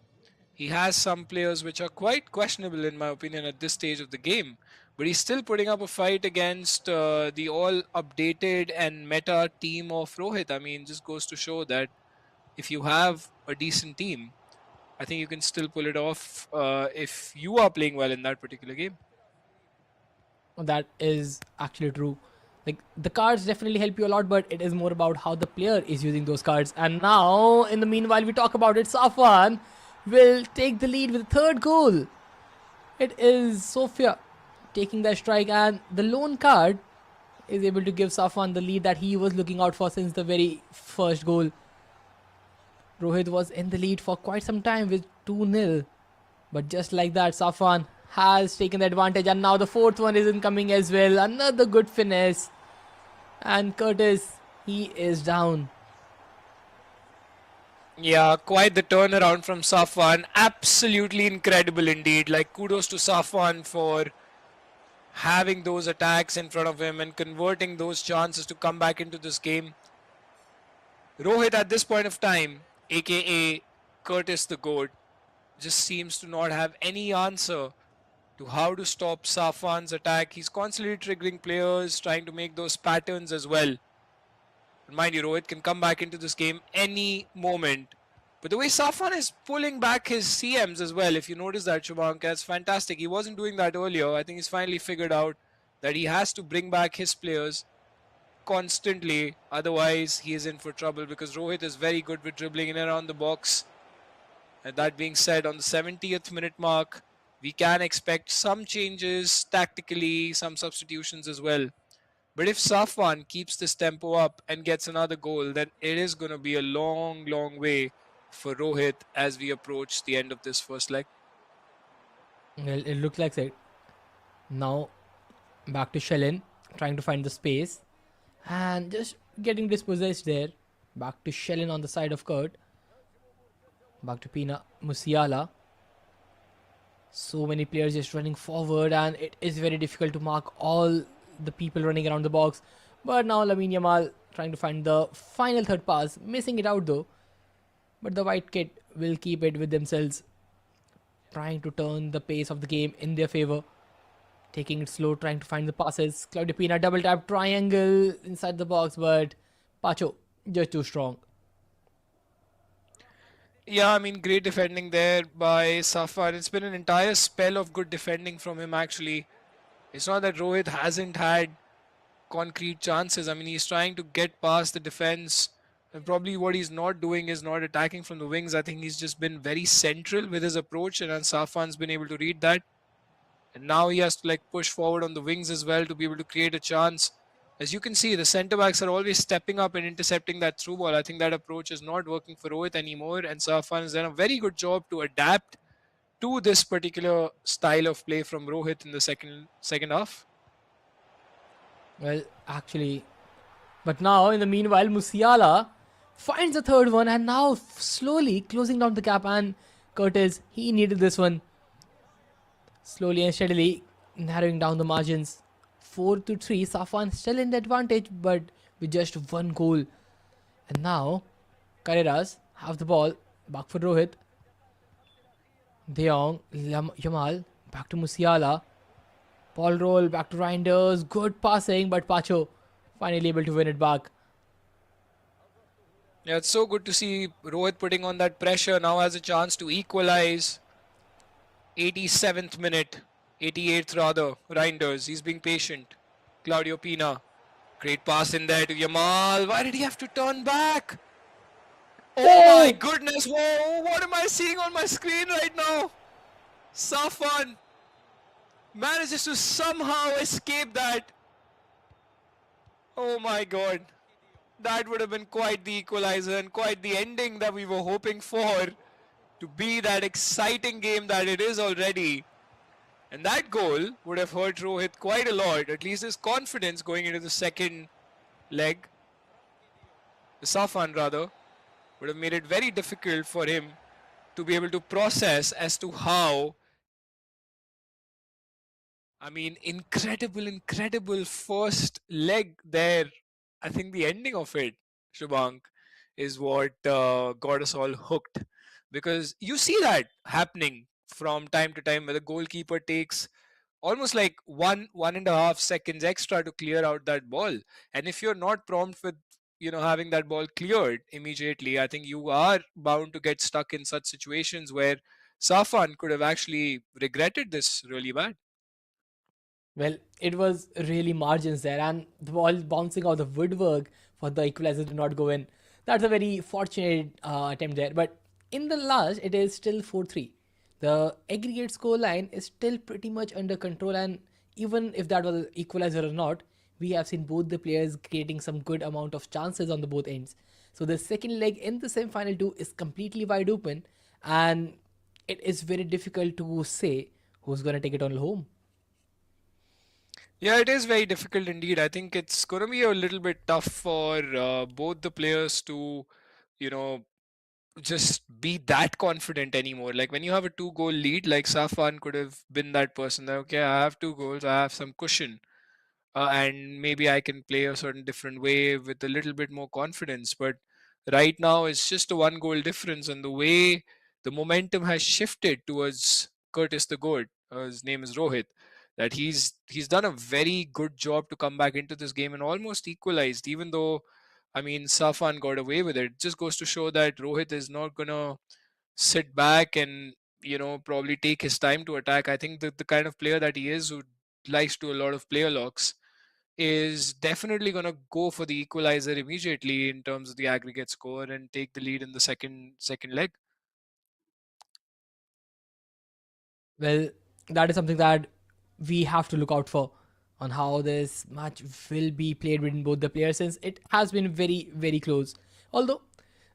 He has some players which are quite questionable in my opinion at this stage of the game. But he's still putting up a fight against the all updated and meta team of Rohit. I mean, just goes to show that if you have a decent team, I think you can still pull it off if you are playing well in that particular game. That is actually true. Like the cards definitely help you a lot, but it is more about how the player is using those cards. And now, in the meanwhile, we talk about it. Safwan will take the lead with the third goal. It is Sofia taking that strike, and the lone card is able to give Safwan the lead that he was looking out for since the very first goal. Rohit was in the lead for quite some time with 2-0. But just like that, Safwan has taken the advantage, and now the fourth one is incoming as well. Another good finesse. And Curtis, he is down. Yeah, quite the turnaround from Safwan. Absolutely incredible indeed. Like, kudos to Safwan for having those attacks in front of him and converting those chances to come back into this game. Rohit at this point of time, aka Curtis the GOAT, just seems to not have any answer to how to stop Safwan's attack. He's constantly triggering players, trying to make those patterns as well. But mind you, Rohit can come back into this game any moment. But the way Safwan is pulling back his CMs as well, if you notice that, Shubhanka, it's fantastic. He wasn't doing that earlier. I think he's finally figured out that he has to bring back his players constantly. Otherwise, he is in for trouble, because Rohit is very good with dribbling in and around the box. And that being said, on the 70th minute mark, we can expect some changes tactically, some substitutions as well. But if Safwan keeps this tempo up and gets another goal, then it is going to be a long, long way for Rohit as we approach the end of this first leg. Well, it looks like it. Now, back to Shellin, trying to find the space. And just getting dispossessed there. Back to Shellin on the side of Kurt. Back to Pina Musiala. So many players just running forward, and it is very difficult to mark all the people running around the box. But now Lamine Yamal trying to find the final third pass, missing it out though. But the white kit will keep it with themselves, trying to turn the pace of the game in their favor. Taking it slow, trying to find the passes. Claudio Pina double tap triangle inside the box, but Pacho just too strong. Yeah, I mean, great defending there by Safwan. It's been an entire spell of good defending from him, actually. It's not that Rohit hasn't had concrete chances. I mean, he's trying to get past the defense. And probably what he's not doing is not attacking from the wings. I think he's just been very central with his approach, and Safan's been able to read that. And now he has to like push forward on the wings as well to be able to create a chance. As you can see, the centre backs are always stepping up and intercepting that through ball. I think that approach is not working for Rohit anymore, and Safan has done a very good job to adapt to this particular style of play from Rohit in the second half. Well, actually, but now in the meanwhile, Musiala finds the third one and now slowly closing down the gap. And Curtis, he needed this one. Slowly and steadily narrowing down the margins. 4-3. Safan still in the advantage, but with just one goal. And now, Carreras have the ball. Back for Rohit. De Jong, Yamal, back to Musiala. Ball roll, back to Reinders. Good passing, but Pacho finally able to win it back. Yeah, it's so good to see Rohit putting on that pressure. Now has a chance to equalize. 87th minute, 88th rather. Reinders, he's being patient. Claudio Pina, great pass in there to Yamal. Why did he have to turn back? Oh my goodness! Whoa! What am I seeing on my screen right now? Safan manages to somehow escape that. Oh my god. That would have been quite the equalizer and quite the ending that we were hoping for to be that exciting game that it is already. And that goal would have hurt Rohit quite a lot, at least his confidence going into the second leg. The Safan rather would have made it very difficult for him to be able to process as to how. I mean, incredible first leg there. I think the ending of it, Shubhank, is what got us all hooked. Because you see that happening from time to time where the goalkeeper takes almost like 1.5 seconds extra to clear out that ball. And if you're not prompt with having that ball cleared immediately, I think you are bound to get stuck in such situations where Safan could have actually regretted this really bad. Well, it was really margins there, and the ball bouncing off the woodwork for the equalizer to not go in. That's a very fortunate attempt there. But in the last, it is still 4-3. The aggregate score line is still pretty much under control, and even if that was equalizer or not, we have seen both the players creating some good amount of chances on the both ends. So the second leg in the semi-final two is completely wide open, and it is very difficult to say who's gonna take it on home. Yeah, it is very difficult indeed. I think it's going to be a little bit tough for both the players to, you know, just be that confident anymore. Like when you have a two-goal lead, like Safan could have been that person that, okay, I have two goals, I have some cushion, and maybe I can play a certain different way with a little bit more confidence. But right now, it's just a one-goal difference, and the way the momentum has shifted towards Curtis the Goat, his name is Rohit, that he's done a very good job to come back into this game and almost equalized, even though. I mean, Safan got away with it. It just goes to show that Rohit is not gonna sit back and probably take his time to attack. I think that the kind of player that he is, who likes to a lot of player locks, is definitely going to go for the equalizer immediately in terms of the aggregate score and take the lead in the second leg. Well, that is something that we have to look out for on how this match will be played between both the players since it has been very, very close. Although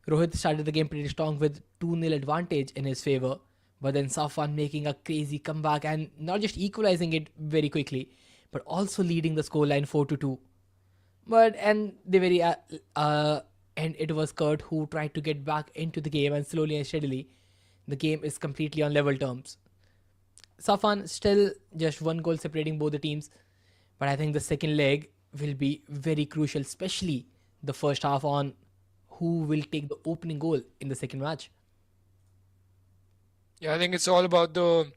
Rohit started the game pretty strong with 2-0 advantage in his favor, but then Safwan making a crazy comeback and not just equalizing it very quickly, but also leading the scoreline 4-2. But and the very and it was Kurt who tried to get back into the game, and slowly and steadily, the game is completely on level terms. Safan still just one goal separating both the teams, but I think the second leg will be very crucial, especially the first half on who will take the opening goal in the second match. Yeah, I think it's all about the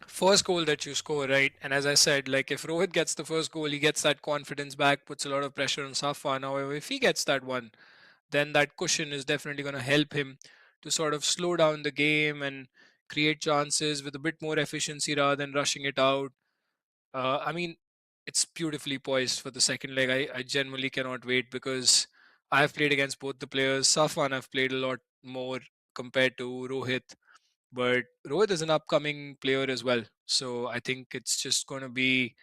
first goal that you score, right? And as I said, like if Rohit gets the first goal, he gets that confidence back, puts a lot of pressure on Safwan. However, if he gets that one, then that cushion is definitely going to help him to sort of slow down the game and create chances with a bit more efficiency rather than rushing it out. I mean, it's beautifully poised for the second leg. I genuinely cannot wait because I've played against both the players. Safwan I've played a lot more compared to Rohit, but Rohit is an upcoming player as well. So I think it's just going to be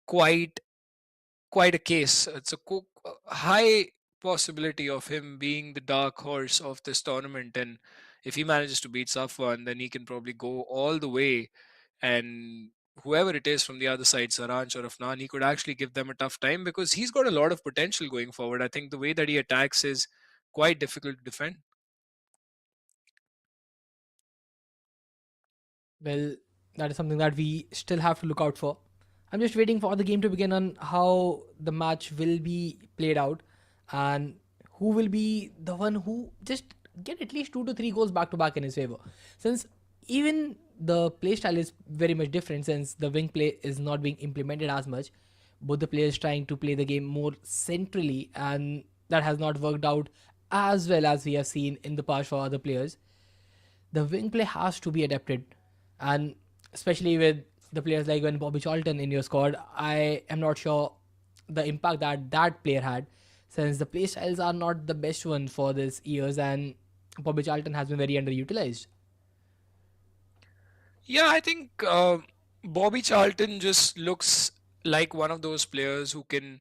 quite quite a case. It's a high possibility of him being the dark horse of this tournament, and if he manages to beat Safwan, then he can probably go all the way. And whoever it is from the other side, Saranch or Afnan, he could actually give them a tough time because he's got a lot of potential going forward. I think the way that he attacks is quite difficult to defend. Well, that is something that we still have to look out for. I'm just waiting for the game to begin on how the match will be played out and who will be the one who just get at least 2 to 3 goals back to back in his favor. Since even the play style is very much different since the wing play is not being implemented as much. Both the players trying to play the game more centrally and that has not worked out as well as we have seen in the past for other players. The wing play has to be adapted, and especially with the players like when Bobby Charlton in your squad, I am not sure the impact that that player had, since the play styles are not the best one for this years, and Bobby Charlton has been very underutilized. Yeah, I think Bobby Charlton just looks like one of those players who can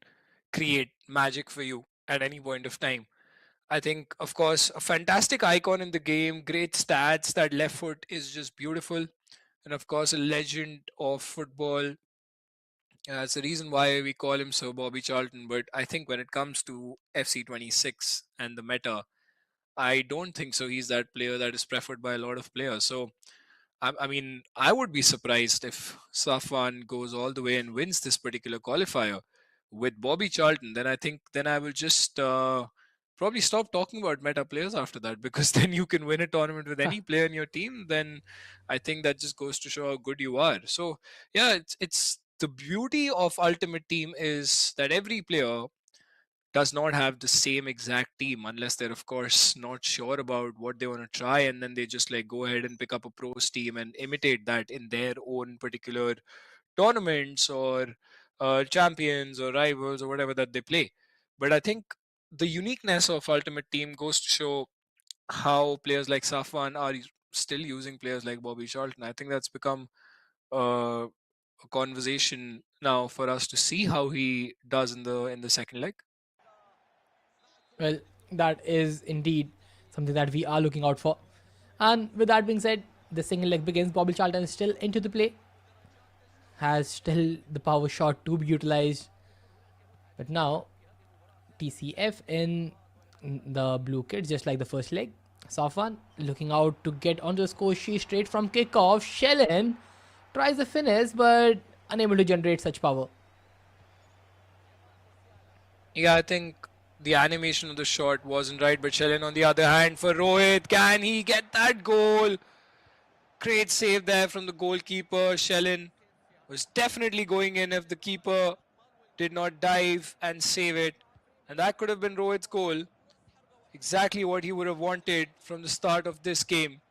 create magic for you at any point of time. I think, of course, a fantastic icon in the game, great stats. That left foot is just beautiful. And of course, a legend of football. That's the reason why we call him Sir Bobby Charlton. But I think when it comes to FC 26 and the meta, I don't think so. He's that player that is preferred by a lot of players. So I mean, I would be surprised if Safwan goes all the way and wins this particular qualifier with Bobby Charlton. Then I think then I will just probably stop talking about meta players after that because then you can win a tournament with any player in your team. Then I think that just goes to show how good you are. So yeah, it's the beauty of Ultimate Team is that every player does not have the same exact team unless they're of course not sure about what they want to try, and then they just like go ahead and pick up a pros team and imitate that in their own particular tournaments or champions or rivals or whatever that they play. But I think the uniqueness of Ultimate Team goes to show how players like Safwan are still using players like Bobby Charlton. I think that's become a conversation now for us to see how he does in the second leg. Well, that is indeed something that we are looking out for. And with that being said, the single leg begins. Bobby Charlton is still into the play, has still the power shot to be utilized, but now TCF in the blue kit, just like the first leg. Safwan looking out to get onto the score sheet straight from kickoff. Shellen tries the finish, but unable to generate such power. Yeah, I think the animation of the shot wasn't right, but Shellen on the other hand for Rohit, can he get that goal? Great save there from the goalkeeper. Shellen was definitely going in if the keeper did not dive and save it. And that could have been Rohit's goal. Exactly what he would have wanted from the start of this game.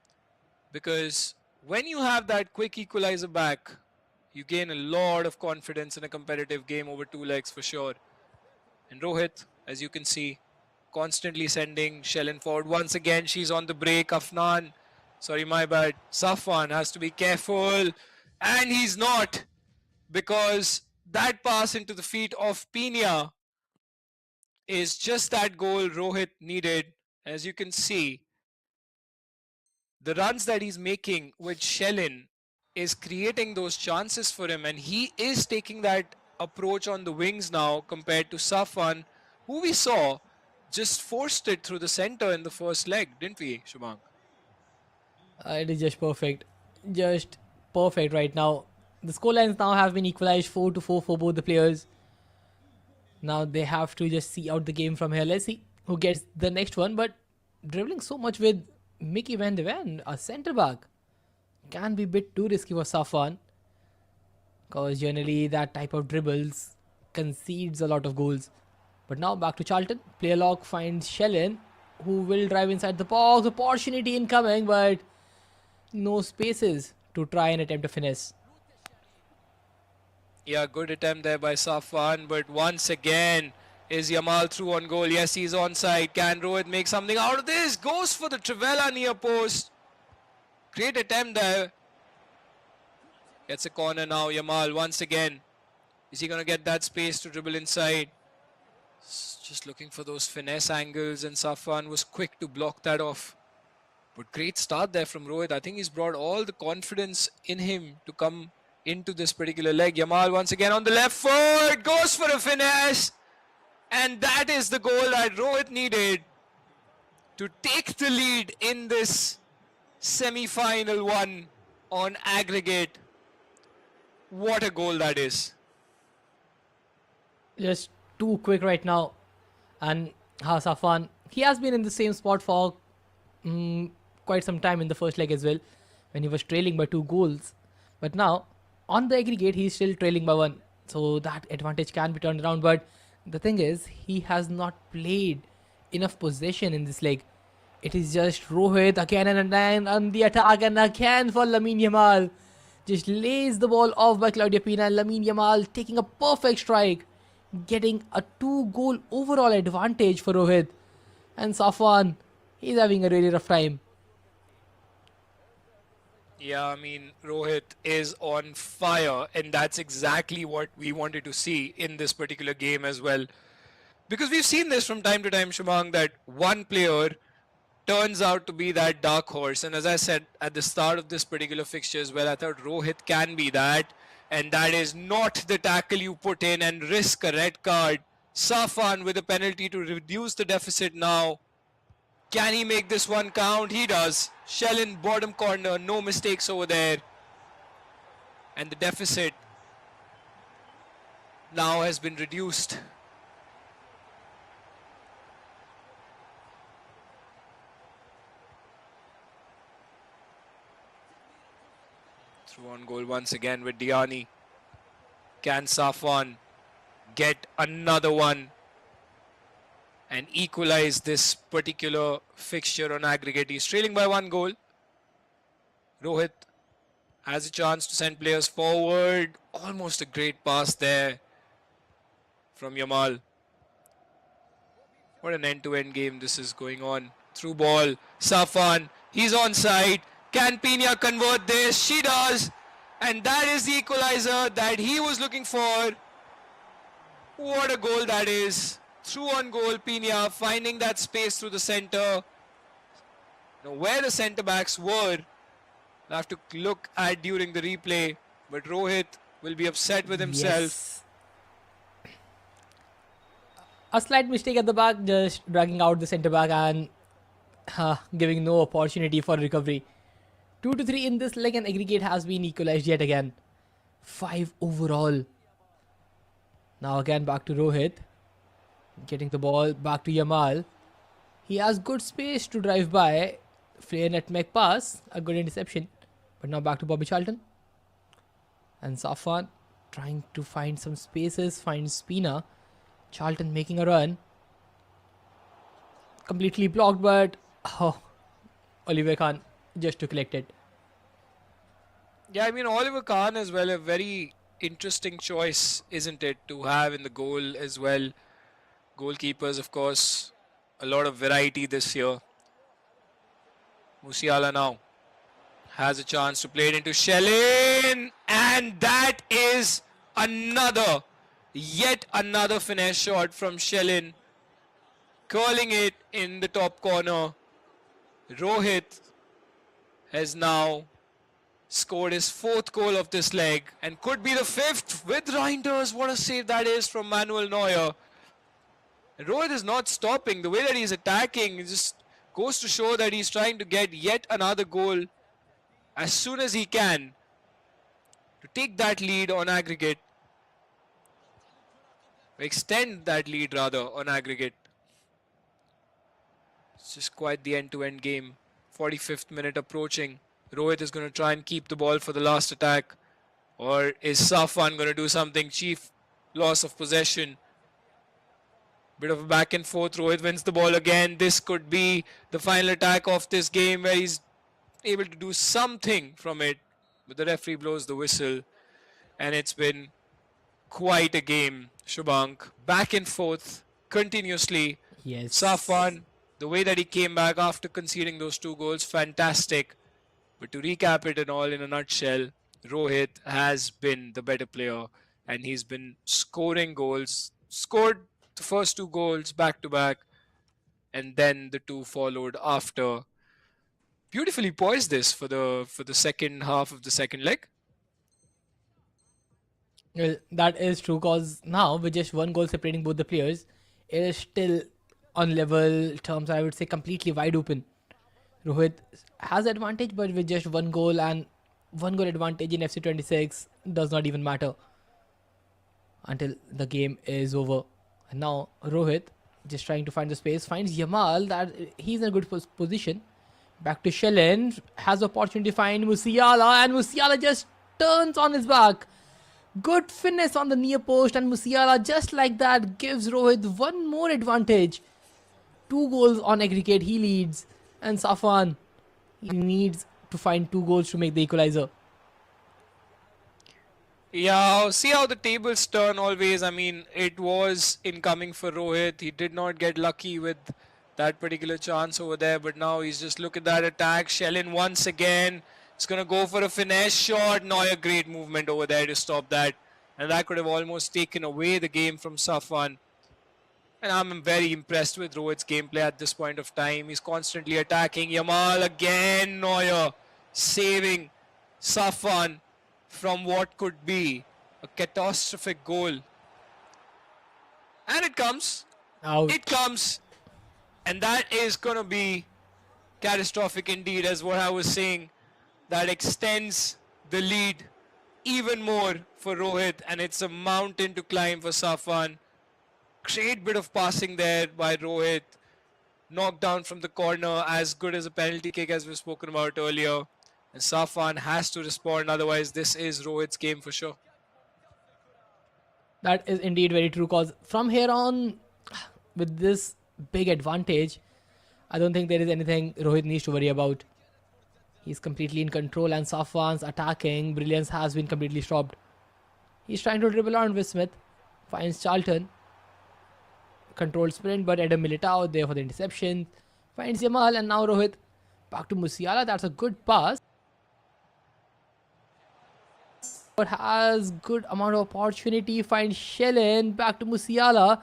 Because when you have that quick equalizer back, you gain a lot of confidence in a competitive game over two legs for sure. And Rohit, as you can see, constantly sending Shellen forward. Once again, she's on the break. Afnan, sorry, my bad. Safwan has to be careful. And he's not, because that pass into the feet of Pina is just that goal Rohit needed. As you can see, the runs that he's making with Shellen is creating those chances for him, and he is taking that approach on the wings now compared to Safwan, who we saw just forced it through the center in the first leg, didn't we, Shubhang? It is just perfect. Just perfect right now. The scorelines now have been equalized 4-4 for both the players. Now they have to just see out the game from here. Let's see who gets the next one. But dribbling so much with Mickey Van de Ven, a centre back, can be a bit too risky for Safwan, because generally that type of dribbles concedes a lot of goals. But now back to Charlton. Player lock finds Shellen, who will drive inside the box. Opportunity incoming, but no spaces to try and attempt a finish. Yeah, good attempt there by Safwan, but once again is Yamal through on goal. Yes, he's onside. Can Rohit make something out of this? Goes for the Trivela near post. Great attempt there. Gets a corner now. Yamal once again. Is he going to get that space to dribble inside? Just looking for those finesse angles, and Safwan was quick to block that off. But great start there from Rohit. I think he's brought all the confidence in him to come into this particular leg. Yamal once again on the left foot, goes for a finesse. And that is the goal that Rohit needed to take the lead in this semi-final one on aggregate. What a goal that is. Just too quick right now. And Safwan, he has been in the same spot for quite some time in the first leg as well, when he was trailing by 2 goals. But now, on the aggregate, he's still trailing by 1. So that advantage can be turned around. But the thing is, he has not played enough possession in this leg. It is just Rohit again and again on the attack, and again for Lamine Yamal. Just lays the ball off by Claudio Pina, and Lamine Yamal taking a perfect strike, getting a 2-goal overall advantage for Rohit. And Safwan, he's having a really rough time. Yeah, I mean, Rohit is on fire, and that's exactly what we wanted to see in this particular game as well. Because we've seen this from time to time, Shumang, that one player turns out to be that dark horse. And as I said at the start of this particular fixture as well, I thought Rohit can be that. And that is not the tackle you put in and risk a red card. Safwan with a penalty to reduce the deficit now. Can he make this one count? He does. Shellin bottom corner, no mistakes over there. And the deficit now has been reduced. Through on goal once again with Diani. Can Safwan get another one and equalize this particular fixture on aggregate? He's trailing by 1 goal. Rohit has a chance to send players forward. Almost a great pass there from Yamal. What an end-to-end game this is going on. Through ball, Safwan, he's onside. Can Pina convert this? She does. And that is the equalizer that he was looking for. What a goal that is. Through on goal, Pina finding that space through the center. Now where the centre backs were, I'll have to look at during the replay. But Rohit will be upset with himself. Yes. A slight mistake at the back, just dragging out the centre back and giving no opportunity for recovery. 2-3 in this leg, and aggregate has been equalized yet again. 5 overall. Now again back to Rohit. Getting the ball back to Yamal. He has good space to drive by. Fair nutmeg pass. A good interception. But now back to Bobby Charlton. And Safwan trying to find some spaces. Finds Pina. Charlton making a run. Completely blocked, but Oliver Khan just to collect it. Yeah, I mean, Oliver Kahn as well, a very interesting choice, isn't it, to have in the goal as well. Goalkeepers, of course, a lot of variety this year. Musiala now has a chance to play it into Shellin, and that is yet another finesse shot from Shellin, curling it in the top corner. Rohit has now scored his 4th goal of this leg and could be the 5th with Reinders. What a save that is from Manuel Neuer. Rohit is not stopping. The way that he's attacking just goes to show that he's trying to get yet another goal as soon as he can to take that lead on aggregate. Extend that lead rather on aggregate. It's just quite the end-to-end game. 45th minute approaching. Rohit is going to try and keep the ball for the last attack. Or is Safwan going to do something? Chief loss of possession. Bit of a back and forth. Rohit wins the ball again. This could be the final attack of this game where he's able to do something from it. But the referee blows the whistle. And it's been quite a game, Shubhank. Back and forth continuously. Yes. Safwan, the way that he came back after conceding those 2 goals, fantastic. But to recap it and all in a nutshell, Rohit has been the better player and he's been scoring goals, scored the first 2 goals back to back, and then the two followed after. Beautifully poised this for the second half of the second leg. Well, that is true because now with just one goal separating both the players, it is still on level terms. I would say completely wide open. Rohit has advantage, but with just one goal and one goal advantage in FC 26 does not even matter until the game is over. And now Rohit just trying to find the space finds Yamal that he's in a good position. Back to Shellen, has the opportunity to find Musiala, and Musiala just turns on his back. Good fitness on the near post, and Musiala just like that gives Rohit one more advantage. 2 goals on aggregate, he leads, and Safwan, he needs to find 2 goals to make the equalizer. Yeah, see how the tables turn always. I mean, it was incoming for Rohit. He did not get lucky with that particular chance over there, but now he's just look at that attack. Shellin once again. It's gonna go for a finesse shot. Neuer, great movement over there to stop that. And that could have almost taken away the game from Safwan. And I'm very impressed with Rohit's gameplay at this point of time. He's constantly attacking. Yamal again, Neuer saving Safwan from what could be a catastrophic goal. And it comes. Out. It comes. And that is going to be catastrophic indeed, as what I was saying. That extends the lead even more for Rohit. And it's a mountain to climb for Safwan. Great bit of passing there by Rohit. Knocked down from the corner, as good as a penalty kick as we've spoken about earlier. And Safwan has to respond, otherwise this is Rohit's game for sure. That is indeed very true because from here on, with this big advantage, I don't think there is anything Rohit needs to worry about. He's completely in control, and Safwan's attacking brilliance has been completely stopped. He's trying to dribble on with Smith, finds Charlton. Controlled sprint, but Adam Militao there for the interception. Finds Yamal, and now Rohit back to Musiala. That's a good pass. But has good amount of opportunity. Finds Shellen, back to Musiala.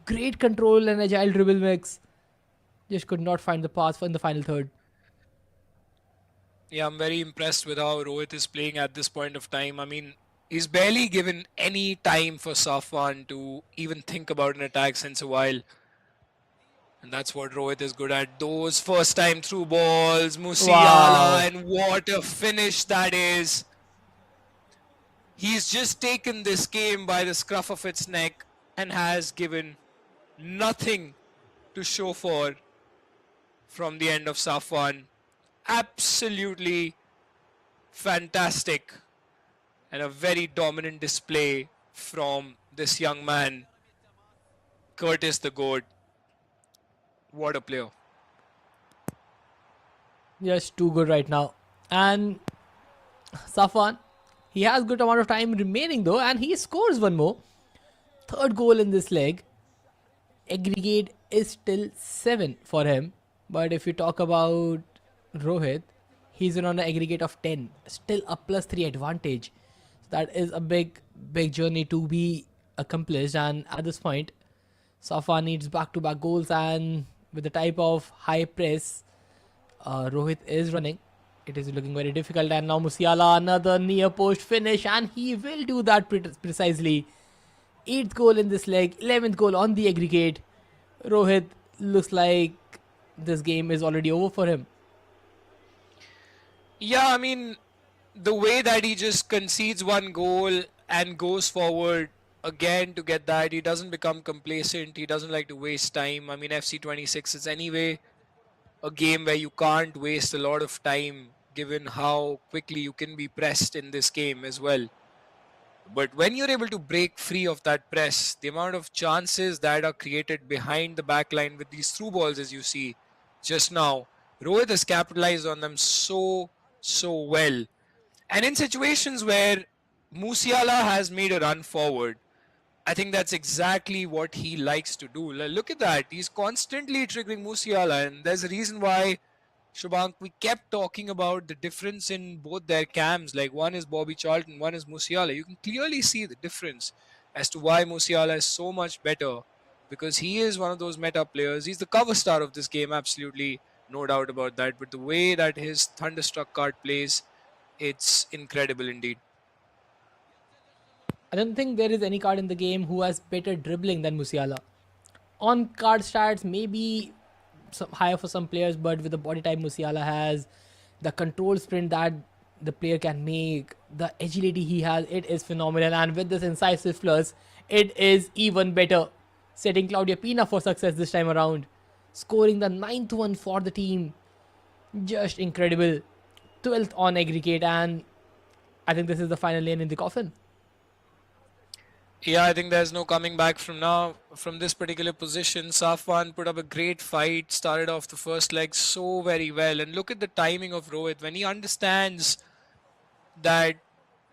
Great control and agile dribble mix. Just could not find the pass in the final third. Yeah, I'm very impressed with how Rohit is playing at this point of time. I mean, he's barely given any time for Safwan to even think about an attack since a while. And that's what Rohit is good at. Those first time through balls, Musiala, Wow. and what a finish that is. He's just taken this game by the scruff of its neck and has given nothing to show for from the end of Safwan. Absolutely fantastic and a very dominant display from this young man, Curtis the Goat. What a player. Just too good right now. And Safwan, he has good amount of time remaining though, and he scores one more. Third goal in this leg. Aggregate is still 7 for him. But if you talk about Rohit, he's on an aggregate of 10. Still a +3 advantage. That is a big journey to be accomplished. And at this point, Safwan needs back-to-back goals, and with the type of high press Rohit is running, it is looking very difficult. And now Musiala, another near post finish, and he will do that precisely. 8th goal in this leg, 11th goal on the aggregate. Rohit looks like this game is already over for him. Yeah, I mean, the way that he just concedes one goal and goes forward again to get that, he doesn't become complacent. He doesn't like to waste time. I mean, FC 26 is anyway a game where you can't waste a lot of time given how quickly you can be pressed in this game as well. But when you're able to break free of that press, the amount of chances that are created behind the back line with these through balls, as you see just now, Rohit has capitalized on them so well. And in situations where Musiala has made a run forward, I think that's exactly what he likes to do. Look at that. He's constantly triggering Musiala, and there's a reason why, Shubhank, we kept talking about the difference in both their cams. Like one is Bobby Charlton, one is Musiala. You can clearly see the difference as to why Musiala is so much better, because he is one of those meta players. He's the cover star of this game, absolutely no doubt about that. But the way that his Thunderstruck card plays, it's incredible indeed. I don't think there is any card in the game who has better dribbling than Musiala. On card stats, maybe some higher for some players, but with the body type Musiala has, the control sprint that the player can make, the agility he has, it is phenomenal. And with this incisive plus, it is even better. Setting Claudia Pina for success this time around. Scoring the ninth one for the team. Just incredible. 12th on aggregate, and I think this is the final lane in the coffin. Yeah, I think there's no coming back from now from this particular position. Safwan put up a great fight, started off the first leg so very well. And look at the timing of Rohit when he understands that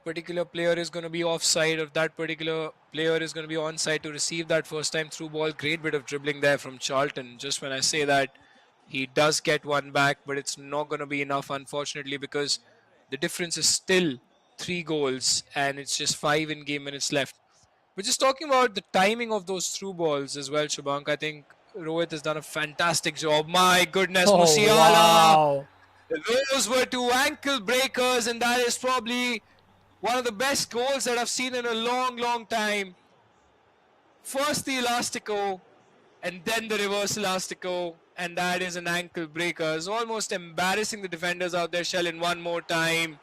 particular player is going to be offside or that particular player is going to be onside to receive that first time through ball. Great bit of dribbling there from Charlton. Just when I say that, he does get one back, but it's not going to be enough, unfortunately, because the difference is still 3 goals and it's just 5 in-game minutes left. We're just talking about the timing of those through balls as well, Shubank. I think Rohit has done a fantastic job. My goodness, Oh, Musiala! wow. Those were two ankle breakers, and that is probably one of the best goals that I've seen in a long, long time. First the elastico, and then the reverse elastico, and that is an ankle breaker. It's almost embarrassing the defenders out there. Shellin one more time,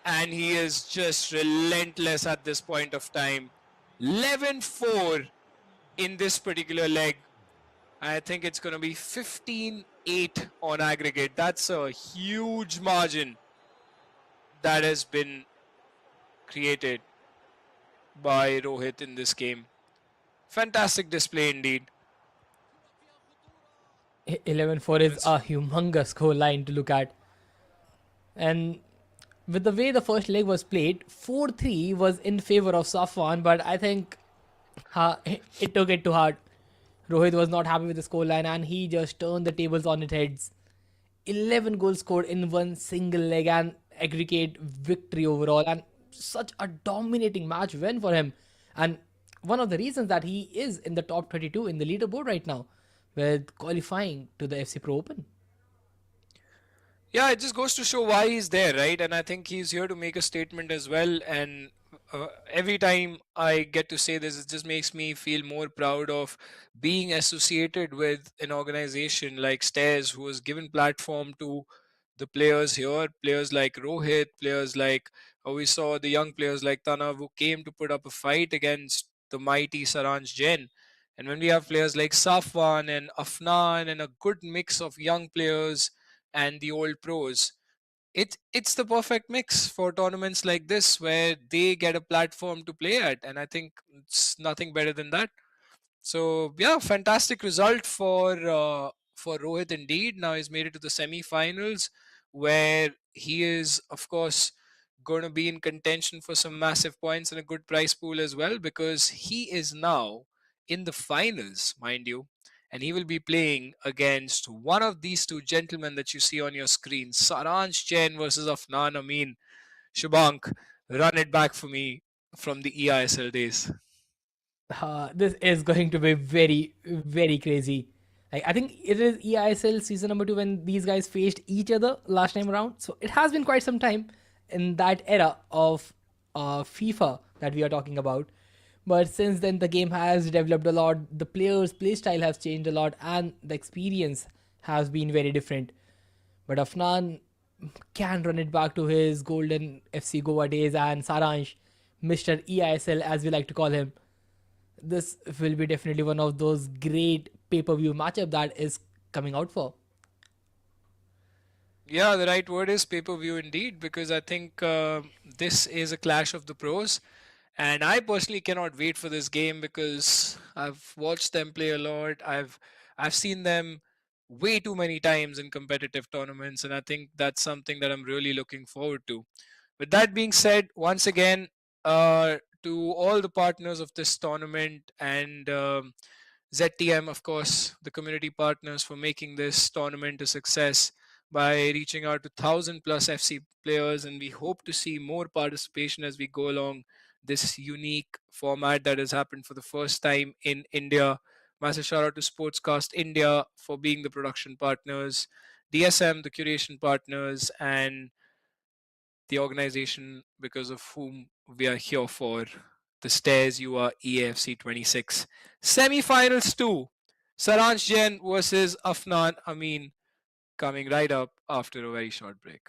and he is just relentless at this point of time. 11-4 in this particular leg. I think it's going to be 15-8 on aggregate. That's a huge margin that has been created by Rohit in this game. Fantastic display indeed. 11-4 is a humongous score line to look at. And with the way the first leg was played, 4-3 was in favor of Safwan, but I think it took it to heart. Rohit was not happy with the scoreline and he just turned the tables on its heads. 11 goals scored in one single leg and aggregate victory overall, and such a dominating match win for him. And one of the reasons that he is in the top 22 in the leaderboard right now with qualifying to the FC Pro Open. Yeah, it just goes to show why he's there, right? And I think he's here to make a statement as well. And every time I get to say this, it just makes me feel more proud of being associated with an organization like Stairs, who has given platform to the players here, players like Rohit, players like we saw the young players like Tanav who came to put up a fight against the mighty Saranj Jain. And when we have players like Safwan and Afnan and a good mix of young players and the old pros, it's the perfect mix for tournaments like this where they get a platform to play at, and I think it's nothing better than that. So yeah, fantastic result for Rohit indeed. Now he's made it to the semi-finals, where he is, of course, going to be in contention for some massive points and a good prize pool as well, because he is now in the finals, mind you, and he will be playing against one of these two gentlemen that you see on your screen, Saranj Jain versus Afnan Amin. Shubank, run it back for me from the EISL days. This is going to be very, very crazy. Like, I think it is EISL season number 2 when these guys faced each other last time around. So it has been quite some time in that era of FIFA that we are talking about. But since then, the game has developed a lot. The players' playstyle has changed a lot, and the experience has been very different. But Afnan can run it back to his golden FC Goa days, and Saransh, Mr. EISL as we like to call him, this will be definitely one of those great pay-per-view matchup that is coming out for. Yeah, the right word is pay-per-view indeed, because I think this is a clash of the pros, and I personally cannot wait for this game because I've watched them play a lot. I've seen them way too many times in competitive tournaments, and I think that's something that I'm really looking forward to. With that being said, once again, to all the partners of this tournament and ZTM, of course, the community partners, for making this tournament a success by reaching out to 1,000 plus FC players. And we hope to see more participation as we go along this unique format that has happened for the first time in India. Massive shout out to Sportscast India for being the production partners, DSM, the curation partners, and the organization because of whom we are here for, the Stairs YUVA EA FC 26. Semi-finals 2. Saransh Jain versus Afnan Amin, coming right up after a very short break.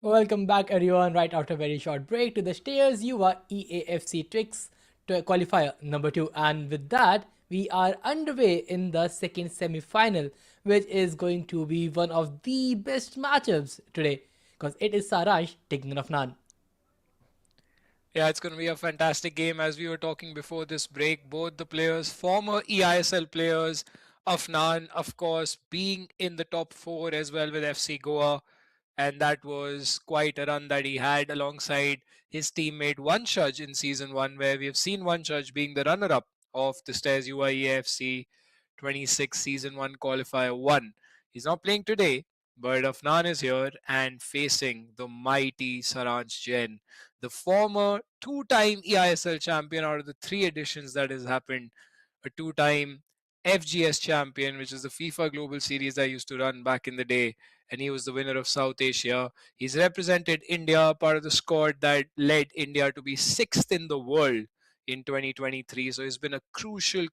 Welcome back, everyone, right after a very short break to the Stairs YUVA EA FC Tricks to qualifier number 2. And with that, we are underway in the second semi final, which is going to be one of the best matchups today because it is Saransh taking on Afnan. Yeah, it's going to be a fantastic game. As we were talking before this break, both the players, former EISL players, Afnan, of course, being in the top four as well with FC Goa. And that was quite a run that he had alongside his teammate Vanshaj in season one, where we have seen Vanshaj being the runner up of the Stairs UAE AFC 26 season one qualifier 1. He's not playing today, but Afnan is here and facing the mighty Saransh Jain, the former two-time EISL champion out of the three editions that has happened, a two-time FGS champion, which is the FIFA Global Series I used to run back in the day, and he was the winner of South Asia. He's represented India, part of the squad that led India to be sixth in the world in 2023. So he's been a crucial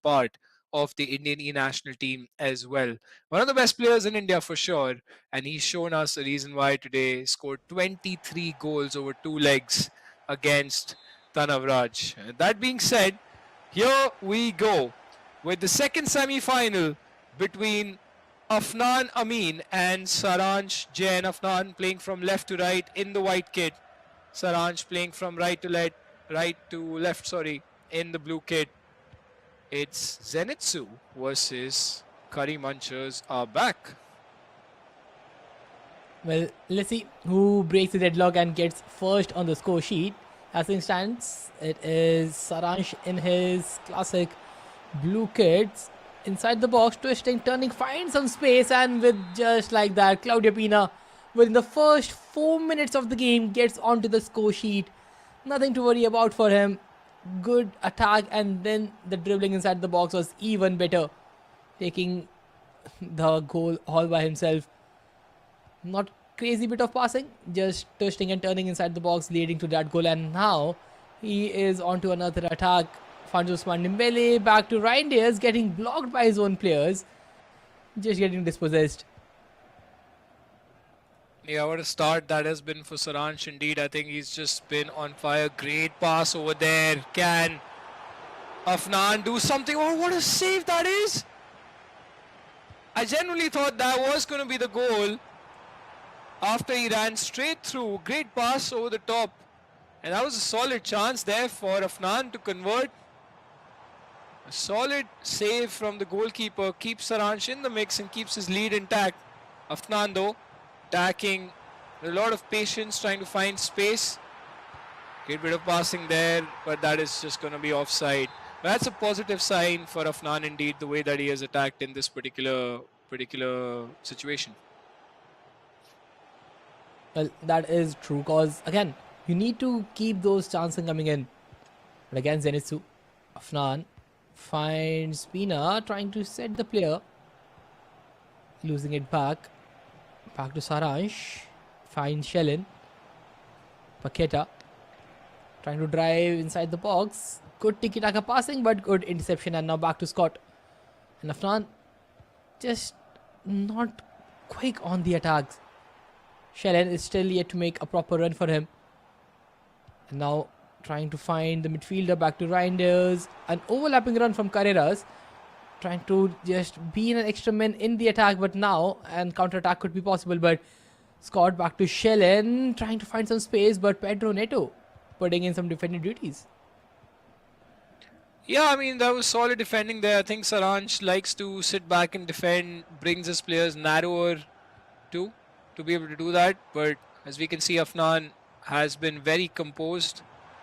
part of the Indian E-national team as well. One of the best players in India for sure, and he's shown us a reason why today. Scored 23 goals over two legs against Tanavraj. That being said, here we go with the second semi-final between Afnan Amin and Saransh Jain. Afnan playing from left to right in the white kit. Saransh playing from right to left, in the blue kit. It's Zenitsu versus Curry Munchers are back. Well, let's see who breaks the deadlock and gets first on the score sheet. As it stands, it is Saransh in his classic blue kits. Inside the box, twisting, turning, finds some space, and with just like that, Claudio Pina, within the first 4 minutes of the game, gets onto the score sheet. Nothing to worry about for him. Good attack, and then the dribbling inside the box was even better, taking the goal all by himself. Not crazy bit of passing, just twisting and turning inside the box, leading to that goal. And now he is onto another attack. Finds Usman Dembele back to Reinders, getting blocked by his own players, just getting dispossessed. Yeah, what a start that has been for Saransh indeed. I think he's just been on fire. Great pass over there. Can Afnan do something? Oh, what a save that is! I genuinely thought that was going to be the goal after he ran straight through. Great pass over the top. And that was a solid chance there for Afnan to convert. A solid save from the goalkeeper keeps Saransh in the mix and keeps his lead intact. Afnan though, attacking with a lot of patience, trying to find space. Great bit of passing there, but that is just going to be offside. But that's a positive sign for Afnan indeed, the way that he has attacked in this particular situation. Well, that is true, because again, you need to keep those chances coming in. But again, Zenitsu, Afnan finds Pina, trying to set the player, losing it back. Back to Saransh, finds Shelin. Paqueta trying to drive inside the box. Good tiki-taka passing, but good interception. And now back to Scott. And Afnan just not quick on the attacks. Shelin is still yet to make a proper run for him. And now trying to find the midfielder, back to Reinders. An overlapping run from Carreras, trying to just be an extra man in the attack, but now and counter attack could be possible. But Scott back to Shelin, trying to find some space, but Pedro Neto putting in some defending duties. Yeah, I mean, that was solid defending there. I think Saransh likes to sit back and defend, brings his players narrower too, to be able to do that. But as we can see, Afnan has been very composed,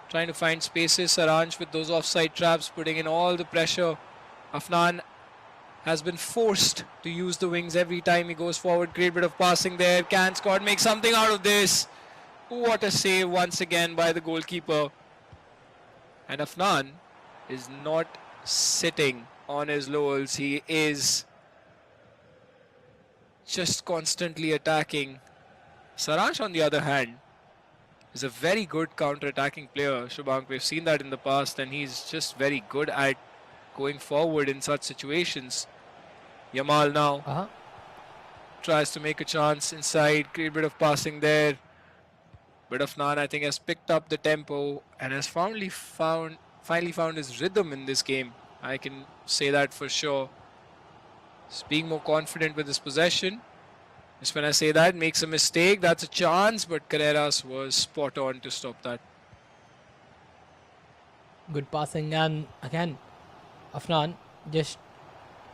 trying to find spaces. Saransh with those offside traps, putting in all the pressure. Afnan has been forced to use the wings every time he goes forward. Great bit of passing there. Can Scott make something out of this? What a save once again by the goalkeeper. And Afnan is not sitting on his laurels. He is just constantly attacking. Saransh, on the other hand, is a very good counter-attacking player. Shubhank, we've seen that in the past, and he's just very good at going forward in such situations. Yamal now tries to make a chance inside. Great bit of passing there. But Afnan, I think, has picked up the tempo and has finally found his rhythm in this game. I can say that for sure. He's being more confident with his possession. Just when I say that, makes a mistake. That's a chance, but Carreras was spot on to stop that. Good passing, and again, Afnan just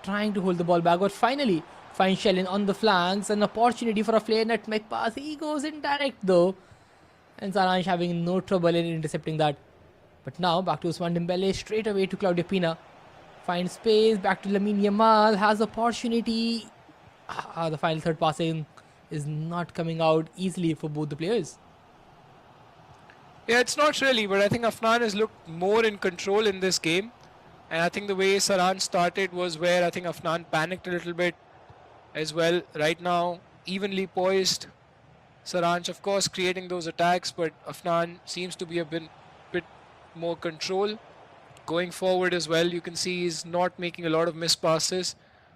trying to hold the ball back, but finally finds Shellin on the flanks. An opportunity for a flare nutmeg pass. He goes indirect though, and Saransh having no trouble in intercepting that. But now back to Usman Dembele, straight away to Claudio Pina. Finds space, back to Lamine Yamal, has opportunity. The final third passing is not coming out easily for both the players. Yeah, it's not really, but I think Afnan has looked more in control in this game. And I think the way Saran started was where I think Afnan panicked a little bit as well. Right now, evenly poised. Saranj, of course, creating those attacks, but Afnan seems to be a bit more control. Going forward as well, you can see he's not making a lot of missed passes.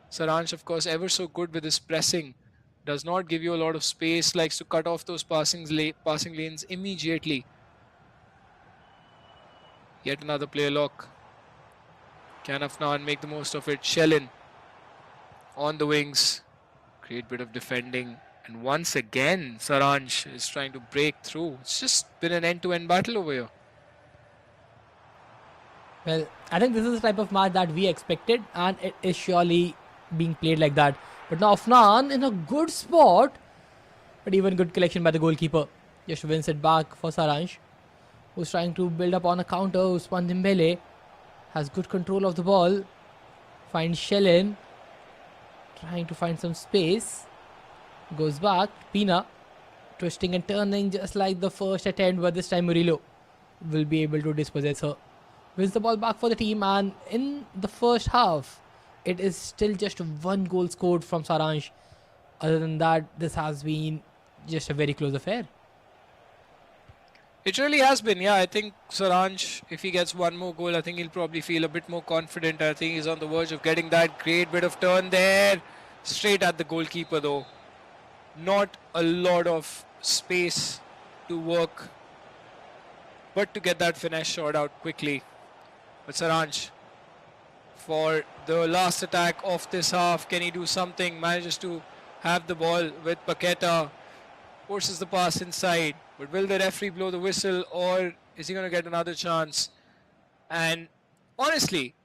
Saranj, of course, ever so good with his pressing. Does not give you a lot of space, likes to cut off those passing lanes immediately. Yet another player lock. Can Afnan make the most of it? Shellin on the wings. Great bit of defending. And once again, Saranj is trying to break through. It's just been an end-to-end battle over here. Well, I think this is the type of match that we expected, and it is surely being played like that. But now Afnan in a good spot, but even good collection by the goalkeeper. Just wins it back for Saranj, who's trying to build up on a counter. Usman Dembele has good control of the ball. Finds Shellin, trying to find some space. Goes back, Pina, twisting and turning just like the first attempt, but this time Murillo will be able to dispossess her. Wins the ball back for the team, and in the first half, it is still just one goal scored from Saranj. Other than that, this has been just a very close affair. It really has been, yeah. I think Saranj, if he gets one more goal, I think he'll probably feel a bit more confident. I think he's on the verge of getting that. Great bit of turn there. Straight at the goalkeeper though. Not a lot of space to work, but to get that finesse shot out quickly. But Saranj, for the last attack of this half, can he do something? Manages to have the ball with Paqueta. Forces the pass inside. But will the referee blow the whistle, or is he going to get another chance? And honestly,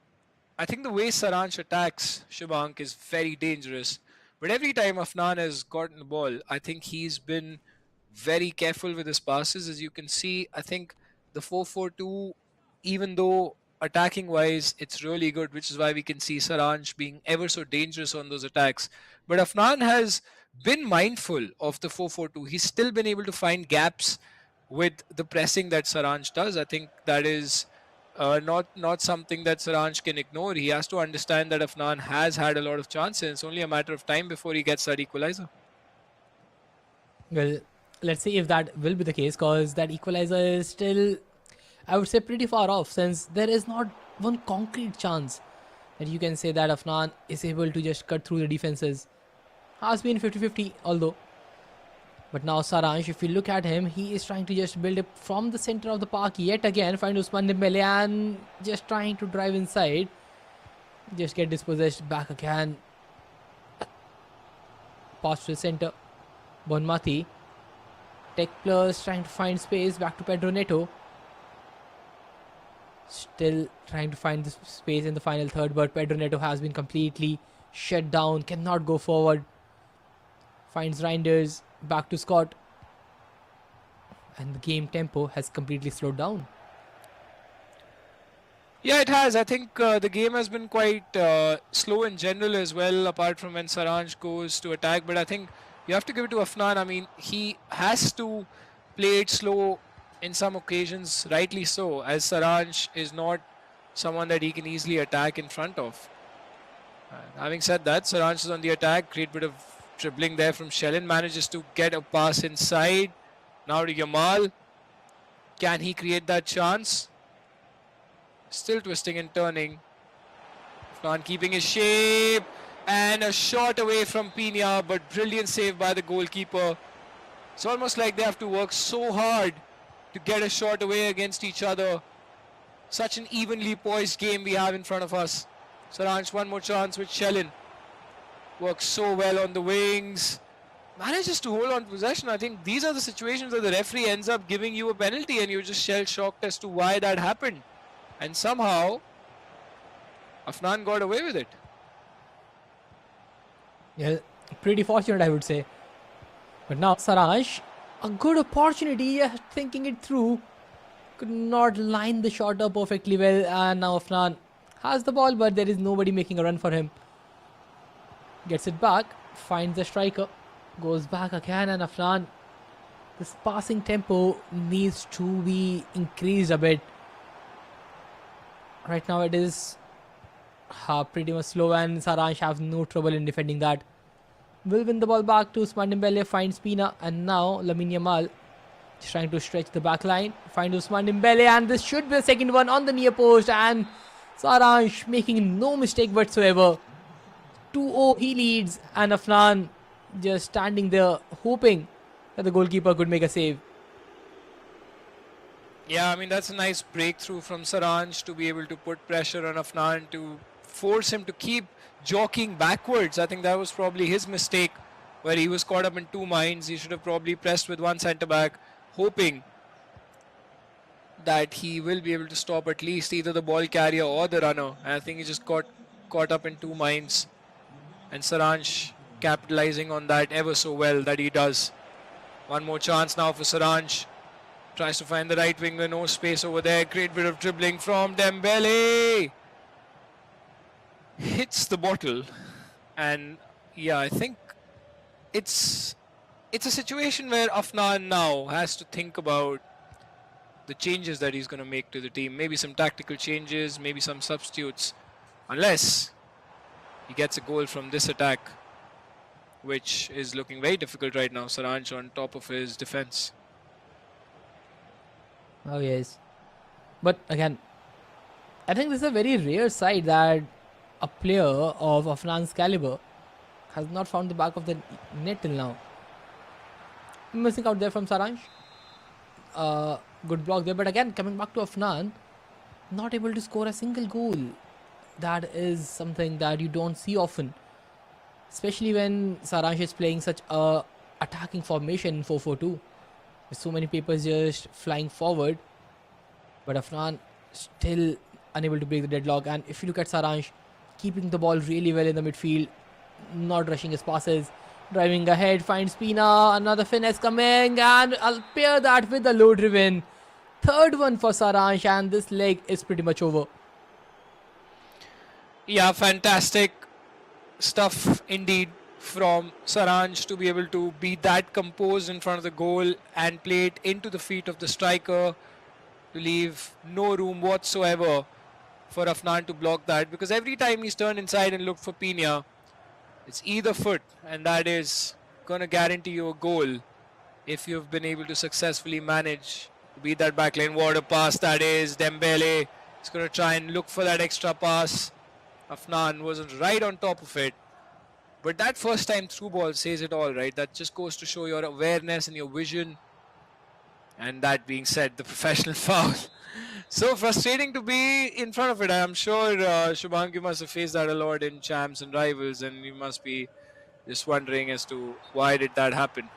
I think the way Saranj attacks Shubhank is very dangerous. But every time Afnan has gotten the ball, I think he's been very careful with his passes. As you can see, I think the 4-4-2, even though attacking wise it's really good, which is why we can see Saranj being ever so dangerous on those attacks. But Afnan has been mindful of the 4-4-2. He's still been able to find gaps with the pressing that Saranj does. I think that is not something that Saranj can ignore. He has to understand that Afnan has had a lot of chances. It's only a matter of time before he gets that equalizer. Well, let's see if that will be the case, because that equalizer is still, I would say, pretty far off, since there is not one concrete chance that you can say that Afnan is able to just cut through the defenses. Has been 50-50 although. But now Saranj, if you look at him, he is trying to just build up from the center of the park yet again. Find Usman Dembele and just trying to drive inside. Just get dispossessed back again. Pass to the center. Bonmati. Tech Plus trying to find space. Back to Pedro Neto. Still trying to find the space in the final third, but Pedro Neto has been completely shut down. Cannot go forward. Finds Reinders. Back to Scott. And the game tempo has completely slowed down. Yeah, it has. I think the game has been quite slow in general as well, apart from when Saranj goes to attack. But I think you have to give it to Afnan. I mean, he has to play it slow in some occasions, rightly so, as Saranj is not someone that he can easily attack in front of. Having said that, Saranj is on the attack. Great bit of dribbling there from Shellin. Manages to get a pass inside. Now to Yamal. Can he create that chance? Still twisting and turning. Afnan keeping his shape. And a shot away from Pina, but brilliant save by the goalkeeper. It's almost like they have to work so hard to get a shot away against each other. Such an evenly poised game we have in front of us. Saransh, one more chance with Shellin. Works so well on the wings. Manages to hold on to possession. I think these are the situations where the referee ends up giving you a penalty and you're just shell-shocked as to why that happened. And somehow, Afnan got away with it. Yeah, pretty fortunate, I would say. But now Saransh, a good opportunity, thinking it through, could not line the shot up perfectly well, and now Afnan has the ball, but there is nobody making a run for him. Gets it back, finds the striker, goes back again, and Afnan, this passing tempo needs to be increased a bit. Right now it is pretty much slow, and Saransh have no trouble in defending that. Will win the ball back to Usman Dembele, finds Pina, and now Lamine Yamal is trying to stretch the back line, find Usman Dembele, and this should be the second one on the near post, and Saransh making no mistake whatsoever. 2-0 he leads, and Afnan just standing there hoping that the goalkeeper could make a save. Yeah, I mean, that's a nice breakthrough from Saransh to be able to put pressure on Afnan, to force him to keep jockeying backwards. I think that was probably his mistake, where he was caught up in two minds. He should have probably pressed with one centre-back, hoping that he will be able to stop at least either the ball carrier or the runner. And I think he just got caught up in two minds. And Saransh capitalizing on that ever so well that he does. One more chance now for Saransh. Tries to find the right winger, no space over there. Great bit of dribbling from Dembele. Hits the bottle. And yeah, I think it's a situation where Afnan now has to think about the changes that he's going to make to the team. Maybe some tactical changes, maybe some substitutes. Unless he gets a goal from this attack, which is looking very difficult right now. Saransh on top of his defense. Oh yes. But again, I think this is a very rare side that a player of Afnan's caliber has not found the back of the net till now. Missing out there from Saransh. Good block there, but again, coming back to Afnan, not able to score a single goal. That is something that you don't see often, especially when Saransh is playing such a attacking formation in 4-4-2. With so many papers just flying forward, but Afnan still unable to break the deadlock. And if you look at Saransh, keeping the ball really well in the midfield, not rushing his passes, driving ahead, finds Pina, another finesse coming, and I'll pair that with the low driven. Third one for Saransh, and this leg is pretty much over. Yeah, fantastic stuff indeed from Saransh to be able to be that composed in front of the goal and play it into the feet of the striker, to leave no room whatsoever for Afnan to block that, because every time he's turned inside and looked for Pina, it's either foot, and that is going to guarantee you a goal if you've been able to successfully manage to beat that backline. What a pass that is. Dembele is going to try and look for that extra pass. Afnan wasn't right on top of it. But that first time through ball says it all, right? That just goes to show your awareness and your vision. And that being said, the professional foul. So frustrating to be in front of it. I'm sure Shubhangi must have faced that a lot in champs and rivals, and you must be just wondering as to why did that happen.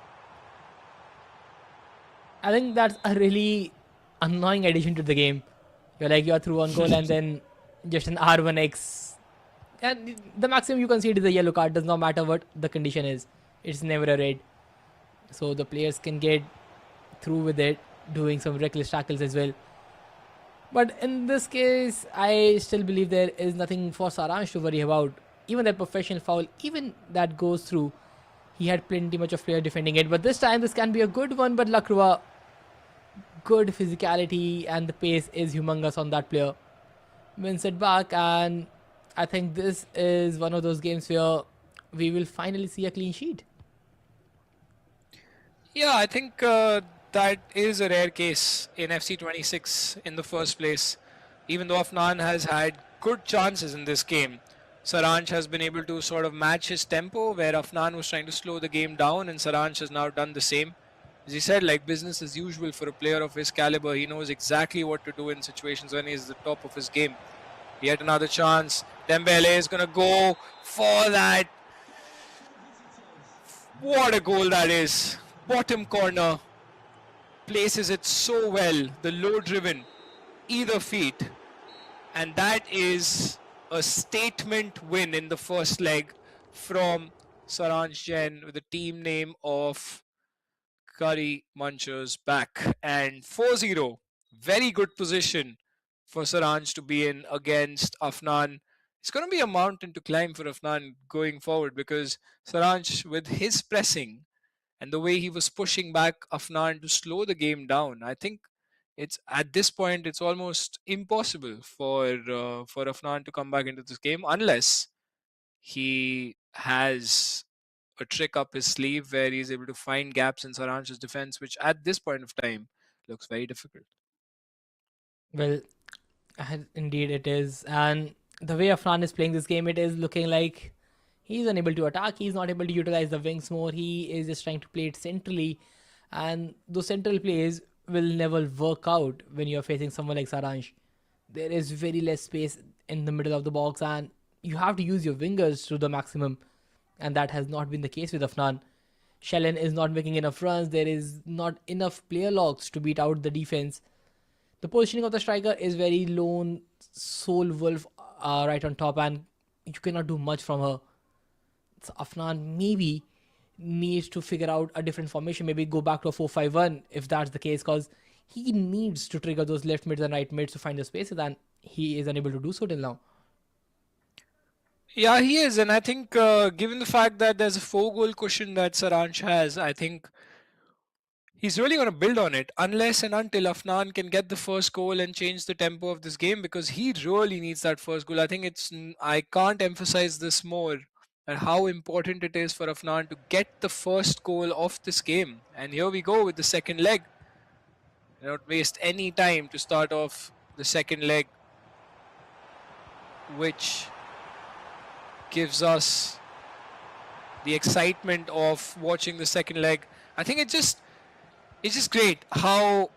I think that's a really annoying addition to the game. You're through one goal and then just an R1X. And the maximum you concede is a yellow card. Does not matter what the condition is. It's never a red. So the players can get through with it, doing some reckless tackles as well. But in this case, I still believe there is nothing for Saransh to worry about. Even that professional foul, even that goes through, he had plenty much of player defending it. But this time, this can be a good one. But Lacroix, good physicality, and the pace is humongous on that player. Wins it back, and I think this is one of those games where we will finally see a clean sheet. Yeah, I think that is a rare case in FC 26 in the first place. Even though Afnan has had good chances in this game, Saransh has been able to sort of match his tempo, where Afnan was trying to slow the game down, and Saransh has now done the same. As he said, like business as usual for a player of his caliber. He knows exactly what to do in situations when he's at the top of his game. Yet another chance. Dembele is going to go for that. What a goal that is. Bottom corner. Places it so well. The low driven, either feet. And that is a statement win in the first leg from Saransh Jain with the team name of Curry Munchers back. And 4-0. Very good position for Saransh to be in against Afnan. It's going to be a mountain to climb for Afnan going forward, because Saransh, with his pressing and the way he was pushing back Afnan to slow the game down, I think it's at this point it's almost impossible for Afnan to come back into this game unless he has a trick up his sleeve where he's able to find gaps in Saransh's defense, which at this point of time looks very difficult. Well, indeed it is. And the way Afnan is playing this game, it is looking like he's unable to attack. He's not able to utilize the wings more. He is just trying to play it centrally. And those central plays will never work out when you're facing someone like Saransh. There is very less space in the middle of the box, and you have to use your wingers to the maximum. And that has not been the case with Afnan. Shellen is not making enough runs. There is not enough player logs to beat out the defense. The positioning of the striker is very lone soul wolf right on top, and you cannot do much from her. So Afnan maybe needs to figure out a different formation, maybe go back to a 4-5-1 if that's the case, because he needs to trigger those left mids and right mids to find the spaces, and he is unable to do so till now. Yeah, he is, and I think given the fact that there's a 4-goal cushion that Saransh has, I think he's really going to build on it unless and until Afnan can get the first goal and change the tempo of this game, because he really needs that first goal. I think I can't emphasize this more, and how important it is for Afnan to get the first goal of this game. And here we go with the second leg. Not waste any time to start off the second leg, which gives us the excitement of watching the second leg. I think it's just great how,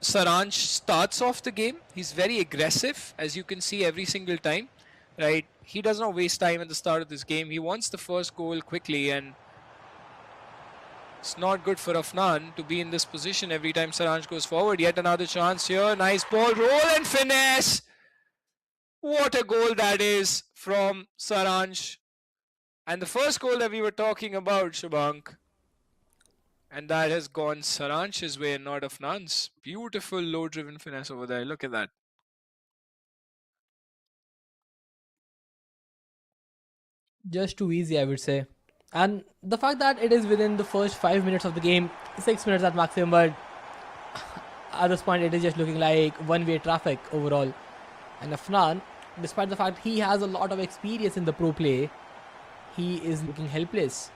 Saransh starts off the game. He's very aggressive, as you can see every single time, right? He does not waste time at the start of this game. He wants the first goal quickly, and it's not good for Afnan to be in this position every time Saransh goes forward. Yet another chance here. Nice ball, roll and finesse. What a goal that is from Saransh. And the first goal that we were talking about, Shubhank, and that has gone Saransh's way and not Afnan's. Beautiful low-driven finesse over there. Look at that. Just too easy, I would say. And the fact that it is within the first 5 minutes of the game, 6 minutes at maximum, but at this point it is just looking like one-way traffic overall. And Afnan, despite the fact he has a lot of experience in the pro play, he is looking helpless.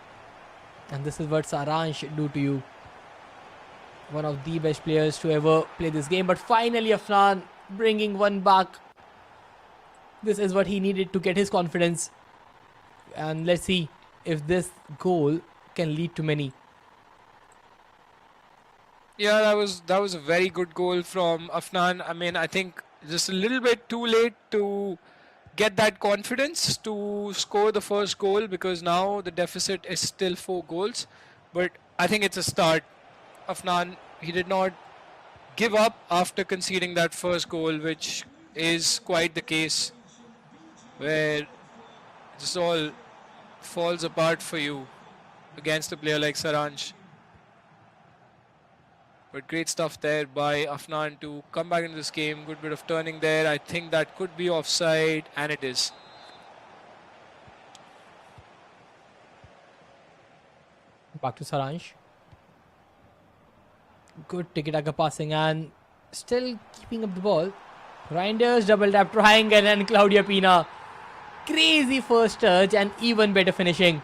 And this is what Saransh do to you. One of the best players to ever play this game. But finally Afnan bringing one back. This is what he needed to get his confidence. And let's see if this goal can lead to many. Yeah, that was a very good goal from Afnan. I mean, I think just a little bit too late to get that confidence to score the first goal, because now the deficit is still 4 goals. But I think it's a start. Afnan, he did not give up after conceding that first goal, which is quite the case where this all falls apart for you against a player like Saransh. But great stuff there by Afnan to come back into this game. Good bit of turning there. I think that could be offside, and it is. Back to Saransh. Good tiki-taka passing and still keeping up the ball. Reinders double tap triangle and Claudia Pina. Crazy first touch and even better finishing.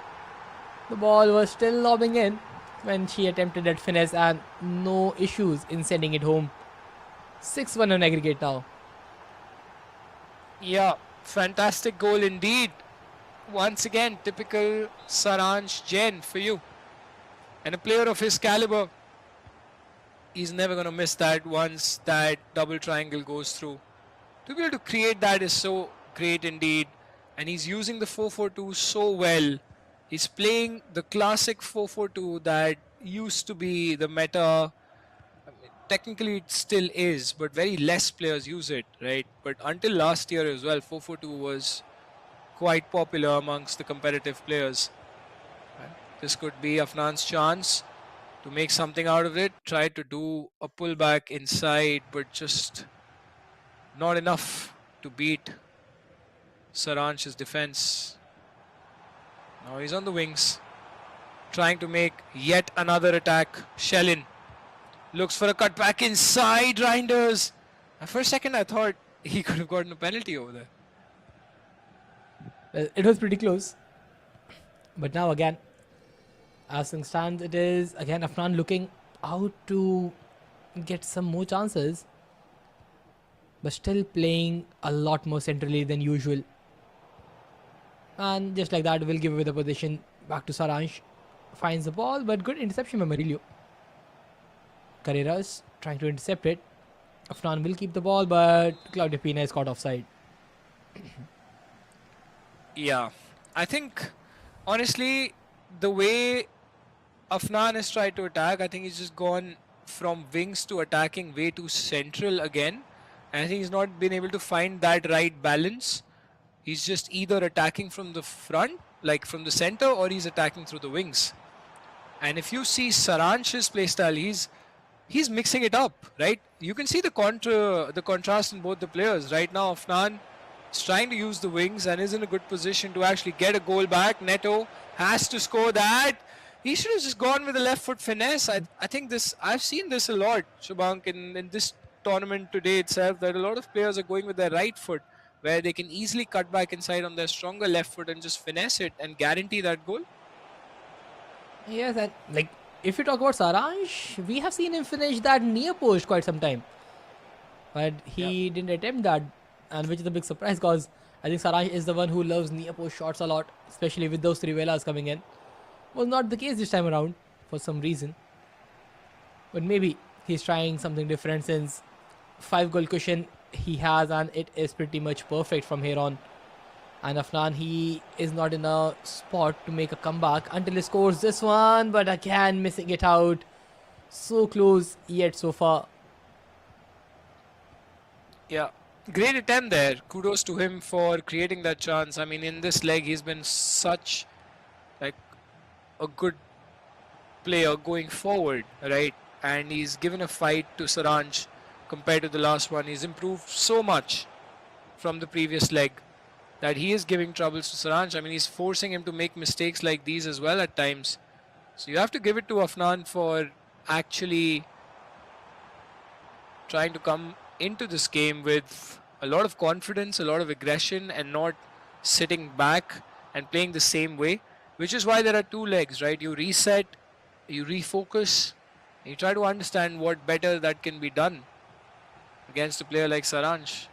The ball was still lobbing in when she attempted that finesse, and no issues in sending it home. 6-1 on aggregate now. Yeah, Fantastic goal indeed. Once again, typical Saransh Jain for you. And a player of his caliber, he's never going to miss that once that double triangle goes through. To be able to create that is so great indeed. And he's using the 4-4-2 so well. He's playing the classic 4-4-2 that used to be the meta. Technically it still is, but very less players use it, right? But until last year as well, 4-4-2 was quite popular amongst the competitive players. This could be Afnan's chance to make something out of it. Try to do a pullback inside, but just not enough to beat Saransh's defense. Now he's on the wings, trying to make yet another attack. Shellin looks for a cut back inside. Reinders. And for a second I thought he could have gotten a penalty over there. Well, it was pretty close. But now again, as things stand, it is again Afnan looking out to get some more chances, but still playing a lot more centrally than usual. And just like that, we'll give away the position back to Saransh. Finds the ball, but good interception by Marilio. Carreras trying to intercept it. Afnan will keep the ball, but Claudio Pina is caught offside. Yeah, I think honestly the way Afnan has tried to attack, I think he's just gone from wings to attacking way too central again. And I think he's not been able to find that right balance. He's just either attacking from the front, like from the center, or he's attacking through the wings. And if you see Saransh's playstyle, he's mixing it up, right? You can see the contrast in both the players. Right now, Afnan is trying to use the wings and is in a good position to actually get a goal back. Neto has to score that. He should have just gone with the left foot finesse. I think I've seen this a lot, Shubhank, in this tournament today itself, that a lot of players are going with their right foot, where they can easily cut back inside on their stronger left foot and just finesse it and guarantee that goal. Yes, and like if you talk about Saransh, we have seen him finish that near post quite some time, but he didn't attempt that, and which is a big surprise because I think Saransh is the one who loves near post shots a lot, especially with those Trivelas coming in. Was not the case this time around for some reason, but maybe he's trying something different since 5 goal cushion he has, and it is pretty much perfect from here on. And Afnan, he is not in a spot to make a comeback until he scores this one, but again missing it out. So close yet so far. Yeah, great attempt there. Kudos to him for creating that chance. I mean, in this leg, he's been such like a good player going forward, right? And he's given a fight to Saransh compared to the last one. He's improved so much from the previous leg that he is giving troubles to Saransh. I mean, he's forcing him to make mistakes like these as well at times. So you have to give it to Afnan for actually trying to come into this game with a lot of confidence, a lot of aggression, and not sitting back and playing the same way, which is why there are 2 legs, right? You reset, you refocus, and you try to understand what better that can be done against a player like Saransh.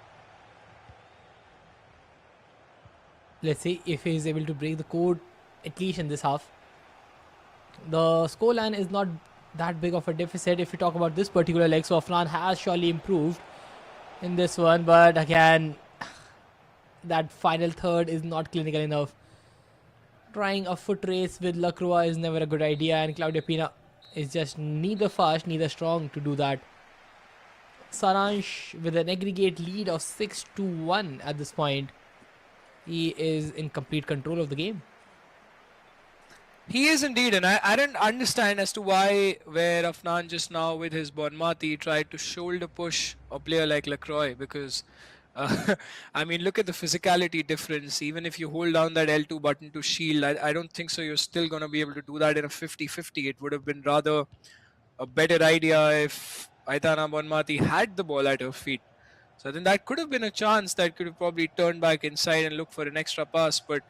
Let's see if he is able to break the code, at least in this half. The scoreline is not that big of a deficit if you talk about this particular leg. So Afnan has surely improved in this one, but again, that final third is not clinical enough. Trying a foot race with Lacroix is never a good idea, and Claudio Pina is just neither fast, neither strong to do that. Saransh with an aggregate lead of 6-1 at this point. He is in complete control of the game. He is indeed, and I don't understand as to why where Afnan just now with his Bonmati tried to shoulder push a player like Lacroix, because I mean, look at the physicality difference. Even if you hold down that L2 button to shield, I don't think so you're still going to be able to do that in a 50-50. It would have been rather a better idea if Aitana Bonmati had the ball at her feet. So then that could have been a chance that could have probably turned back inside and looked for an extra pass. But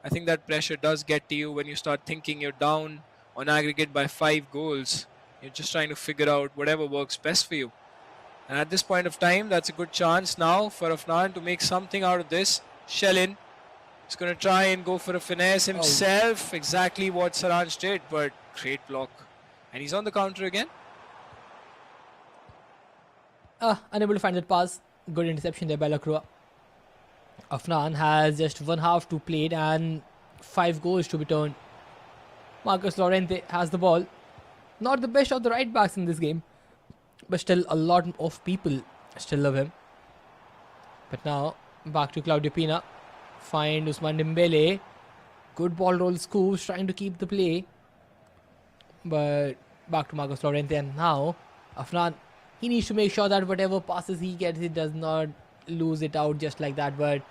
I think that pressure does get to you when you start thinking you're down on aggregate by 5 goals. You're just trying to figure out whatever works best for you. And at this point of time, that's a good chance now for Afnan to make something out of this. Shellin. He's going to try and go for a finesse himself. Exactly what Saranj did, but great block. And he's on the counter again. Unable to find that pass. Good interception there by Lacroix. Afnan has just one half to play and 5 goals to be turned. Marcus Llorente has the ball. Not the best of the right backs in this game, but still a lot of people still love him. But now back to Claudio Pina. Find Usman Dembele. Good ball roll scoops, trying to keep the play. But back to Marcos Llorente, and now Afnan, he needs to make sure that whatever passes he gets, he does not lose it out just like that. But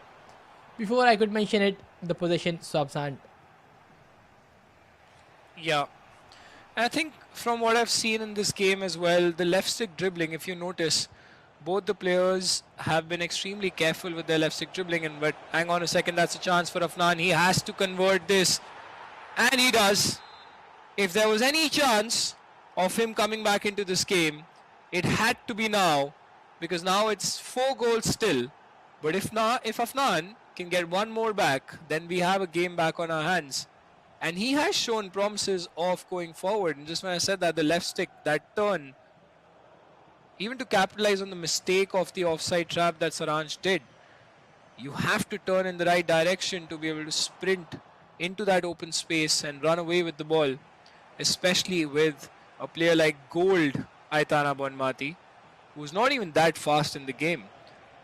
before I could mention it, the possession swaps hand. Yeah. And I think from what I've seen in this game as well, the left stick dribbling, if you notice, both the players have been extremely careful with their left stick dribbling. But hang on a second, that's a chance for Afnan. He has to convert this. And he does. If there was any chance of him coming back into this game, it had to be now. Because now it's 4 goals still. But if Afnan can get one more back, then we have a game back on our hands. And he has shown promises of going forward. And just when I said that, the left stick, that turn, even to capitalize on the mistake of the offside trap that Saranj did, you have to turn in the right direction to be able to sprint into that open space and run away with the ball, especially with a player like Gold Aitana Bonmati, who's not even that fast in the game,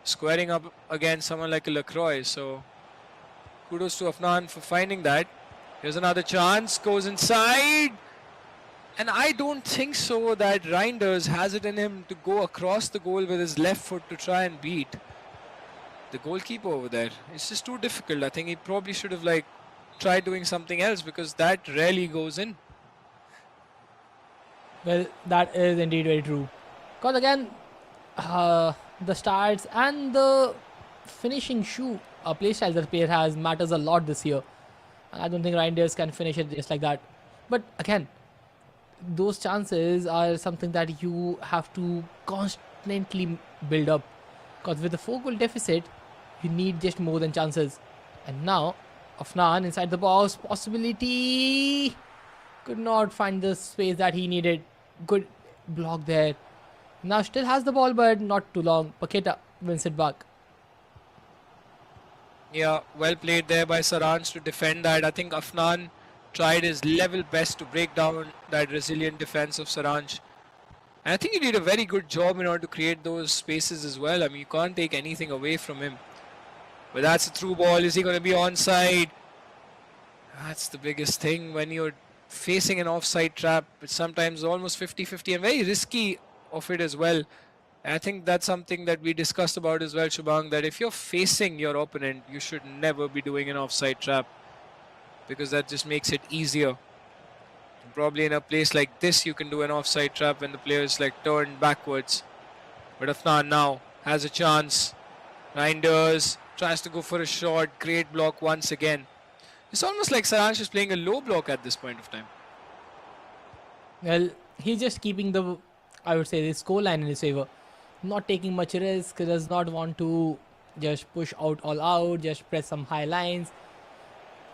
squaring up against someone like a Lacroix. So kudos to Afnan for finding that. Here's another chance, goes inside. And I don't think so that Reinders has it in him to go across the goal with his left foot to try and beat the goalkeeper over there. It's just too difficult. I think he probably should have tried doing something else, because that rarely goes in. Well, that is indeed very true. Because again, the starts and the finishing play style that the player has matters a lot this year. And I don't think Reinders can finish it just like that. But again, those chances are something that you have to constantly build up. Because with the 4-goal deficit, you need just more than chances. And now, Afnan inside the box, possibility. Could not find the space that he needed. Good block there. Now still has the ball, but not too long. Paqueta wins it back. Yeah, well played there by Saranj to defend that. I think Afnan tried his level best to break down that resilient defense of Saranj. And I think he did a very good job in order to create those spaces as well. I mean, you can't take anything away from him. But that's a through ball. Is he going to be onside? That's the biggest thing when you're facing an offside trap. It's sometimes almost 50-50 and very risky of it as well. And I think that's something that we discussed about as well, Shubhang, that if you're facing your opponent, you should never be doing an offside trap, because that just makes it easier. Probably in a place like this, you can do an offside trap when the player is turned backwards. But Afnan now has a chance. Reinders tries to go for a shot. Great block once again. It's almost like Saranj is playing a low block at this point of time. Well, he's just keeping the score line in his favor. Not taking much risk, does not want to just push all out, just press some high lines.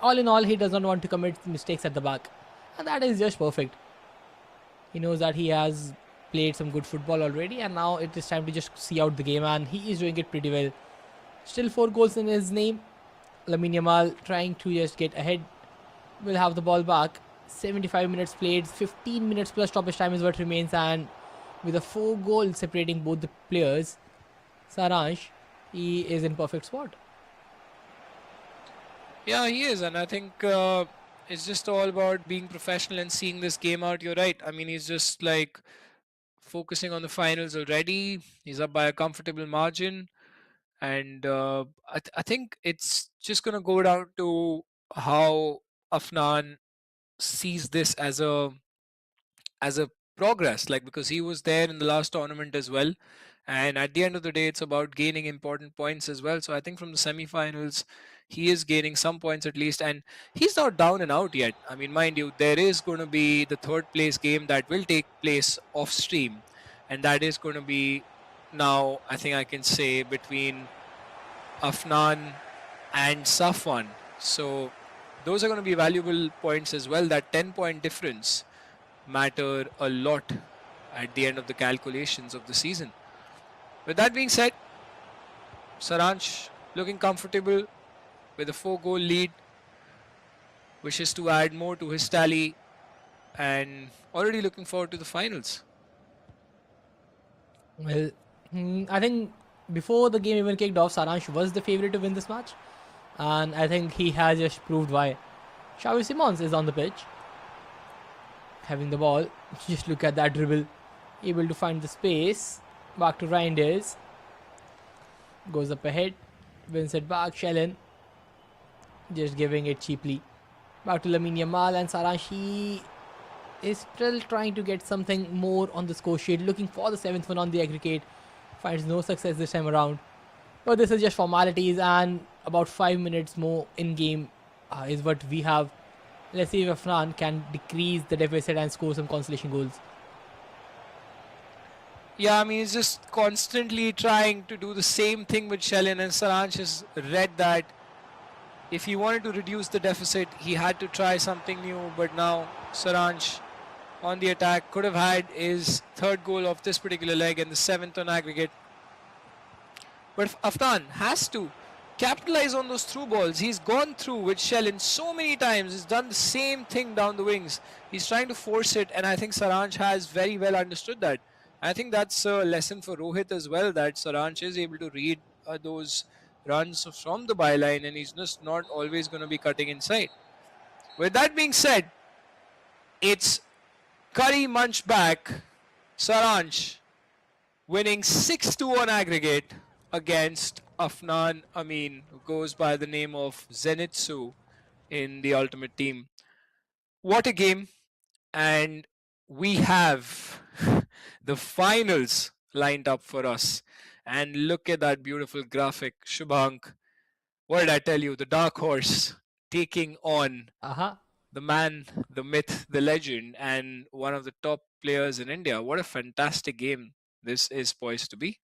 All in all, he does not want to commit mistakes at the back. And that is just perfect. He knows that he has played some good football already, and now it is time to just see out the game, and he is doing it pretty well. Still 4 goals in his name. Lamine Yamal trying to just get ahead. Will have the ball back. 75 minutes played, 15 minutes plus stoppage time is what remains, and with a 4 goals separating both the players, Saranj, he is in perfect spot. Yeah, he is, and I think it's just all about being professional and seeing this game out. You're right. I mean, he's just focusing on the finals already. He's up by a comfortable margin, and I think it's just going to go down to how Afnan sees this as a progress, because he was there in the last tournament as well, and at the end of the day it's about gaining important points as well. So I think from the semi-finals he is gaining some points at least, and he's not down and out yet. I mean, mind you, there is going to be the third place game that will take place off stream, and that is going to be, now I think I can say, between Afnan and Safwan. So those are going to be valuable points as well. That 10-point difference matter a lot at the end of the calculations of the season. With that being said, Saransh looking comfortable with a 4-goal lead, wishes to add more to his tally, and already looking forward to the finals. Well, I think before the game even kicked off, Saransh was the favorite to win this match, and I think he has just proved why. Xavi Simons is on the pitch, having the ball. Just look at that dribble, able to find the space. Back to Reinders, goes up ahead, wins it back. Shellen just giving it cheaply. Back to Lamine Yamal, and Saransh, he is still trying to get something more on the score sheet, looking for the seventh one on the aggregate. Finds no success this time around. But this is just formalities, and about 5 minutes more in game is what we have. Let's see if Afnan can decrease the deficit and score some consolation goals. Yeah, I mean, he's just constantly trying to do the same thing with Shellen, and Saransh has read that if he wanted to reduce the deficit, he had to try something new. But now Saransh on the attack could have had his third goal of this particular leg and the seventh on aggregate. But if Afnan has to capitalize on those through balls. He's gone through with Shellen so many times. He's done the same thing down the wings. He's trying to force it, and I think Saransh has very well understood that. I think that's a lesson for Rohit as well, that Saransh is able to read those runs from the byline, and he's just not always going to be cutting inside. With that being said, it's Curry Munch back. Saransh winning 6-2 on aggregate against Afnan Amin, who goes by the name of Zenitsu in the Ultimate Team. What a game! And we have the finals lined up for us. And look at that beautiful graphic, Shubhank. What did I tell you? The dark horse taking on Aha. the man, the myth, the legend, and one of the top players in India. What a fantastic game this is poised to be.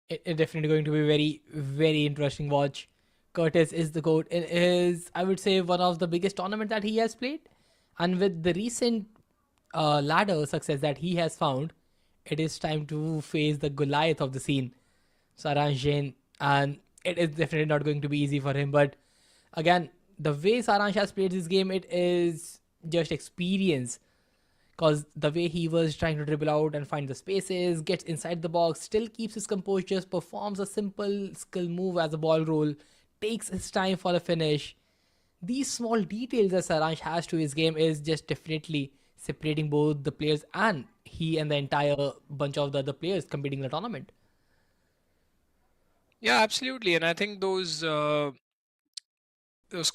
It definitely going to be very, very interesting watch. Curtis is the GOAT. It is, I would say, one of the biggest tournament that he has played. And with the recent ladder success that he has found, it is time to face the Goliath of the scene, Saransh Jain. And it is definitely not going to be easy for him. But again, the way Saransh has played this game, it is just experience, because the way he was trying to dribble out and find the spaces, gets inside the box, still keeps his composure, performs a simple skill move as a ball roll, takes his time for the finish. These small details that Saransh has to his game is just definitely separating both the players and he and the entire bunch of the other players competing in the tournament. Yeah, absolutely. And I think those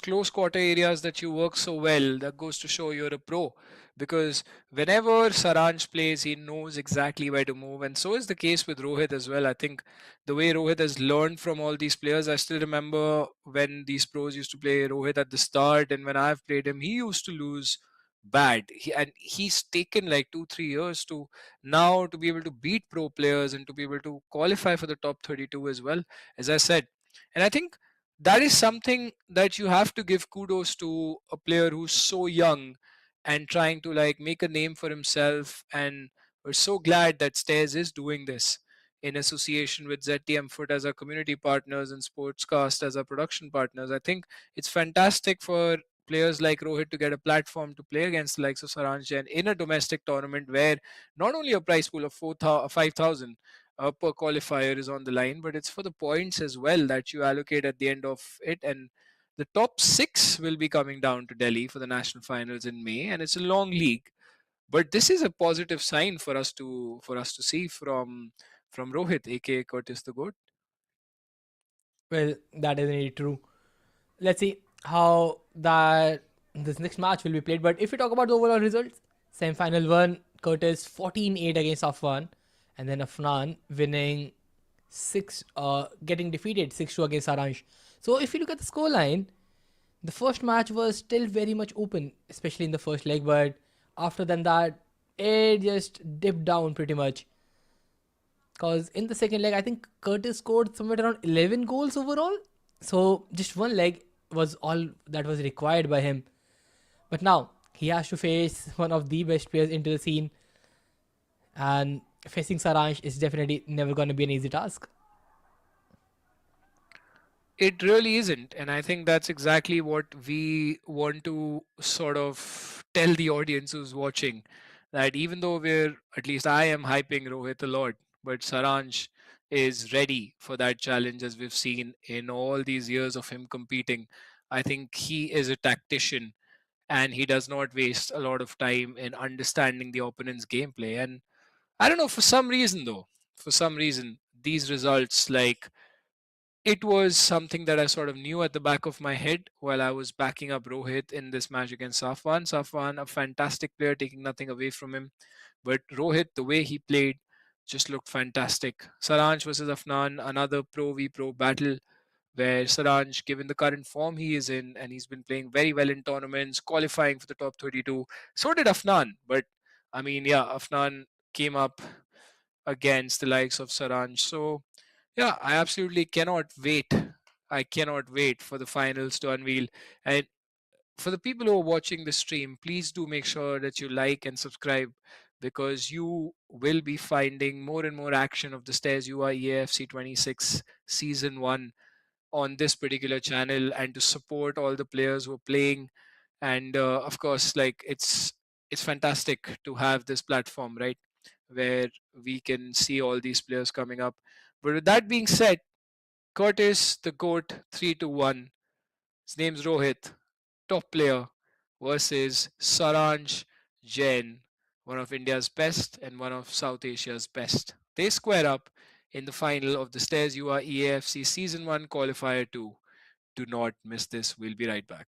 close quarter areas that you work so well, that goes to show you're a pro, because whenever Saransh plays, he knows exactly where to move, and so is the case with Rohit as well. I think the way Rohit has learned from all these players, I still remember when these pros used to play Rohit at the start, and when I've played him, he used to lose bad. And he's taken like 2 3 years to now to be able to beat pro players and to be able to qualify for the top 32 as well, as I said. And I think that is something that you have to give kudos to a player who's so young and trying to like make a name for himself. And we're so glad that Stairs is doing this in association with ZTM Foot as our community partners and Sportscast as our production partners. I think it's fantastic for players like Rohit to get a platform to play against the likes of Saransh Jain in a domestic tournament where not only a prize pool of 5,000 per qualifier is on the line, but it's for the points as well that you allocate at the end of it. And the top six will be coming down to Delhi for the national finals in May, and it's a long league. But this is a positive sign for us to see from Rohit, aka Curtis the Goat. Well, that is indeed true. Let's see how that this next match will be played. But if we talk about the overall results, semi-final one, Curtis 14-8 against Afwan, and then Afnan winning getting defeated 6-2 against Saransh. So if you look at the scoreline, the first match was still very much open, especially in the first leg, but after than that, it just dipped down pretty much. Because in the second leg, I think Curtis scored somewhere around 11 goals overall, So just one leg was all that was required by him. But now he has to face one of the best players into the scene, and facing Saransh is definitely never going to be an easy task. It really isn't. And I think that's exactly what we want to sort of tell the audience who's watching, that even though at least I am hyping Rohit a lot, but Saransh is ready for that challenge as we've seen in all these years of him competing. I think he is a tactician and he does not waste a lot of time in understanding the opponent's gameplay. And I don't know, for some reason though, for some reason, these results, like, it was something that I sort of knew at the back of my head while I was backing up Rohit in this match against Safwan. Safwan, a fantastic player, taking nothing away from him. But Rohit, the way he played, just looked fantastic. Saranj versus Afnan, another Pro v Pro battle where Saranj, given the current form he is in, and he's been playing very well in tournaments, qualifying for the top 32. So did Afnan. But I mean, yeah, Afnan came up against the likes of Saranj. So yeah, I absolutely cannot wait. I cannot wait for the finals to unveil. And for the people who are watching the stream, please do make sure that you like and subscribe, because you will be finding more and more action of the Stairs UI EAFC 26 Season 1 on this particular channel, and to support all the players who are playing. And of course, like, it's fantastic to have this platform, right, where we can see all these players coming up. But with that being said, Curtis the GOAT 3-1. His name's Rohit, top player, versus Saranj Jain, one of India's best and one of South Asia's best. They square up in the final of the Stairs UR EAFC Season 1 Qualifier 2. Do not miss this. We'll be right back.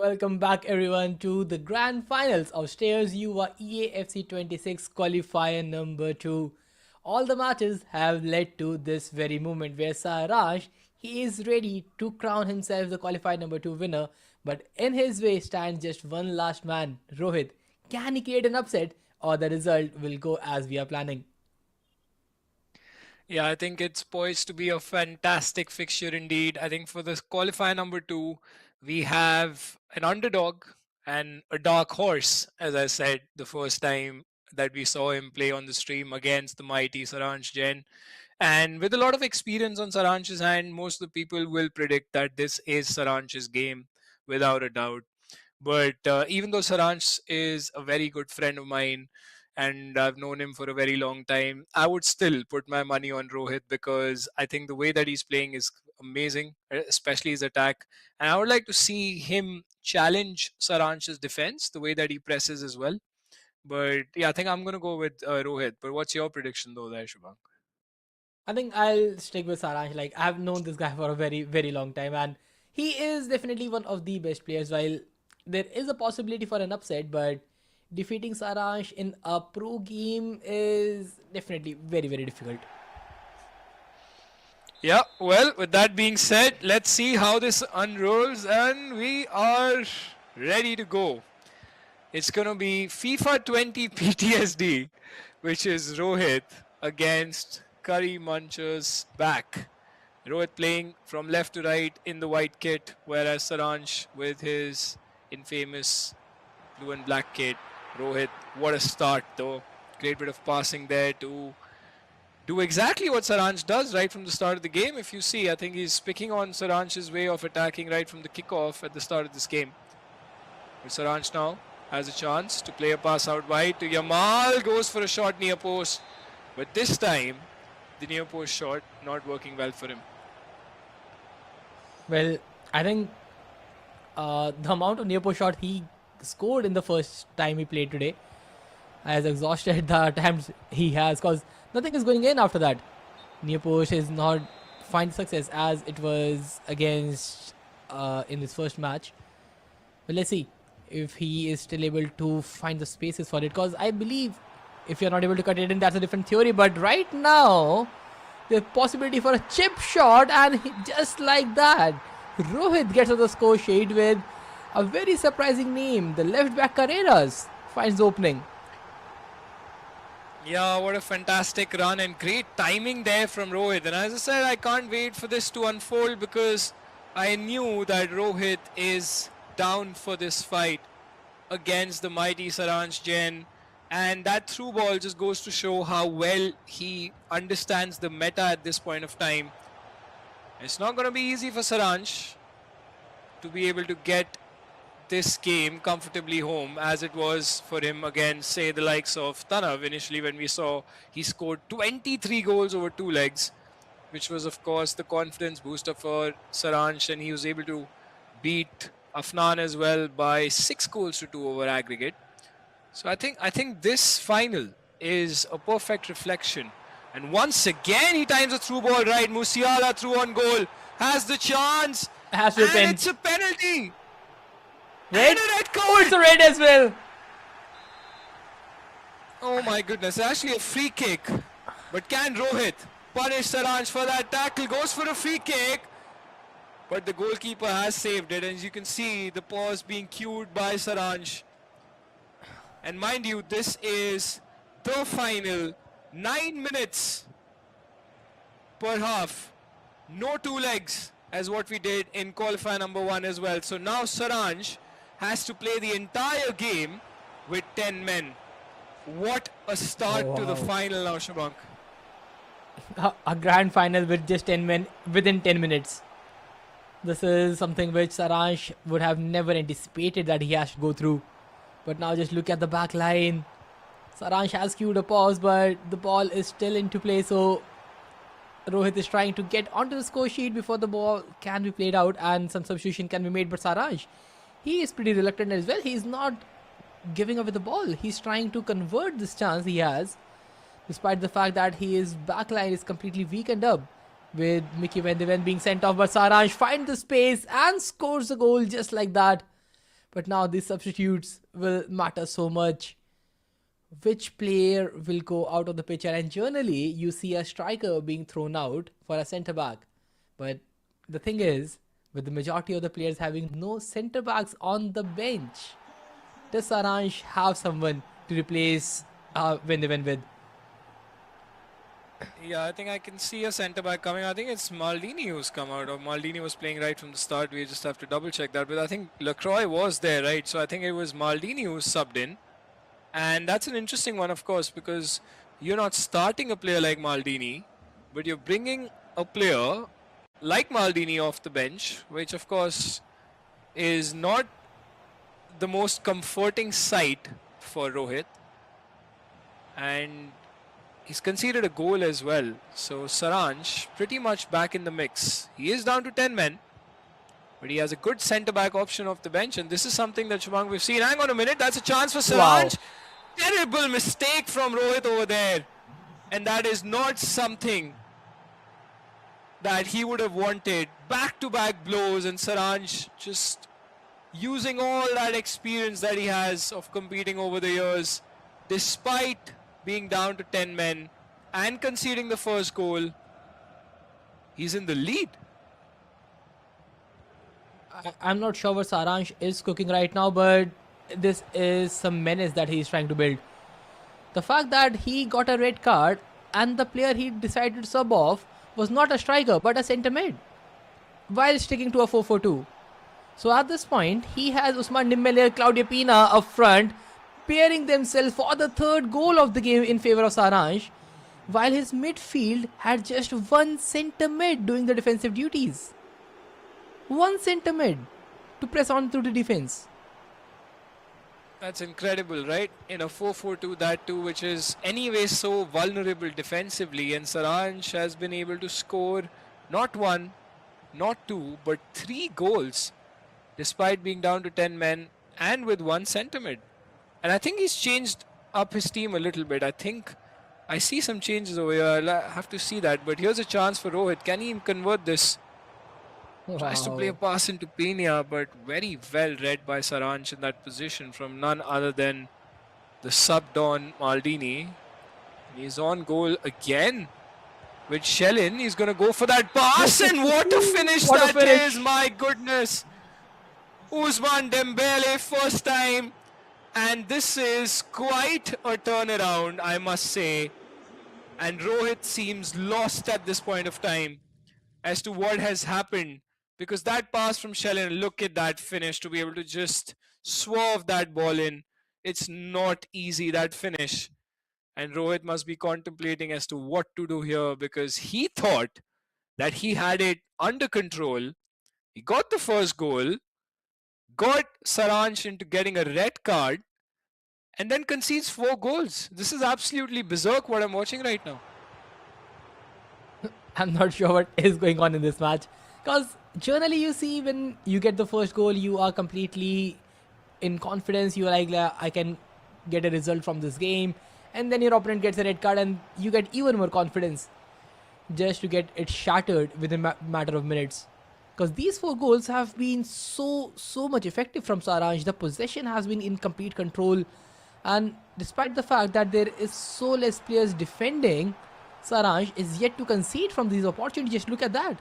Welcome back, everyone, to the grand finals of Stairs YUVA EA FC 26 qualifier number 2. All the matches have led to this very moment where Saransh he is ready to crown himself the qualifier number 2 winner, but in his way stands just one last man, Rohit. Can he create an upset, or the result will go as we are planning? Yeah, I think it's poised to be a fantastic fixture indeed. I think for this qualifier number two, we have an underdog and a dark horse, as I said the first time that we saw him play on the stream against the mighty Saransh Jain. And with a lot of experience on Saransh's hand, most of the people will predict that this is Saransh's game without a doubt. But even though Saransh is a very good friend of mine and I've known him for a very long time, I would still put my money on Rohit because I think the way that he's playing is amazing, especially his attack. And I would like to see him challenge Saransh's defense, the way that he presses as well. But yeah, I think I'm going to go with Rohit. But what's your prediction though, there, Shubham? I think I'll stick with Saransh. Like, I've known this guy for a very, very long time, and he is definitely one of the best players. While there is a possibility for an upset, but defeating Saransh in a pro game is definitely very, very difficult. Yeah, well, with that being said, let's see how this unrolls, and we are ready to go. It's going to be FIFA 20 PTSD, which is Rohit against Curry Muncher's back. Rohit playing from left to right in the white kit, whereas Saransh with his infamous blue and black kit. Rohit, what a start though. Great bit of passing there to do exactly what Saransh does right from the start of the game. If you see, I think he's picking on Saransh's way of attacking right from the kickoff at the start of this game. But Saransh now has a chance to play a pass out wide to Yamal, goes for a shot near post. But this time, the near post shot not working well for him. Well, I think the amount of near post shot he scored in the first time he played today has exhausted the attempts he has, because nothing is going in after that. Near post is not find success as it was against in his first match. But let's see if he is still able to find the spaces for it, because I believe if you're not able to cut it in, that's a different theory. But right now, the possibility for a chip shot, and just like that, Rohit gets on the score sheet with a very surprising name. The left back Carreras finds the opening. Yeah, what a fantastic run and great timing there from Rohit. And as I said, I can't wait for this to unfold because I knew that Rohit is down for this fight against the mighty Saransh Jain. And that through ball just goes to show how well he understands the meta at this point of time. It's not going to be easy for Saransh to be able to get this game comfortably home as it was for him against, say, the likes of Tanav initially when we saw he scored 23 goals over 2 legs, which was, of course, the confidence booster for Saransh, and he was able to beat Afnan as well by 6 goals to 2 over aggregate. So I think this final is a perfect reflection. And once again, he times a through ball right. Musiala through on goal, has the chance, Has to and pen. it's a penalty. Red? And a red card. Oh, it's a red as well. Oh my goodness, actually a free kick. But can Rohit punish Saransh for that tackle? Goes for a free kick. But the goalkeeper has saved it. And as you can see, the pause being cued by Saransh. And mind you, this is the final. 9 minutes per half. No 2 legs as what we did in qualifier number 1 as well. So now Saransh has to play the entire game with 10 men. What a start to the final now, Shabank. A grand final with just 10 men within 10 minutes. This is something which Saransh would have never anticipated that he has to go through. But now just look at the back line. Saransh has queued a pause, but the ball is still into play. So Rohit is trying to get onto the score sheet before the ball can be played out and some substitution can be made. But Saransh, he is pretty reluctant as well. He's not giving away the ball. He's trying to convert this chance he has, despite the fact that his backline is completely weakened up with Mickey Van de Ven being sent off. But Saransh finds the space and scores the goal just like that. But now these substitutes will matter so much. Which player will go out of the picture? And generally, you see a striker being thrown out for a centre back. But the thing is, with the majority of the players having no centre backs on the bench, does Saransh have someone to replace when they win with? Yeah, I think I can see a centre back coming. I think it's Maldini who's come out, or Maldini was playing right from the start. We just have to double check that. But I think Lacroix was there, right? So I think it was Maldini who subbed in. And that's an interesting one, of course, because you're not starting a player like Maldini, but you're bringing a player like Maldini off the bench, which, of course, is not the most comforting sight for Rohit. And he's conceded a goal as well. So Saransh pretty much back in the mix. He is down to 10 men, but he has a good centre-back option off the bench. And this is something that, Shubhang, we've seen. Hang on a minute. That's a chance for Saransh. Wow. Terrible mistake from Rohit over there. And that is not something that he would have wanted. Back-to-back blows, and Saransh just using all that experience that he has of competing over the years, despite being down to 10 men and conceding the first goal, he's in the lead. I'm not sure what Saransh is cooking right now, but this is some menace that he's trying to build. The fact that he got a red card and the player he decided to sub off was not a striker but a centre mid, while sticking to a 4-4-2. So at this point, he has Usman Dembele, Claudio Pina up front, pairing themselves for the third goal of the game in favour of Saransh, while his midfield had just one centre mid doing the defensive duties. One centre mid to press on through the defence. That's incredible, right? In a 4-4-2, that too, which is anyway so vulnerable defensively, and Saransh has been able to score not one, not two, but 3 goals, despite being down to 10 men and with one centre mid. And I think he's changed up his team a little bit. I think I see some changes over here. I'll have to see that. But here's a chance for Rohit. Can he convert this? Tries to play a pass into Pena, but very well read by Saransh in that position from none other than the sub-Don Maldini. He's on goal again with Shellin. He's going to go for that pass, and what a finish What a that finish. is, my goodness. Usman Dembele, first time. And this is quite a turnaround, I must say. And Rohit seems lost at this point of time as to what has happened. Because that pass from Shellin, look at that finish, to be able to just swerve that ball in. It's not easy, that finish. And Rohit must be contemplating as to what to do here, because he thought that he had it under control. He got the first goal, got Saransh into getting a red card, and then concedes 4 goals. This is absolutely berserk what I'm watching right now. I'm not sure what is going on in this match, because generally you see when you get the first goal, you are completely in confidence. You are like, I can get a result from this game, and then your opponent gets a red card and you get even more confidence just to get it shattered within a matter of minutes. Because these 4 goals have been so much effective from Saransh. The possession has been in complete control, and despite the fact that there is so less players defending, Saransh is yet to concede from these opportunities. Just look at that.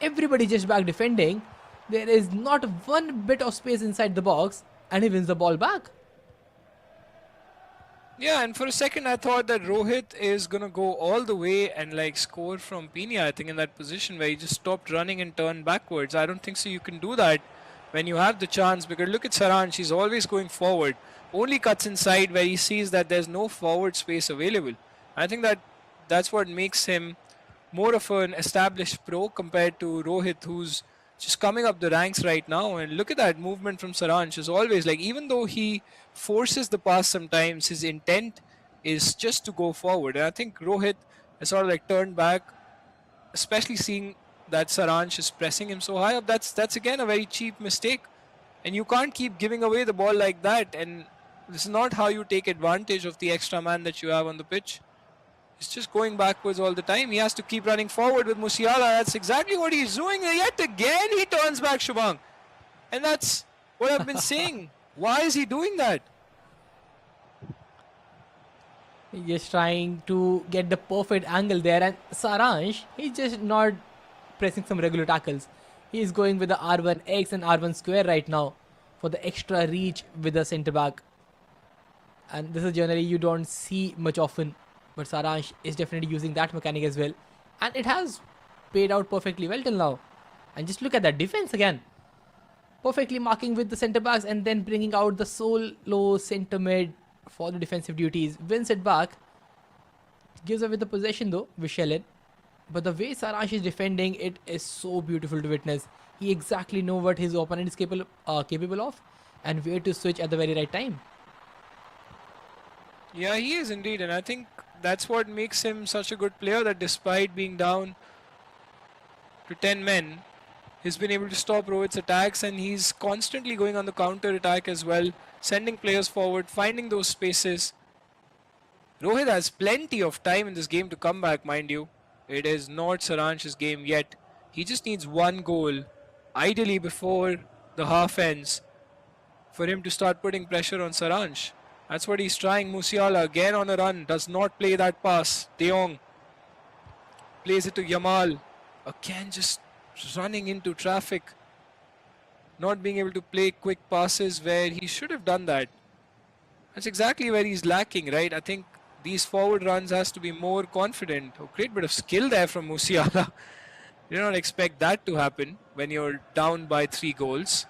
Everybody just back defending. There is not one bit of space inside the box, and he wins the ball back. Yeah, and for a second I thought that Rohit is going to go all the way and like score from Pina, I think, in that position where he just stopped running and turned backwards. I don't think so you can do that when you have the chance, because look at Saransh, he's always going forward. Only cuts inside where he sees that there's no forward space available. I think that's what makes him more of an established pro compared to Rohit, who's just coming up the ranks right now. And look at that movement from Saransh. Is always like, even though he forces the pass sometimes, his intent is just to go forward. And I think Rohit has sort of like turned back, especially seeing that Saransh is pressing him so high up. That's again a very cheap mistake. And you can't keep giving away the ball like that. And this is not how you take advantage of the extra man that you have on the pitch. He's just going backwards all the time. He has to keep running forward with Musiala. That's exactly what he's doing. Yet again, he turns back, Shubhang. And that's What I've been saying. Why is he doing that? He's just trying to get the perfect angle there, and Saransh, he's just not pressing some regular tackles. He's going with the R1X and R1 square right now for the extra reach with the centre back. And this is generally you don't see much often, but Saransh is definitely using that mechanic as well. And it has paid out perfectly well till now. And just look at that defense again. Perfectly marking with the centre backs and then bringing out the solo centre mid for the defensive duties. Wins it back. Gives away the possession though with Shellin. But the way Saransh is defending it is so beautiful to witness. He exactly know what his opponent is capable of and where to switch at the very right time. Yeah, he is indeed, and I think that's what makes him such a good player, that despite being down to 10 men, he's been able to stop Rohit's attacks, and he's constantly going on the counter attack as well, sending players forward, finding those spaces. Rohit has plenty of time in this game to come back, mind you. It is not Saransh's game yet. He just needs one goal, ideally before the half ends, for him to start putting pressure on Saransh. That's what he's trying. Musiala again on a run, does not play that pass. De Jong plays it to Yamal. Again just running into traffic. Not being able to play quick passes where he should have done that. That's exactly where he's lacking, right? I think these forward runs has to be more confident. Oh, great bit of skill there from Musiala. You don't expect that to happen when you're down by 3 goals.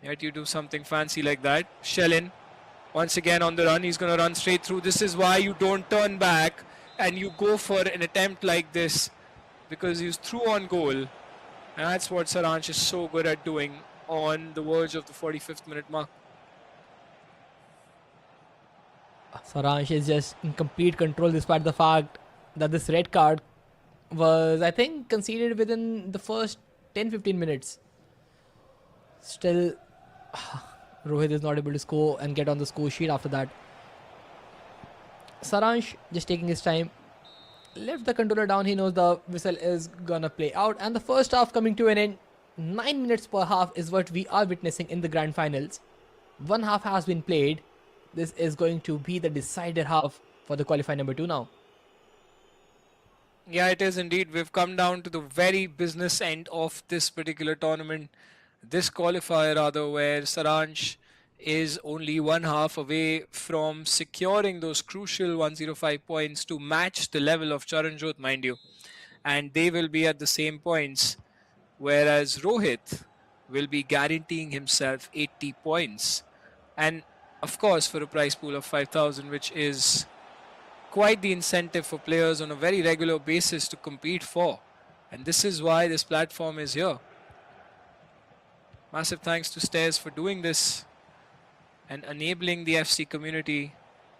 Yet you do something fancy like that. Shellin once again on the run. He's going to run straight through. This is why you don't turn back and you go for an attempt like this, because he's through on goal. And that's what Saransh is so good at doing on the verge of the 45th minute mark. Saransh is just in complete control despite the fact that this red card was, I think, conceded within the first 10-15 minutes. Still, Rohit is not able to score and get on the score sheet after that. Saransh just taking his time. Left the controller down. He knows the whistle is gonna play out. And the first half coming to an end. 9 minutes per half is what we are witnessing in the grand finals. One half has been played. This is going to be the decided half for the qualifier number 2 now. Yeah, it is indeed. We've come down to the very business end of this particular tournament. This qualifier rather, where Saransh is only one half away from securing those crucial 105 points to match the level of Charanjot, mind you. And they will be at the same points, whereas Rohit will be guaranteeing himself 80 points. And of course, for a prize pool of 5,000, which is quite the incentive for players on a very regular basis to compete for. And this is why this platform is here. Massive thanks to Stairs for doing this and enabling the FC community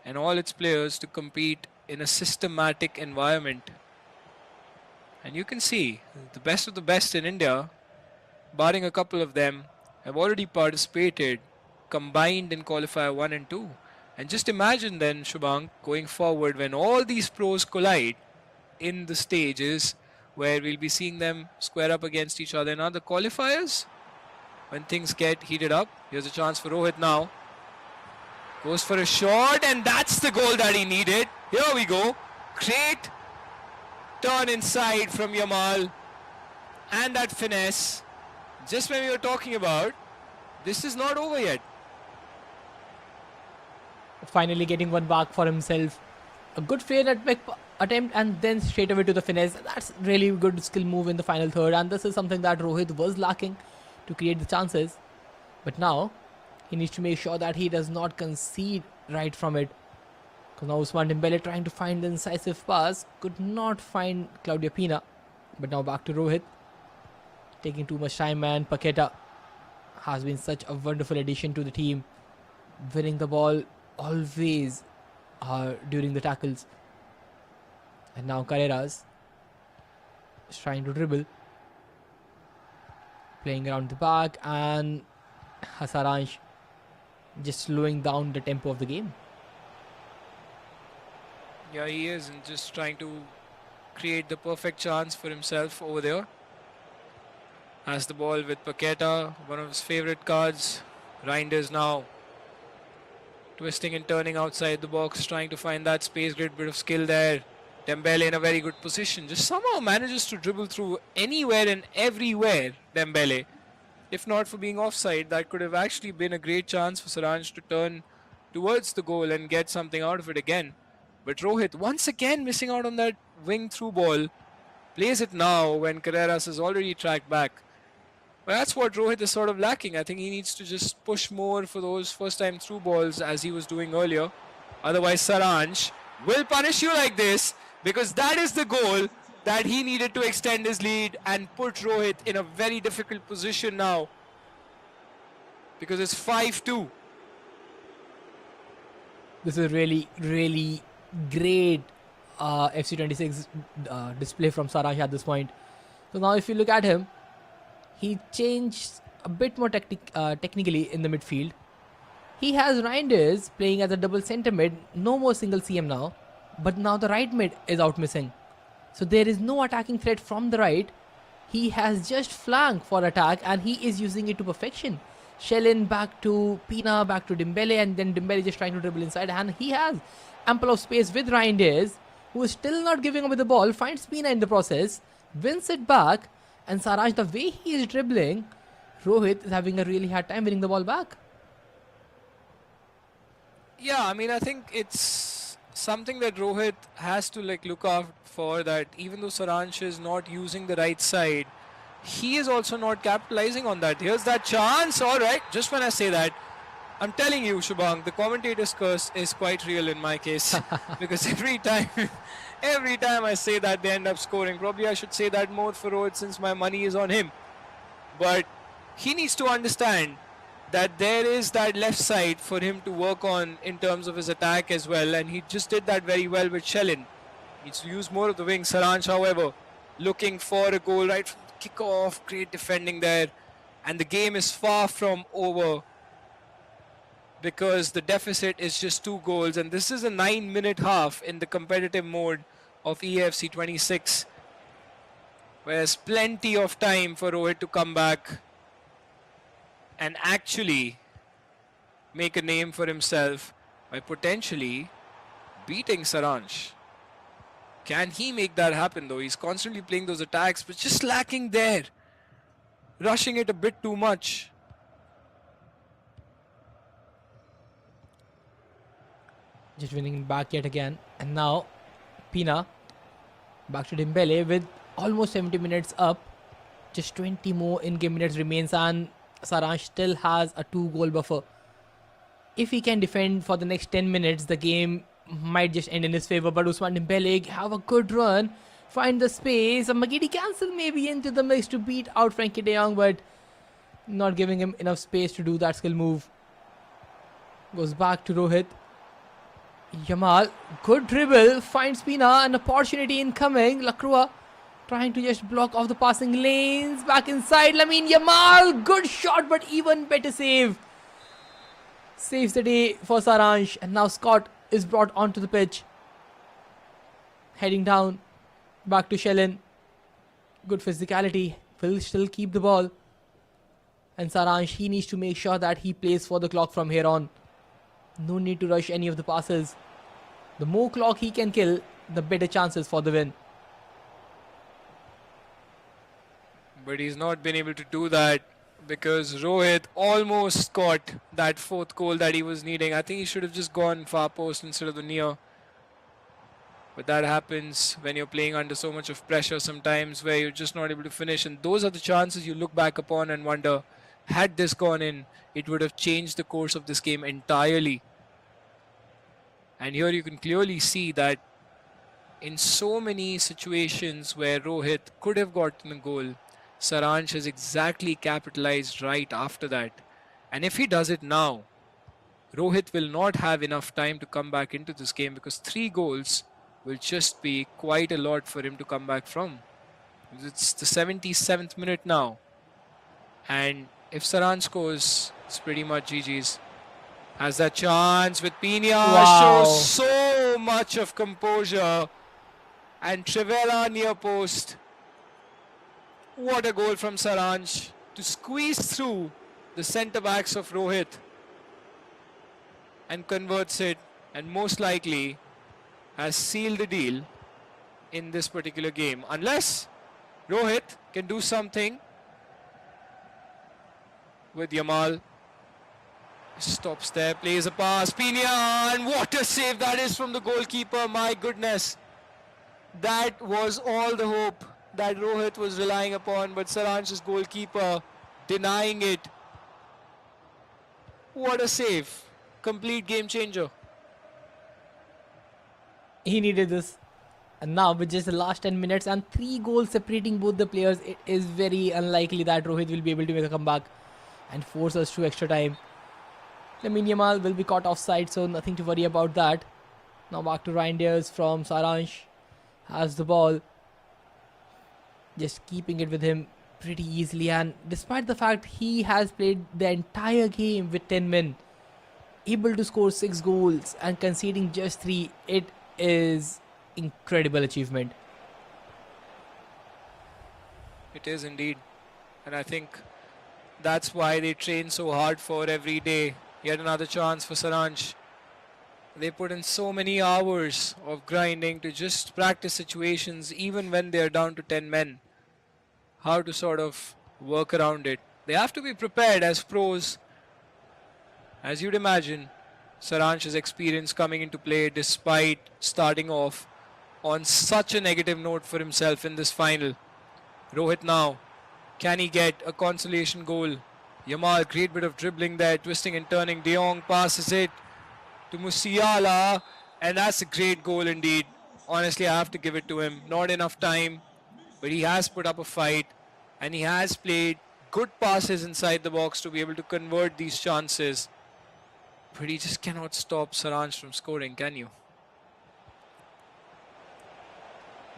and all its players to compete in a systematic environment. And you can see the best of the best in India, barring a couple of them, have already participated combined in qualifier 1 and 2. And just imagine then, Shubhank, going forward when all these pros collide in the stages where we'll be seeing them square up against each other in other qualifiers. When things get heated up, here's a chance for Rohit now. Goes for a shot, and that's the goal that he needed. Here we go. Great turn inside from Yamal. And that finesse. Just when we were talking about, this is not over yet. Finally getting one back for himself. A good fair attempt and then straight away to the finesse. That's really good skill move in the final third, and this is something that Rohit was lacking to create the chances. But now he needs to make sure that he does not concede right from it. Because now Usman Dembele trying to find the incisive pass, could not find Claudio Pina. But now back to Rohit. Taking too much time, and Paqueta has been such a wonderful addition to the team. Winning the ball always during the tackles. And now Carreras is trying to dribble. Playing around the back, and Saransh just slowing down the tempo of the game. Yeah, he is, and just trying to create the perfect chance for himself over there. Has the ball with Paqueta, one of his favorite cards Reinders now twisting and turning outside the box, trying to find that space. Great bit of skill there. Dembele in a very good position. Just somehow manages to dribble through anywhere and everywhere, Dembele. If not for being offside, that could have actually been a great chance for Saranj to turn towards the goal and get something out of it again. But Rohit, once again missing out on that wing through ball, plays it now when Carreras is already tracked back. But that's what Rohit is sort of lacking. I think he needs to just push more for those first time through balls as he was doing earlier. Otherwise, Saranj will punish you like this, because that is the goal that he needed to extend his lead and put Rohit in a very difficult position now, because it's 5-2. This is really, really great FC26 display from Saransh at this point. So now if you look at him, he changed a bit more technically in the midfield. He has Reinders playing as a double centre mid, no more single CM now, but now the right mid is out missing. So there is no attacking threat from the right. He has just flank for attack and he is using it to perfection. Shellin back to Pina, back to Dembele, and then Dembele just trying to dribble inside, and he has ample of space with Reinders, who is still not giving up with the ball, finds Pina in the process, wins it back, and Saranj, the way he is dribbling, Rohit is having a really hard time winning the ball back. Yeah, I mean, I think it's something that Rohit has to look out for, that even though Saransh is not using the right side, he is also not capitalizing on that. Here's that chance. All right, just when I say that, I'm telling you, Shubhang, the commentator's curse is quite real in my case. Because every time I say that, they end up scoring. Probably I should say that more for Rohit, since my money is on him. But he needs to understand that there is that left side for him to work on in terms of his attack as well. And he just did that very well with Shellin. Needs to use more of the wing. Saranj, however, looking for a goal right from the kickoff. Great defending there. And the game is far from over, because the deficit is just 2 goals. And this is a 9-minute half in the competitive mode of EAFC 26. There's plenty of time for Rohit to come back and actually make a name for himself by potentially beating Saranj. Can he make that happen though? He's constantly playing those attacks, but just lacking there. Rushing it a bit too much. Just winning back yet again. And now, Pina back to Dembele with almost 70 minutes up. Just 20 more in-game minutes remains and Saransh still has a 2-goal buffer. If he can defend for the next 10 minutes, the game might just end in his favor. But Ousmane Dembele have a good run, find the space. A Magidi cancel maybe into the mix to beat out Frankie de Jong, but not giving him enough space to do that skill move. Goes back to Rohit. Yamal, good dribble, finds Pina, an opportunity incoming. Lacroix trying to just block off the passing lanes. Back inside, Lamine Yamal, good shot, but even better save. Saves the day for Saransh, and now Scott is brought onto the pitch. Heading down, back to Shellin. Good physicality, will still keep the ball. And Saransh, he needs to make sure that he plays for the clock from here on. No need to rush any of the passes. The more clock he can kill, the better chances for the win. But he's not been able to do that, because Rohit almost got that 4th goal that he was needing. I think he should have just gone far post instead of the near. But that happens when you're playing under so much of pressure sometimes, where you're just not able to finish. And those are the chances you look back upon and wonder, had this gone in, it would have changed the course of this game entirely. And here you can clearly see that in so many situations where Rohit could have gotten a goal, Saransh has exactly capitalized right after that. And if he does it now, Rohit will not have enough time to come back into this game, because 3 goals will just be quite a lot for him to come back from. It's the 77th minute now. And if Saransh scores, it's pretty much GG's. Has that chance with Pina. Wow. Shows so much of composure. And Trivela near post. What a goal from Saransh to squeeze through the centre backs of Rohit and converts it, and most likely has sealed the deal in this particular game. Unless Rohit can do something with Yamal. Stops there, plays a pass, Pina, and what a save that is from the goalkeeper. My goodness, that was all the hope that Rohit was relying upon, but Saranj's goalkeeper denying it. What a save. Complete game changer. He needed this. And now, with just the last 10 minutes and 3 goals separating both the players, it is very unlikely that Rohit will be able to make a comeback and force us to extra time. Lamine Yamal will be caught offside, so nothing to worry about that. Now back to Reinders from Saranj. Has the ball. Just keeping it with him pretty easily. And despite the fact he has played the entire game with 10 men, able to score 6 goals and conceding just 3, it is incredible achievement. It is indeed. And I think that's why they train so hard for every day. Yet another chance for Saranj. They put in so many hours of grinding to just practice situations even when they're down to 10 men. How to sort of work around it. They have to be prepared as pros. As you'd imagine, Saranj's experience coming into play despite starting off on such a negative note for himself in this final. Rohit now. Can he get a consolation goal? Yamal, great bit of dribbling there, twisting and turning. De Jong passes it to Musiala, and that's a great goal indeed. Honestly, I have to give it to him. Not enough time, but he has put up a fight, and he has played good passes inside the box to be able to convert these chances. But he just cannot stop Saranj from scoring, can you?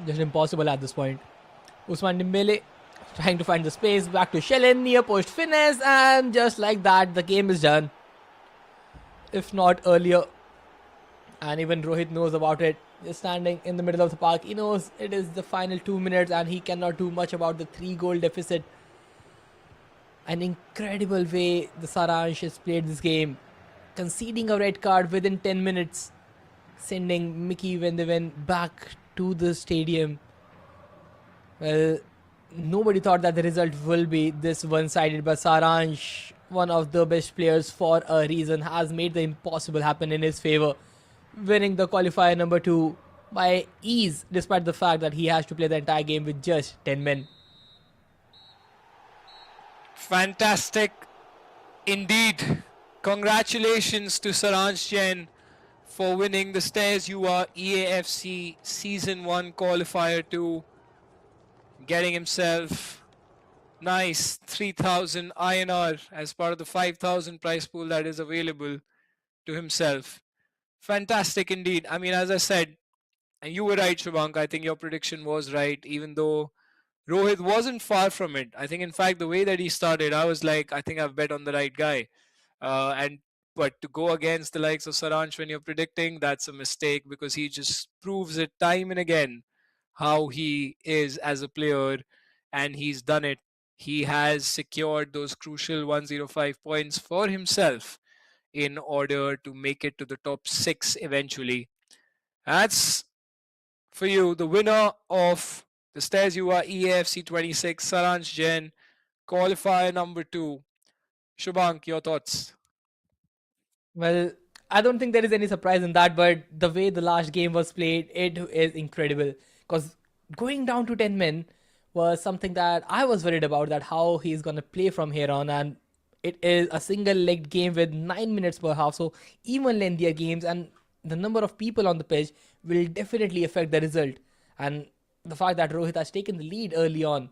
Just impossible at this point. Usman Dembele trying to find the space, back to Shellen, near post finesse, and just like that, the game is done. If not earlier. And even Rohit knows about it. Just standing in the middle of the park, he knows it is the final 2 minutes and he cannot do much about the 3-goal deficit. An incredible way the Saranj has played this game. Conceding a red card within 10 minutes. Sending Mickey Van de Ven back to the stadium. Well, nobody thought that the result will be this one-sided, but Saranj, one of the best players for a reason, has made the impossible happen in his favor, winning the qualifier number 2 by ease, despite the fact that he has to play the entire game with just 10 men. Fantastic indeed. Congratulations to Saranj Jain for winning the Stairs YUVA EA FC Season 1 Qualifier 2. Getting himself nice 3,000 INR as part of the 5,000 prize pool that is available to himself. Fantastic indeed. I mean, as I said, and you were right, Shubhank. I think your prediction was right, even though Rohit wasn't far from it. I think, in fact, the way that he started, I was like, I think I've bet on the right guy. But to go against the likes of Saranj when you're predicting, that's a mistake because he just proves it time and again how he is as a player, and he's done it. He has secured those crucial 105 points for himself in order to make it to the top 6 eventually. That's for you, the winner of the Stairs YUVA EA FC 26, Saranj Jain, qualifier number 2. Shubhank, your thoughts? Well, I don't think there is any surprise in that, but the way the last game was played, it is incredible. Because going down to 10 men was something that I was worried about, that how he's going to play from here on. And it is a single-legged game with 9 minutes per half, so even lengthier games, and the number of people on the pitch will definitely affect the result. And the fact that Rohit has taken the lead early on,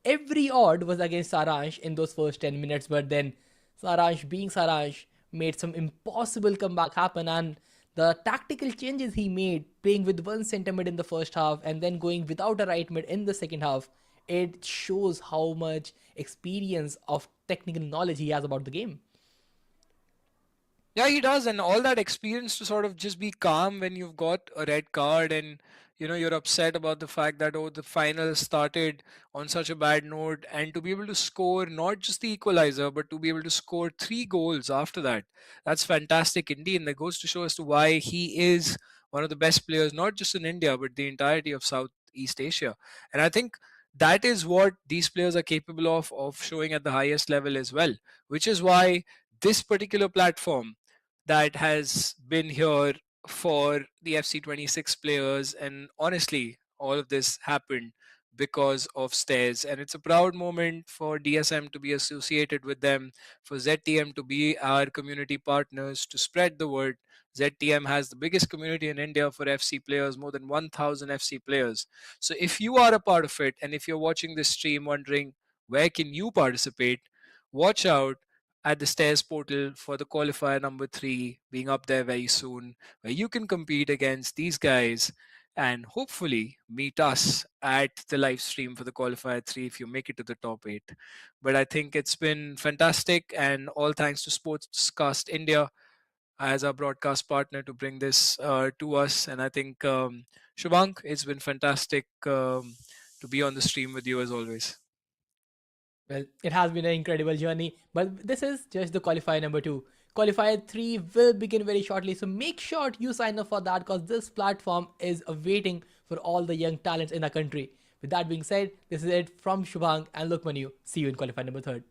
every odd was against Saranj in those first 10 minutes, but then Saranj, being Saranj, made some impossible comeback happen, and the tactical changes he made, playing with one centre mid in the first half and then going without a right mid in the second half, it shows how much experience of technical knowledge he has about the game. Yeah, he does, and all that experience to sort of just be calm when you've got a red card and you're upset about the fact that the final started on such a bad note, and to be able to score not just the equalizer but to be able to score three goals after that. That's fantastic indeed, and that goes to show as to why he is one of the best players not just in India but the entirety of Southeast Asia. And I think that is what these players are capable of showing at the highest level as well, which is why this particular platform that has been here for the FC26 players. And honestly, all of this happened because of Stairs. And it's a proud moment for DSM to be associated with them, for ZTM to be our community partners, to spread the word. ZTM has the biggest community in India for FC players, more than 1,000 FC players. So if you are a part of it, and if you're watching this stream wondering where can you participate, watch out at the Stairs portal for the qualifier number 3 being up there very soon, where you can compete against these guys and hopefully meet us at the live stream for the qualifier 3 if you make it to the top 8. But I think it's been fantastic, and all thanks to Sportscast India as our broadcast partner to bring this to us. And I think, Shubhank, it's been fantastic to be on the stream with you as always. Well, it has been an incredible journey, but this is just the qualifier number 2. Qualifier 3 will begin very shortly, so make sure you sign up for that because this platform is awaiting for all the young talents in the country. With that being said, this is it from Shubhang and Lukmanu. See you in qualifier number 3.